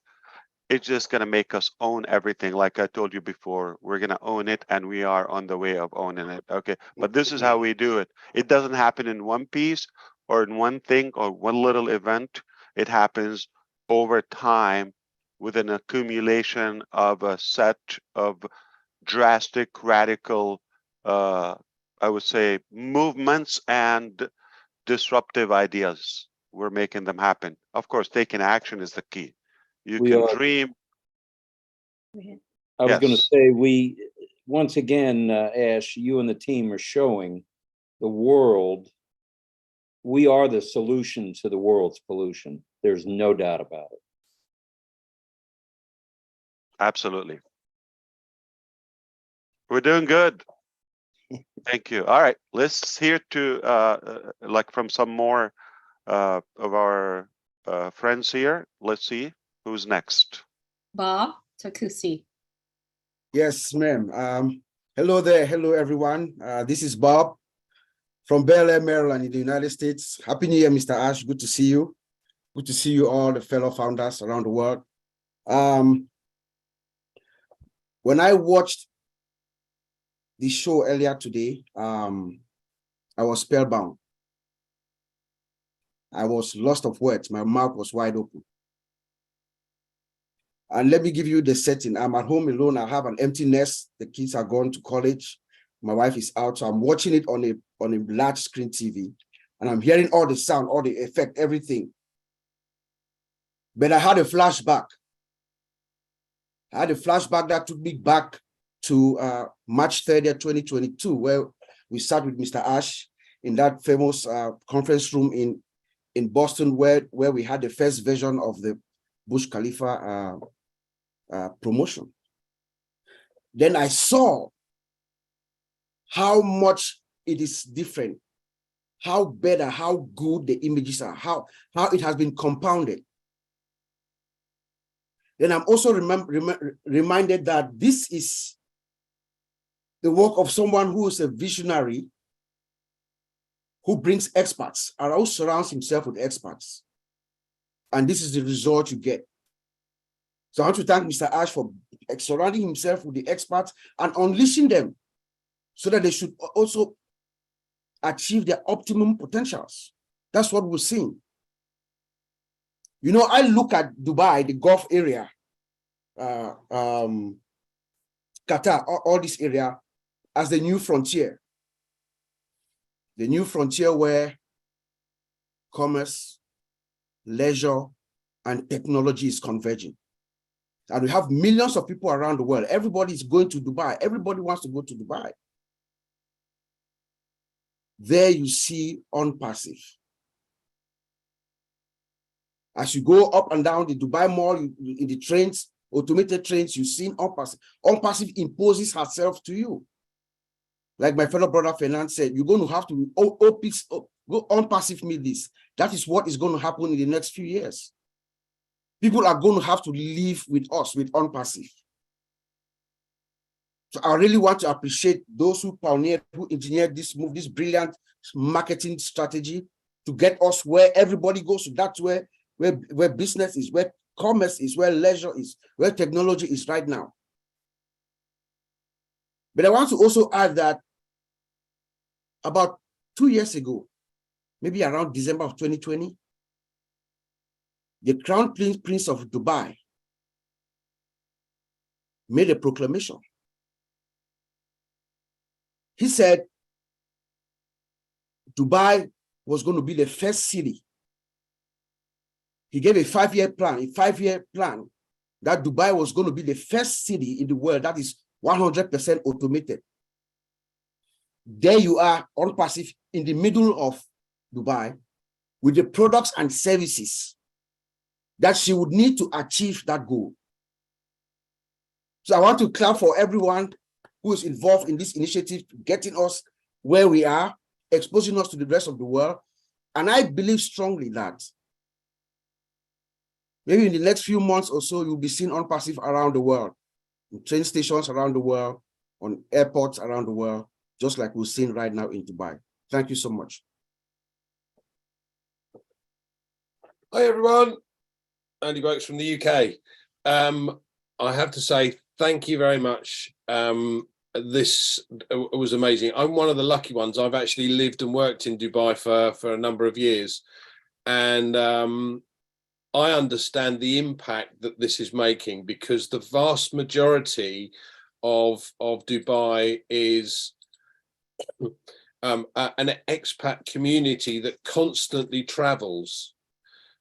it's just going to make us own everything. Like I told you before, we're going to own it, and we are on the way of owning it. Okay, but this is how we do it. It doesn't happen in one piece or in one thing or one little event. It happens over time with an accumulation of a set of drastic, radical, I would say, movements and disruptive ideas. We're making them happen. Of course, taking action is the key. You can dream. I was going to Yes. say, once again, Ash, you and the team are showing the world, we are the solution to the world's pollution. There's no doubt about it. Absolutely. We're doing good. Thank you. All right, let's hear to like from some more of our friends here. Let's see who's next. Bob Takusi. Yes, ma'am. Hello there. Hello, everyone. This is Bob from Bel Air, Maryland, in the United States. Happy New Year, Mr. Ash. Good to see you. Good to see you all, the fellow founders around the world. When I watched the show earlier today, I was spellbound. I was lost of words. My mouth was wide open. And let me give you the setting. I'm at home alone. I have an empty nest. The kids are gone to college. My wife is out. So I'm watching it on a large screen TV. And I'm hearing all the sound, all the effect, everything. But I had a flashback. I had a flashback that took me back to March 30th, 2022, where we sat with Mr. Ash in that famous conference room in Boston, where we had the first version of the Burj Khalifa promotion. Then I saw how much it is different, how better, how good the images are, how it has been compounded. Then I'm also reminded that this is the work of someone who is a visionary, who brings experts and who surrounds himself with experts. And this is the result you get. So I want to thank Mr. Ash for surrounding himself with the experts and unleashing them so that they should also achieve their optimum potentials. That's what we're seeing. You know, I look at Dubai, the Gulf area, Qatar, all this area as the new frontier. The new frontier where commerce, leisure, and technology is converging. And we have millions of people around the world. Everybody is going to Dubai. Everybody wants to go to Dubai. There you see OnPassive. As you go up and down the Dubai Mall, in the trains, automated trains, you see OnPassive. OnPassive imposes herself to you. Like my fellow brother Fernand said, you're going to have to go OnPassive me this. That is what is going to happen in the next few years. People are going to have to live with us, with OnPassive. So I really want to appreciate those who pioneered, who engineered this move, this brilliant marketing strategy to get us where everybody goes. So that's where business is, where commerce is, where leisure is, where technology is right now. But I want to also add that about 2 years ago, maybe around December of 2020, the Crown Prince of Dubai made a proclamation. He said Dubai was going to be the first city. He gave a 5-year plan, that Dubai was going to be the first city in the world that is 100% automated. There you are, OnPassive, in the middle of Dubai, with the products and services that she would need to achieve that goal. So I want to clap for everyone who is involved in this initiative, getting us where we are, exposing us to the rest of the world. And I believe strongly that maybe in the next few months or so, you'll be seen OnPassive around the world, in train stations around the world, on airports around the world, just like we're seeing right now in Dubai. Thank you so much. Hi, everyone. Andy Brooks from the UK. I have to say, thank you very much. This was amazing. I'm one of the lucky ones. I've actually lived and worked in Dubai for a number of years. And I understand the impact that this is making, because the vast majority of Dubai is an expat community that constantly travels.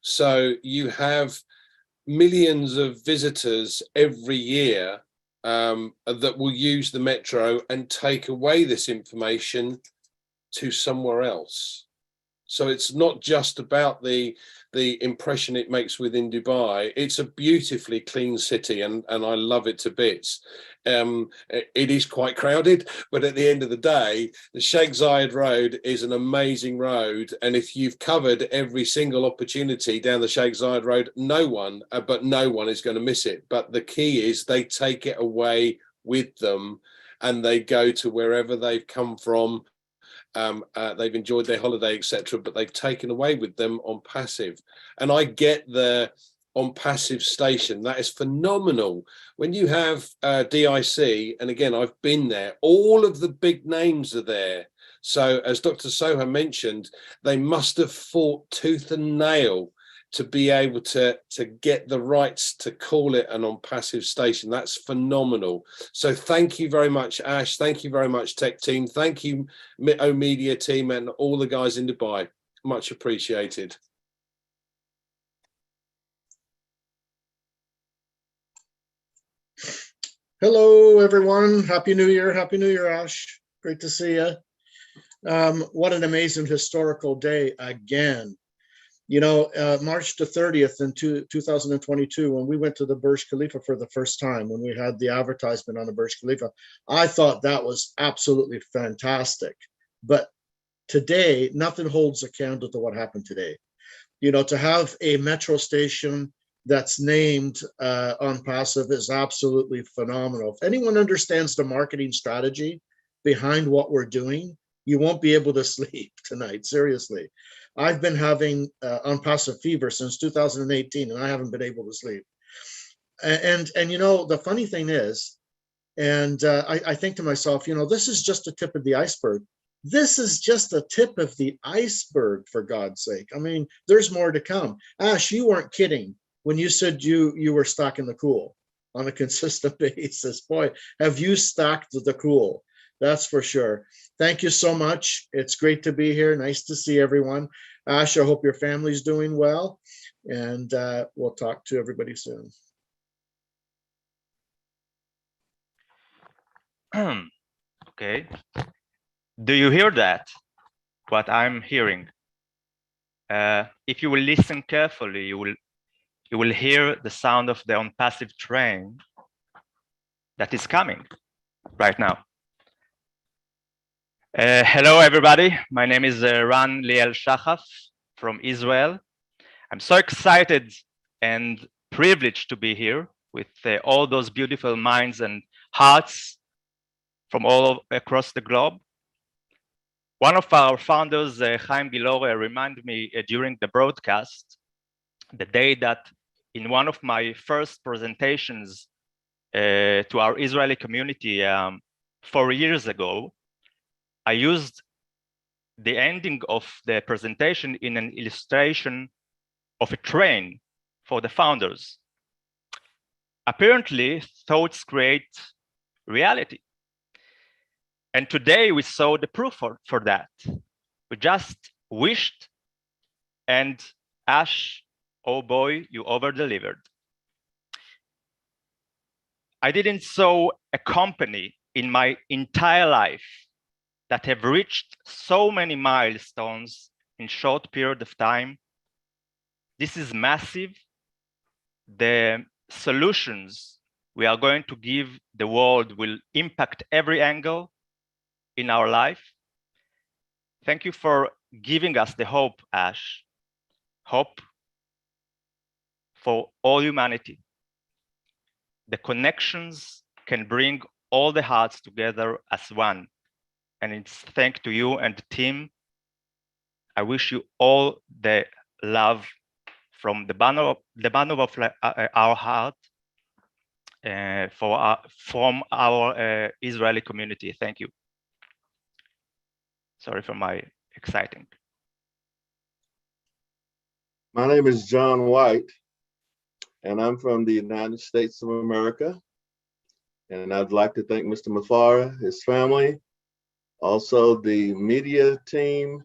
So you have millions of visitors every year that will use the metro and take away this information to somewhere else. So it's not just about the impression it makes within Dubai. It's a beautifully clean city, and I love it to bits. It is quite crowded, but at the end of the day, the Sheikh Zayed Road is an amazing road. And if you've covered every single opportunity down the Sheikh Zayed Road, no one is going to miss it. But the key is they take it away with them and they go to wherever they've come from. They've enjoyed their holiday, etc., but they've taken away with them OnPassive. And I get the OnPassive station. That is phenomenal. When you have DIC, and again, I've been there, all of the big names are there. So as Dr. Soha mentioned, they must have fought tooth and nail to be able to get the rights to call it an OnPassive station. That's phenomenal. So thank you very much, Ash. Thank you very much, tech team. Thank you, O Media team, and all the guys in Dubai. Much appreciated. Hello, everyone. Happy New Year. Happy New Year, Ash. Great to see you. What an amazing historical day again. You know, March the 30th in 2022, when we went to the Burj Khalifa for the first time, when we had the advertisement on the Burj Khalifa, I thought that was absolutely fantastic. But today, nothing holds a candle to what happened today. You know, to have a metro station that's named OnPassive is absolutely phenomenal. If anyone understands the marketing strategy behind what we're doing, you won't be able to sleep tonight, seriously. I've been having OnPassive fever since 2018, and I haven't been able to sleep. And you know, the funny thing is, and I think to myself, you know, this is just the tip of the iceberg. This is just the tip of the iceberg, for God's sake. I mean, there's more to come. Ash, you weren't kidding when you said you were stocking the cool on a consistent basis. Boy, have you stocked the cool. That's for sure. Thank you so much. It's great to be here. Nice to see everyone. Ash, I hope your family's doing well. And we'll talk to everybody soon. Okay. Do you hear that? What I'm hearing? If you will listen carefully, you will hear the sound of the OnPassive train that is coming right now. Hello, everybody. My name is Ran Liel Shachaf from Israel. I'm so excited and privileged to be here with all those beautiful minds and hearts from all across the globe. One of our founders, Chaim Gilor, reminded me during the broadcast, the day that in one of my first presentations to our Israeli community 4 years ago, I used the ending of the presentation in an illustration of a train for the founders. Apparently, thoughts create reality. And today we saw the proof for that. We just wished, and Ash, oh boy, you over-delivered. I didn't saw a company in my entire life that have reached so many milestones in short period of time. This is massive. The solutions we are going to give the world will impact every angle in our life. Thank you for giving us the hope, Ash. Hope for all humanity. The connections can bring all the hearts together as one. And it's thanks to you and the team. I wish you all the love from the bottom of our heart from our Israeli community. Thank you. Sorry for my exciting. My name is John White, and I'm from the United States of America. And I'd like to thank Mr. Mufara, his family, also the media team,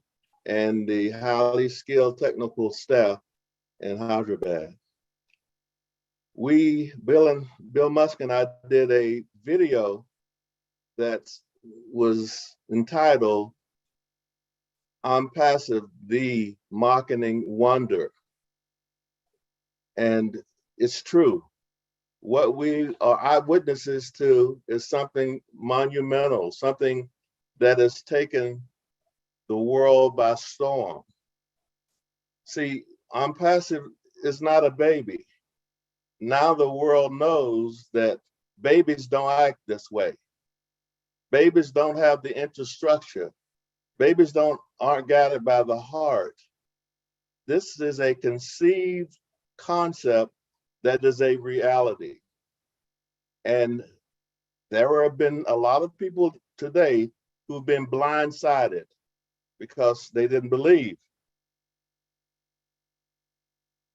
and the highly skilled technical staff in Hyderabad. Bill Musk and I did a video that was entitled "I'm Passive, the Marketing Wonder." And it's true. What we are eyewitnesses to is something monumental, something that has taken the world by storm. See, I'm Passive is not a baby. Now the world knows that babies don't act this way. Babies don't have the infrastructure. Babies aren't guided by the heart. This is a conceived concept that is a reality. And there have been a lot of people today who've been blindsided because they didn't believe.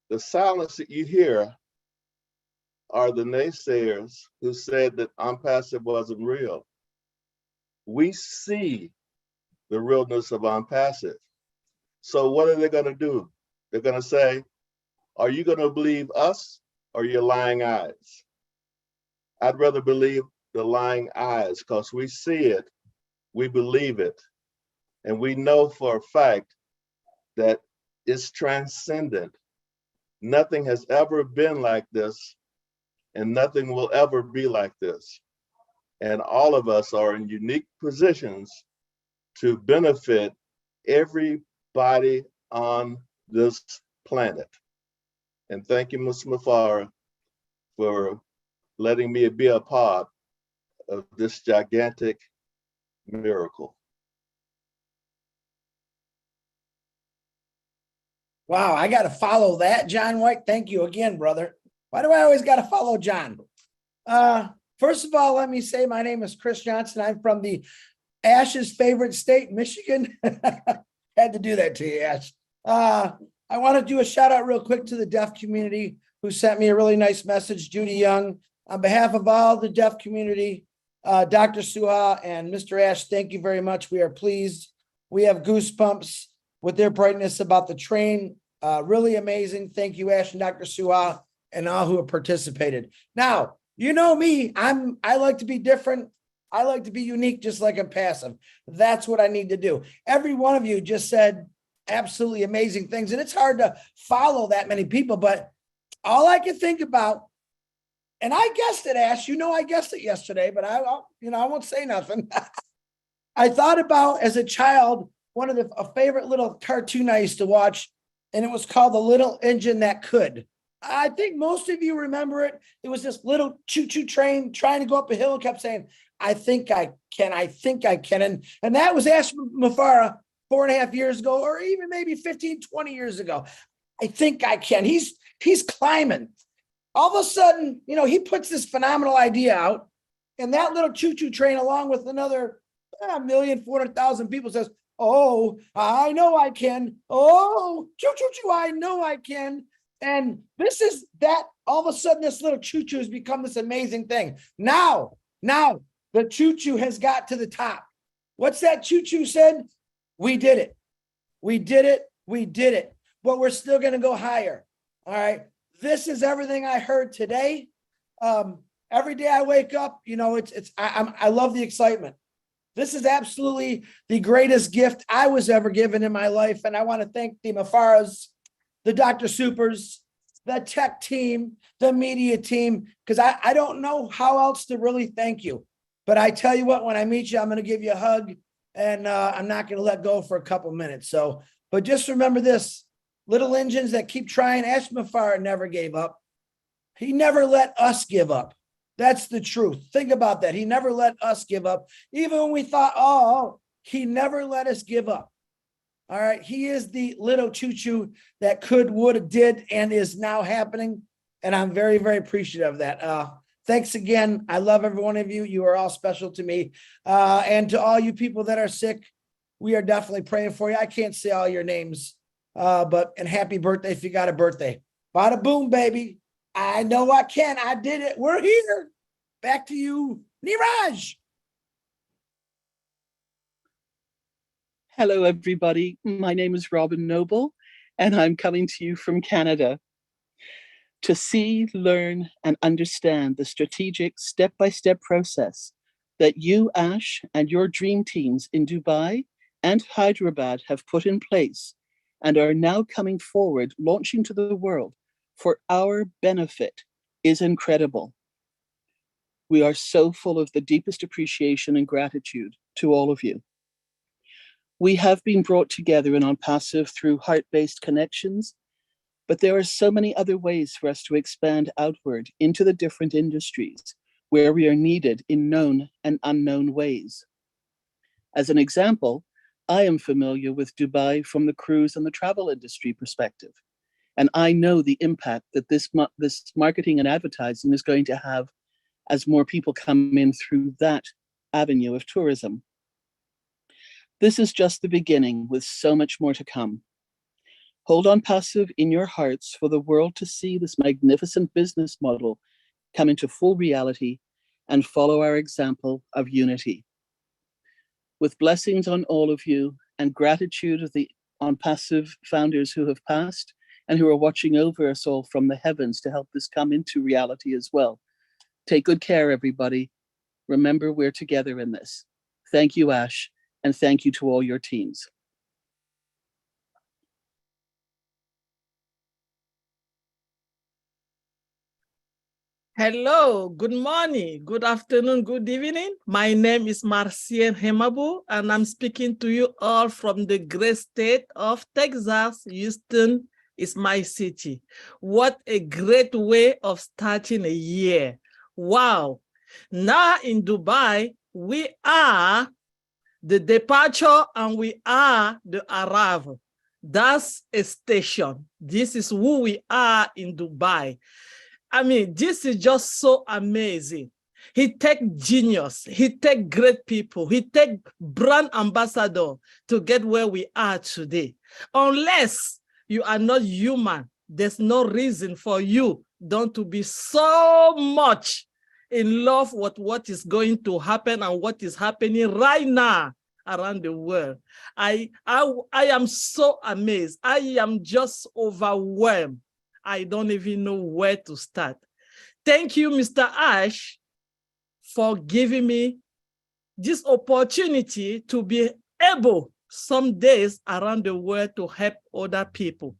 The silence that you hear are the naysayers who said that I'm Passive wasn't real. We see the realness of I'm Passive. So what are they going to do? They're going to say, are you going to believe us or your lying eyes? I'd rather believe the lying eyes because we see it, we believe it, and we know for a fact that it's transcendent. Nothing has ever been like this, and nothing will ever be like this. And all of us are in unique positions to benefit everybody on this planet. And thank you, Mr. Mufara, for letting me be a part of this gigantic miracle. Wow, I got to follow that, John White. Thank you again, brother. Why do I always got to follow John? First of all, let me say my name is Chris Johnson. I'm from the Ash's favorite state, Michigan. Had to do that to you, Ash. I want to do a shout out real quick to the deaf community who sent me a really nice message, Judy Young. On behalf of all the deaf community, Dr. Suha and Mr. Ash, thank you very much. We are pleased. We have goosebumps with their brightness about the train. Really amazing. Thank you, Ash and Dr. Suha and all who have participated. Now, you know me, I like to be different. I like to be unique, just like I'm passive. That's what I need to do. Every one of you just said absolutely amazing things. And it's hard to follow that many people, but all I can think about, and I guessed it, Ash, you know, I guessed it yesterday, but I won't say nothing. I thought about as a child, one of a favorite little cartoon I used to watch, and it was called The Little Engine That Could. I think most of you remember it. It was this little choo-choo train trying to go up a hill and kept saying, I think I can, I think I can. And that was Ash Mufara 4.5 years ago, or even maybe 15, 20 years ago. I think I can. He's climbing. All of a sudden, you know, he puts this phenomenal idea out, and that little choo-choo train, along with another 1,400,000 people, says, oh, I know I can. Oh, choo-choo-choo, I know I can. And this is that, all of a sudden, this little choo-choo has become this amazing thing. Now, the choo-choo has got to the top. What's that choo-choo said? We did it. We did it. We did it. But we're still going to go higher. All right. This is everything I heard today. Every day I wake up, you know, I love the excitement. This is absolutely the greatest gift I was ever given in my life. And I want to thank the Mafaras, the Dr. Supers, the tech team, the media team, because I don't know how else to really thank you. But I tell you what, when I meet you, I'm going to give you a hug, and I'm not going to let go for a couple minutes. So, but just remember this, little engines that keep trying. Ash Mafara never gave up. He never let us give up. That's the truth. Think about that. He never let us give up. Even when we thought, oh, he never let us give up. All right. He is the little choo-choo that could, would, did, and is now happening. And I'm very, very appreciative of that. Thanks again. I love every one of you. You are all special to me. And to all you people that are sick, we are definitely praying for you. I can't say all your names, and happy birthday if you got a birthday. Bada boom, baby. I know I can. I did it. We're here. Back to you, Niraj. Hello, everybody. My name is Robin Noble, and I'm coming to you from Canada. To see, learn, and understand the strategic step-by-step process that you, Ash, and your dream teams in Dubai and Hyderabad have put in place and are now coming forward, launching to the world for our benefit is incredible. We are so full of the deepest appreciation and gratitude to all of you. We have been brought together in On Passive through heart-based connections, but there are so many other ways for us to expand outward into the different industries where we are needed in known and unknown ways. As an example, I am familiar with Dubai from the cruise and the travel industry perspective, and I know the impact that this marketing and advertising is going to have as more people come in through that avenue of tourism. This is just the beginning, with so much more to come. Hold On Passive in your hearts for the world to see this magnificent business model come into full reality and follow our example of unity. With blessings on all of you and gratitude of the On Passive founders who have passed and who are watching over us all from the heavens to help this come into reality as well. Take good care, everybody. Remember, we're together in this. Thank you, Ash, and thank you to all your teams. Hello, good morning, good afternoon, good evening. My name is Marcien Hemabu, and I'm speaking to you all from the great state of Texas. Houston is my city. What a great way of starting a year. Wow. Now in Dubai, we are the departure and we are the arrival. That's a station. This is who we are in Dubai. I mean, this is just so amazing. He take genius, he take great people, he take brand ambassador to get where we are today. Unless you are not human, there's no reason for you don't to be so much in love with what is going to happen and what is happening right now around the world. I am so amazed. I am just overwhelmed. I don't even know where to start. Thank you, Mr. Ash, for giving me this opportunity to be able some days around the world to help other people.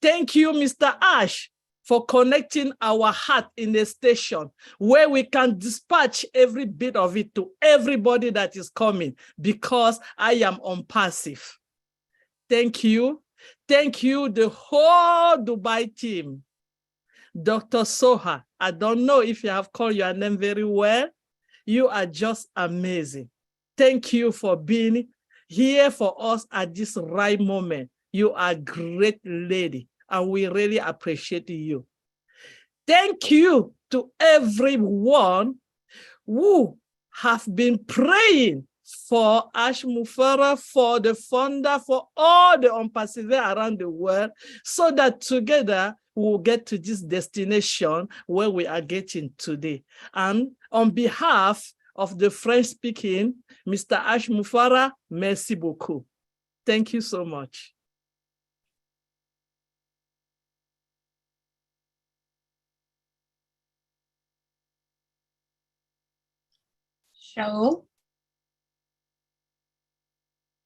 Thank you, Mr. Ash, for connecting our heart in a station where we can dispatch every bit of it to everybody that is coming, because I am on passive. Thank you. Thank you, the whole Dubai team. Dr. Soha, I don't know if you have called your name very well. You are just amazing. Thank you for being here for us at this right moment. You are a great lady, and we really appreciate you. Thank you to everyone who have been praying for Ash Mufara, for the founder, for all the unpassive around the world, so that together we'll get to this destination where we are getting today. And on behalf of the French-speaking, Mr. Ash Mufara, merci beaucoup. Thank you so much. Show.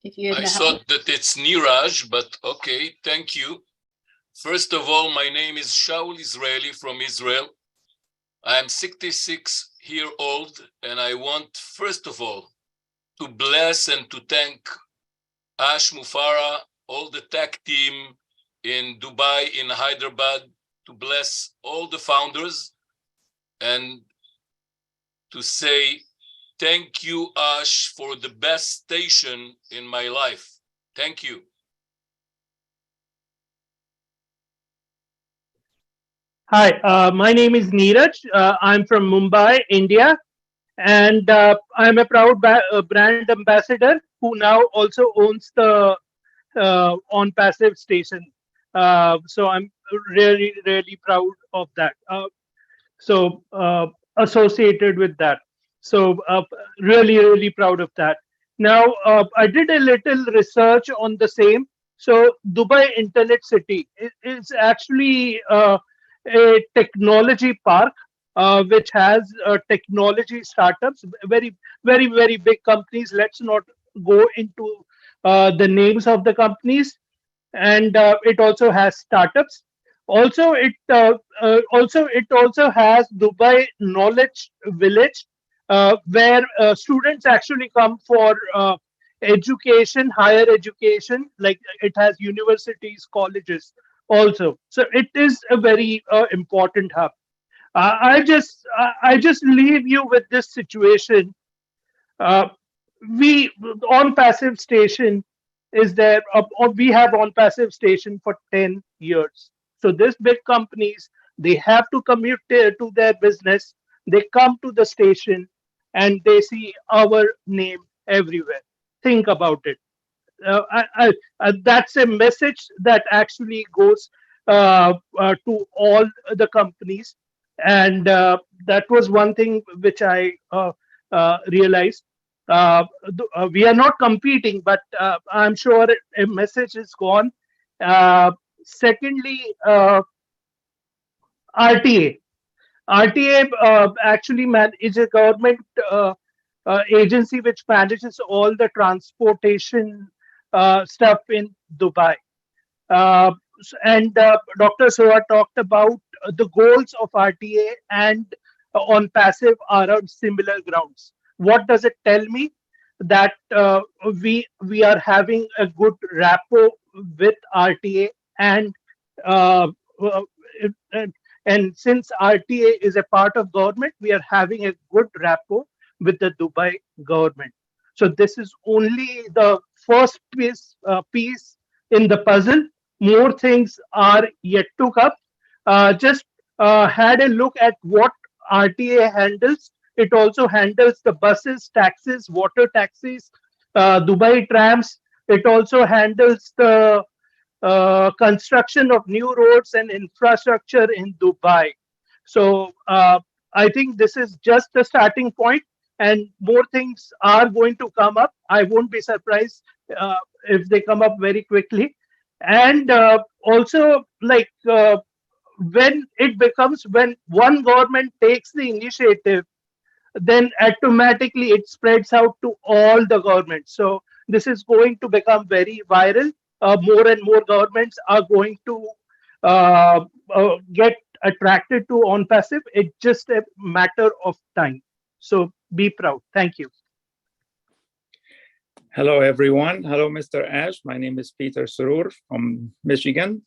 if you're in I the house. thought that it's Niraj, but okay, thank you. First of all, my name is Shaul Israeli from Israel. I am 66-year-old, and I want, first of all, to bless and to thank Ash Mufara, all the tech team in Dubai, in Hyderabad, to bless all the founders and to say thank you, Ash, for the best station in my life. Thank you. Hi, my name is Neeraj. I'm from Mumbai, India, and I'm a proud brand ambassador who now also owns the On Passive station. So I'm really, really proud of that. Associated with that. So really, really proud of that. Now, I did a little research on the same. So Dubai Internet City is actually a technology park which has technology startups, very, very, very big companies. Let's not go into the names of the companies. And it also has startups. Also, it has Dubai Knowledge Village, where students actually come for education, higher education. Like it has universities, colleges, also. So it is a very important hub. I just leave you with this situation. Uh, we On Passive station is there, or we have On Passive station for 10 years. So these big companies, they have to commute to their business, they come to the station and they see our name everywhere. Think about it. That's a message that actually goes to all the companies, and that was one thing which I realized. We are not competing, but I'm sure a message is gone. Secondly, RTA. RTA actually is a government agency which manages all the transportation stuff in Dubai. And Dr. Soha talked about the goals of RTA and On Passive are on similar grounds. What does it tell me? That we are having a good rapport with RTA, and uh, uh, and and since RTA is a part of government, we are having a good rapport with the Dubai government. So this is only the first piece in the puzzle. More things are yet to come. Just had a look at what RTA handles. It also handles the buses, taxis, water taxis, Dubai trams. It also handles the construction of new roads and infrastructure in Dubai. So I think this is just the starting point, and more things are going to come up. I won't be surprised if they come up very quickly. And also, like when one government takes the initiative, then automatically it spreads out to all the governments. So this is going to become very viral. More and more governments are going to get attracted to On Passive. It's just a matter of time. So be proud. Thank you. Hello, everyone. Hello, Mr. Ash. My name is Peter Surur from Michigan.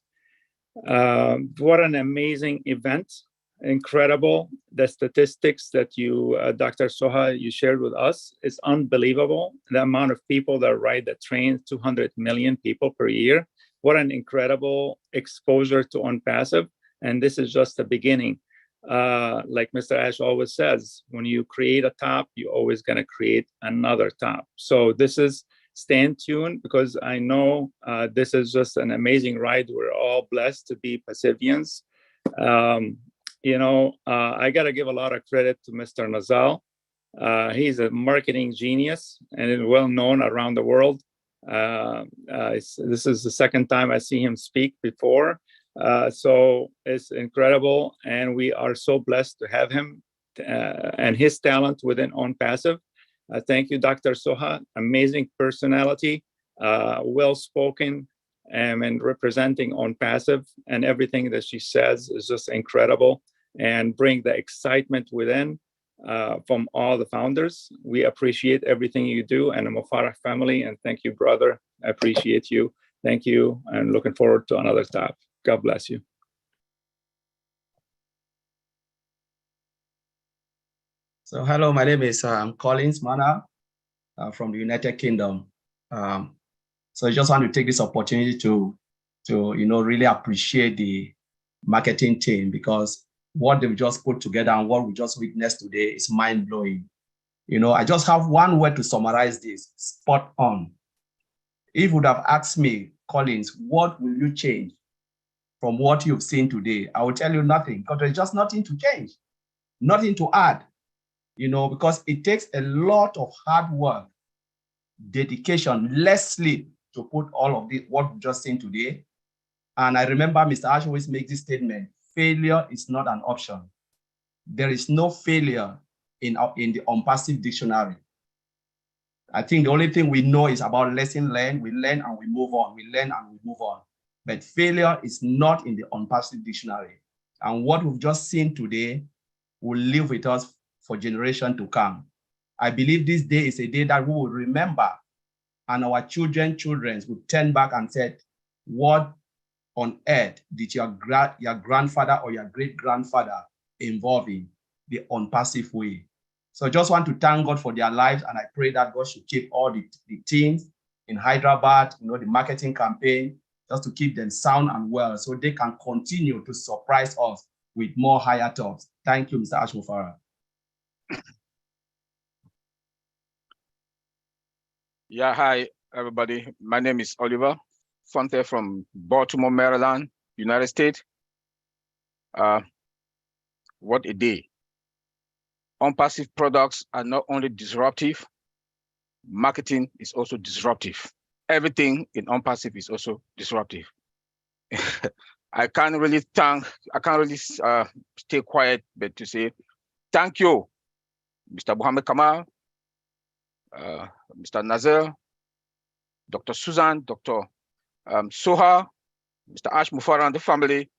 What an amazing event. Incredible. The statistics that you, Dr. Soha, you shared with us is unbelievable. The amount of people that ride the train, 200 million people per year. What an incredible exposure to On Passive. And this is just the beginning. Like Mr. Ash always says, when you create a top, you're always going to create another top. So this is, stay tuned, because I know this is just an amazing ride. We're all blessed to be Passivians. I got to give a lot of credit to Mr. Nazal. He's a marketing genius and is well known around the world. This is the second time I see him speak before. So it's incredible. And we are so blessed to have him and his talent within On Passive. Thank you, Dr. Soha. Amazing personality. well spoken, and representing on passive, and everything that she says is just incredible and bring the excitement within from all the founders. We appreciate everything you do, and the Mufarah family, and thank you, brother. I appreciate you. Thank you, and looking forward to another talk. God bless you. So hello, my name is Collins Mana from the United Kingdom. So I just want to take this opportunity to really appreciate the marketing team, because what they've just put together and what we just witnessed today is mind-blowing. I just have one word to summarize this: spot on. If you would have asked me, Collins, what will you change from what you've seen today? I will tell you nothing, because there's just nothing to change, nothing to add, because it takes a lot of hard work, dedication, less sleep to put all of this, what we've just seen today. And I remember Mr. Ash always makes this statement: failure is not an option. There is no failure in the unpassive dictionary. I think the only thing we know is about lesson learned. We learn and we move on. We learn and we move on. But failure is not in the unpassive dictionary. And what we've just seen today will live with us for generations to come. I believe this day is a day that we will remember, and our children's will turn back and say, what on earth did your grandfather or your great-grandfather involve in the unpassive way? So I just want to thank God for their lives, and I pray that God should keep all the teams in Hyderabad, the marketing campaign, just to keep them sound and well, so they can continue to surprise us with more higher tops. Thank you, Mr. Ash Mufarah. Yeah, hi, everybody. My name is Oliver Fonte from Baltimore, Maryland, United States. What a day. Unpassive products are not only disruptive, marketing is also disruptive. Everything in unpassive is also disruptive. I can't really stay quiet, but to say thank you, Mr. Mohammed Kamal, Mr. Nazir, Dr. Susan, Dr. Soha, Mr. Ash Mufarah and the family,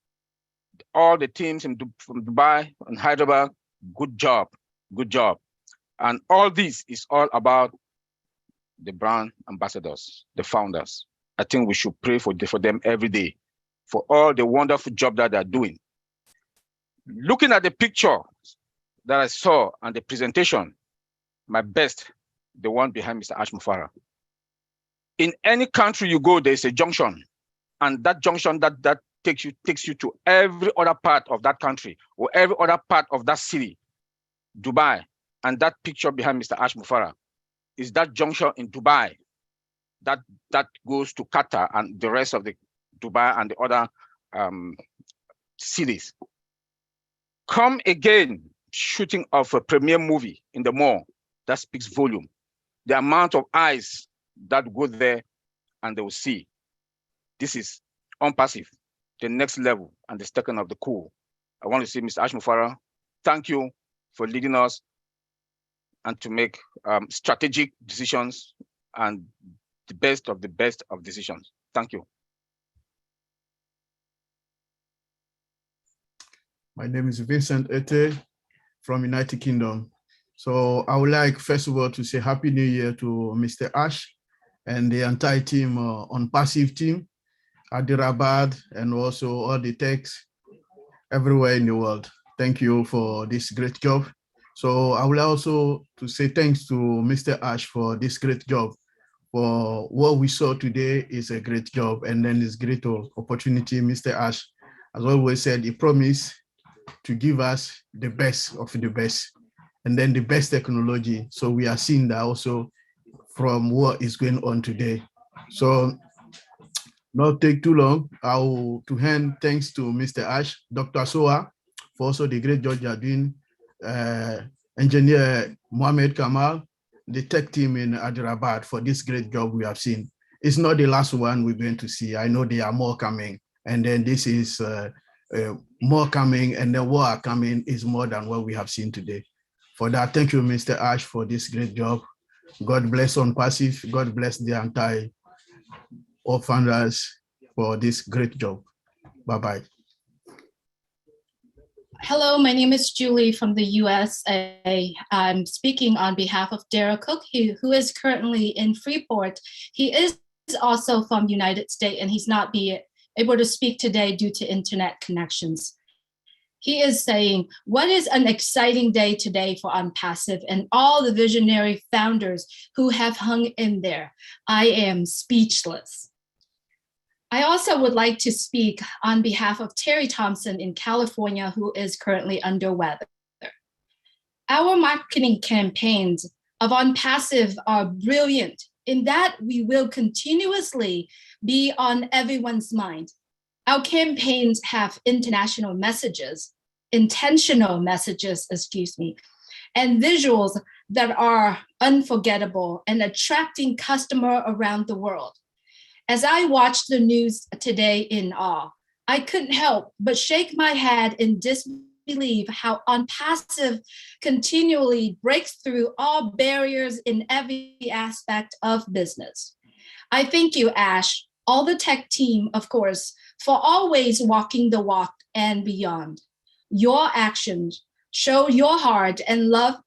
all the teams from Dubai and Hyderabad. Good job, good job. And all this is all about the brand ambassadors, the founders. I think we should pray for them every day for all the wonderful job that they're doing. Looking at the picture that I saw and the presentation, my best, the one behind Mr. Ash Mufarah. In any country you go, there's a junction, and that junction that takes you to every other part of that country or every other part of that city, Dubai. And that picture behind Mr. Ash Mufarah is that junction in Dubai that goes to Qatar and the rest of the Dubai and the other cities. Come again, shooting of a premiere movie in the mall, that speaks volume. The amount of eyes that go there and they will see. This is unpassive, the next level and the second of the cool. I want to say, Mr. Ash Mufarah, thank you for leading us and to make strategic decisions and the best of decisions. Thank you. My name is Vincent Ete from United Kingdom. So I would like, first of all, to say Happy New Year to Mr. Ash and the entire team, Unpassive team, Hyderabad, and also all the techs everywhere in the world. Thank you for this great job. So I would also to say thanks to Mr. Ash for this great job. For what we saw today is a great job, and then this great opportunity. Mr. Ash, as always said, he promised to give us the best of the best, and then the best technology. So we are seeing that also from what is going on today. So not take too long, I will to hand thanks to Mr. Ash, Dr. Soa, for also the great job you are doing, Engineer Mohammed Kamal, the tech team in Hyderabad for this great job we have seen. It's not the last one we're going to see. I know there are more coming, and then this is more coming, and then what are coming is more than what we have seen today. For that, thank you, Mr. Ash, for this great job. God bless Unpassive. God bless the entire all founders for this great job. Bye-bye. Hello, my name is Julie from the USA. I'm speaking on behalf of Derek Cook, who is currently in Freeport. He is also from United States, and he's not able to speak today due to internet connections. He is saying, what is an exciting day today for Unpassive and all the visionary founders who have hung in there. I am speechless. I also would like to speak on behalf of Terry Thompson in California, who is currently under weather. Our marketing campaigns of Unpassive are brilliant in that we will continuously be on everyone's mind. Our campaigns have intentional messages, and visuals that are unforgettable and attracting customers around the world. As I watched the news today in awe, I couldn't help but shake my head in disbelief how Unpassive continually breaks through all barriers in every aspect of business. I thank you, Ash, all the tech team, of course, for always walking the walk and beyond. Your actions show your heart and love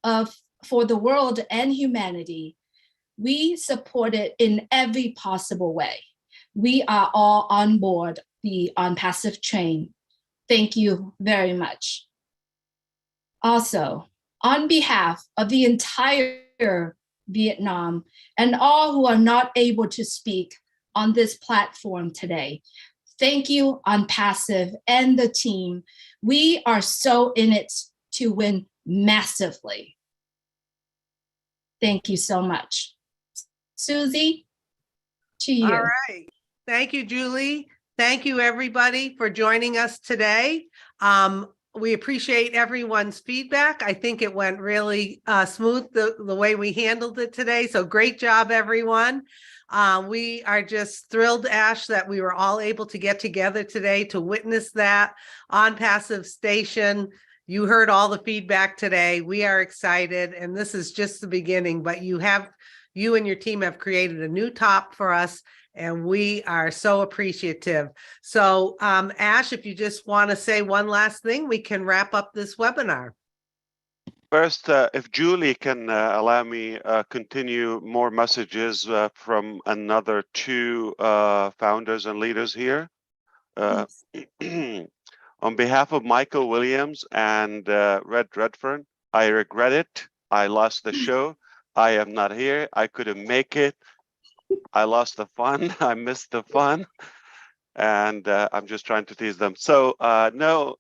for the world and humanity. We support it in every possible way. We are all on board the Unpassive train. Thank you very much. Also, on behalf of the entire Vietnam and all who are not able to speak on this platform today, thank you, Unpassive and the team. We are so in it to win massively. Thank you so much. Susie, to you. All right. Thank you, Julie. Thank you, everybody, for joining us today. We appreciate everyone's feedback. I think it went really smooth the way we handled it today. So great job, everyone. We are just thrilled, Ash, that we were all able to get together today to witness that on Passive Station. You heard all the feedback today. We are excited, and this is just the beginning, but you and your team have created a new top for us, and we are so appreciative. So, Ash, if you just want to say one last thing, we can wrap up this webinar. First, if Julie can allow me continue more messages from another two founders and leaders here. On behalf of Michael Williams and Red Redfern, I regret it. I lost the show. I am not here. I couldn't make it. I lost the fun. I missed the fun. And I'm just trying to tease them. So no,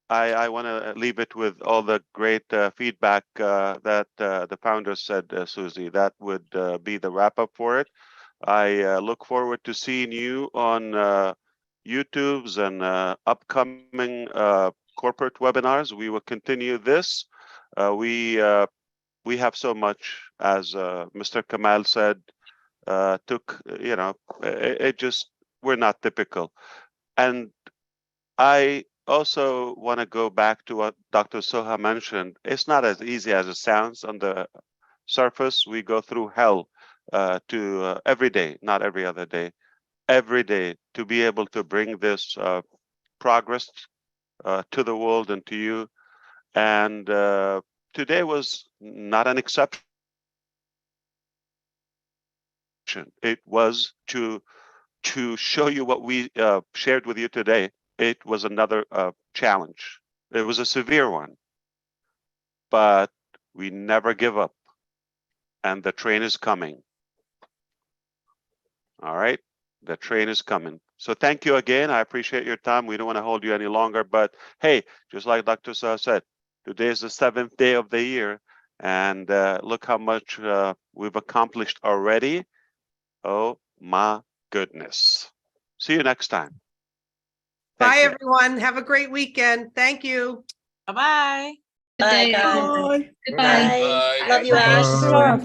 I want to leave it with all the great feedback that the founders said, Susie. That would be the wrap up for it. I look forward to seeing you on YouTube's and upcoming corporate webinars. We will continue this. We have so much, as Mr. Kamal said, it just, we're not typical. And I also want to go back to what Dr. Soha mentioned. It's not as easy as it sounds on the surface. We go through hell every day, not every other day, every day, to be able to bring this progress to the world and to you. And today was not an exception. It was to show you what we shared with you today. It was another challenge. It was a severe one, but we never give up, and the train is coming. All right, the train is coming. So thank you again. I appreciate your time. We don't want to hold you any longer, but hey, just like Dr. Soha said, today is the 7th day of the year, and look how much we've accomplished already. Oh my goodness. See you next time. Bye, everyone. Have a great weekend. Thank you. Bye-bye. Bye, guys. Goodbye. Goodbye. Love you, Ash. Bye.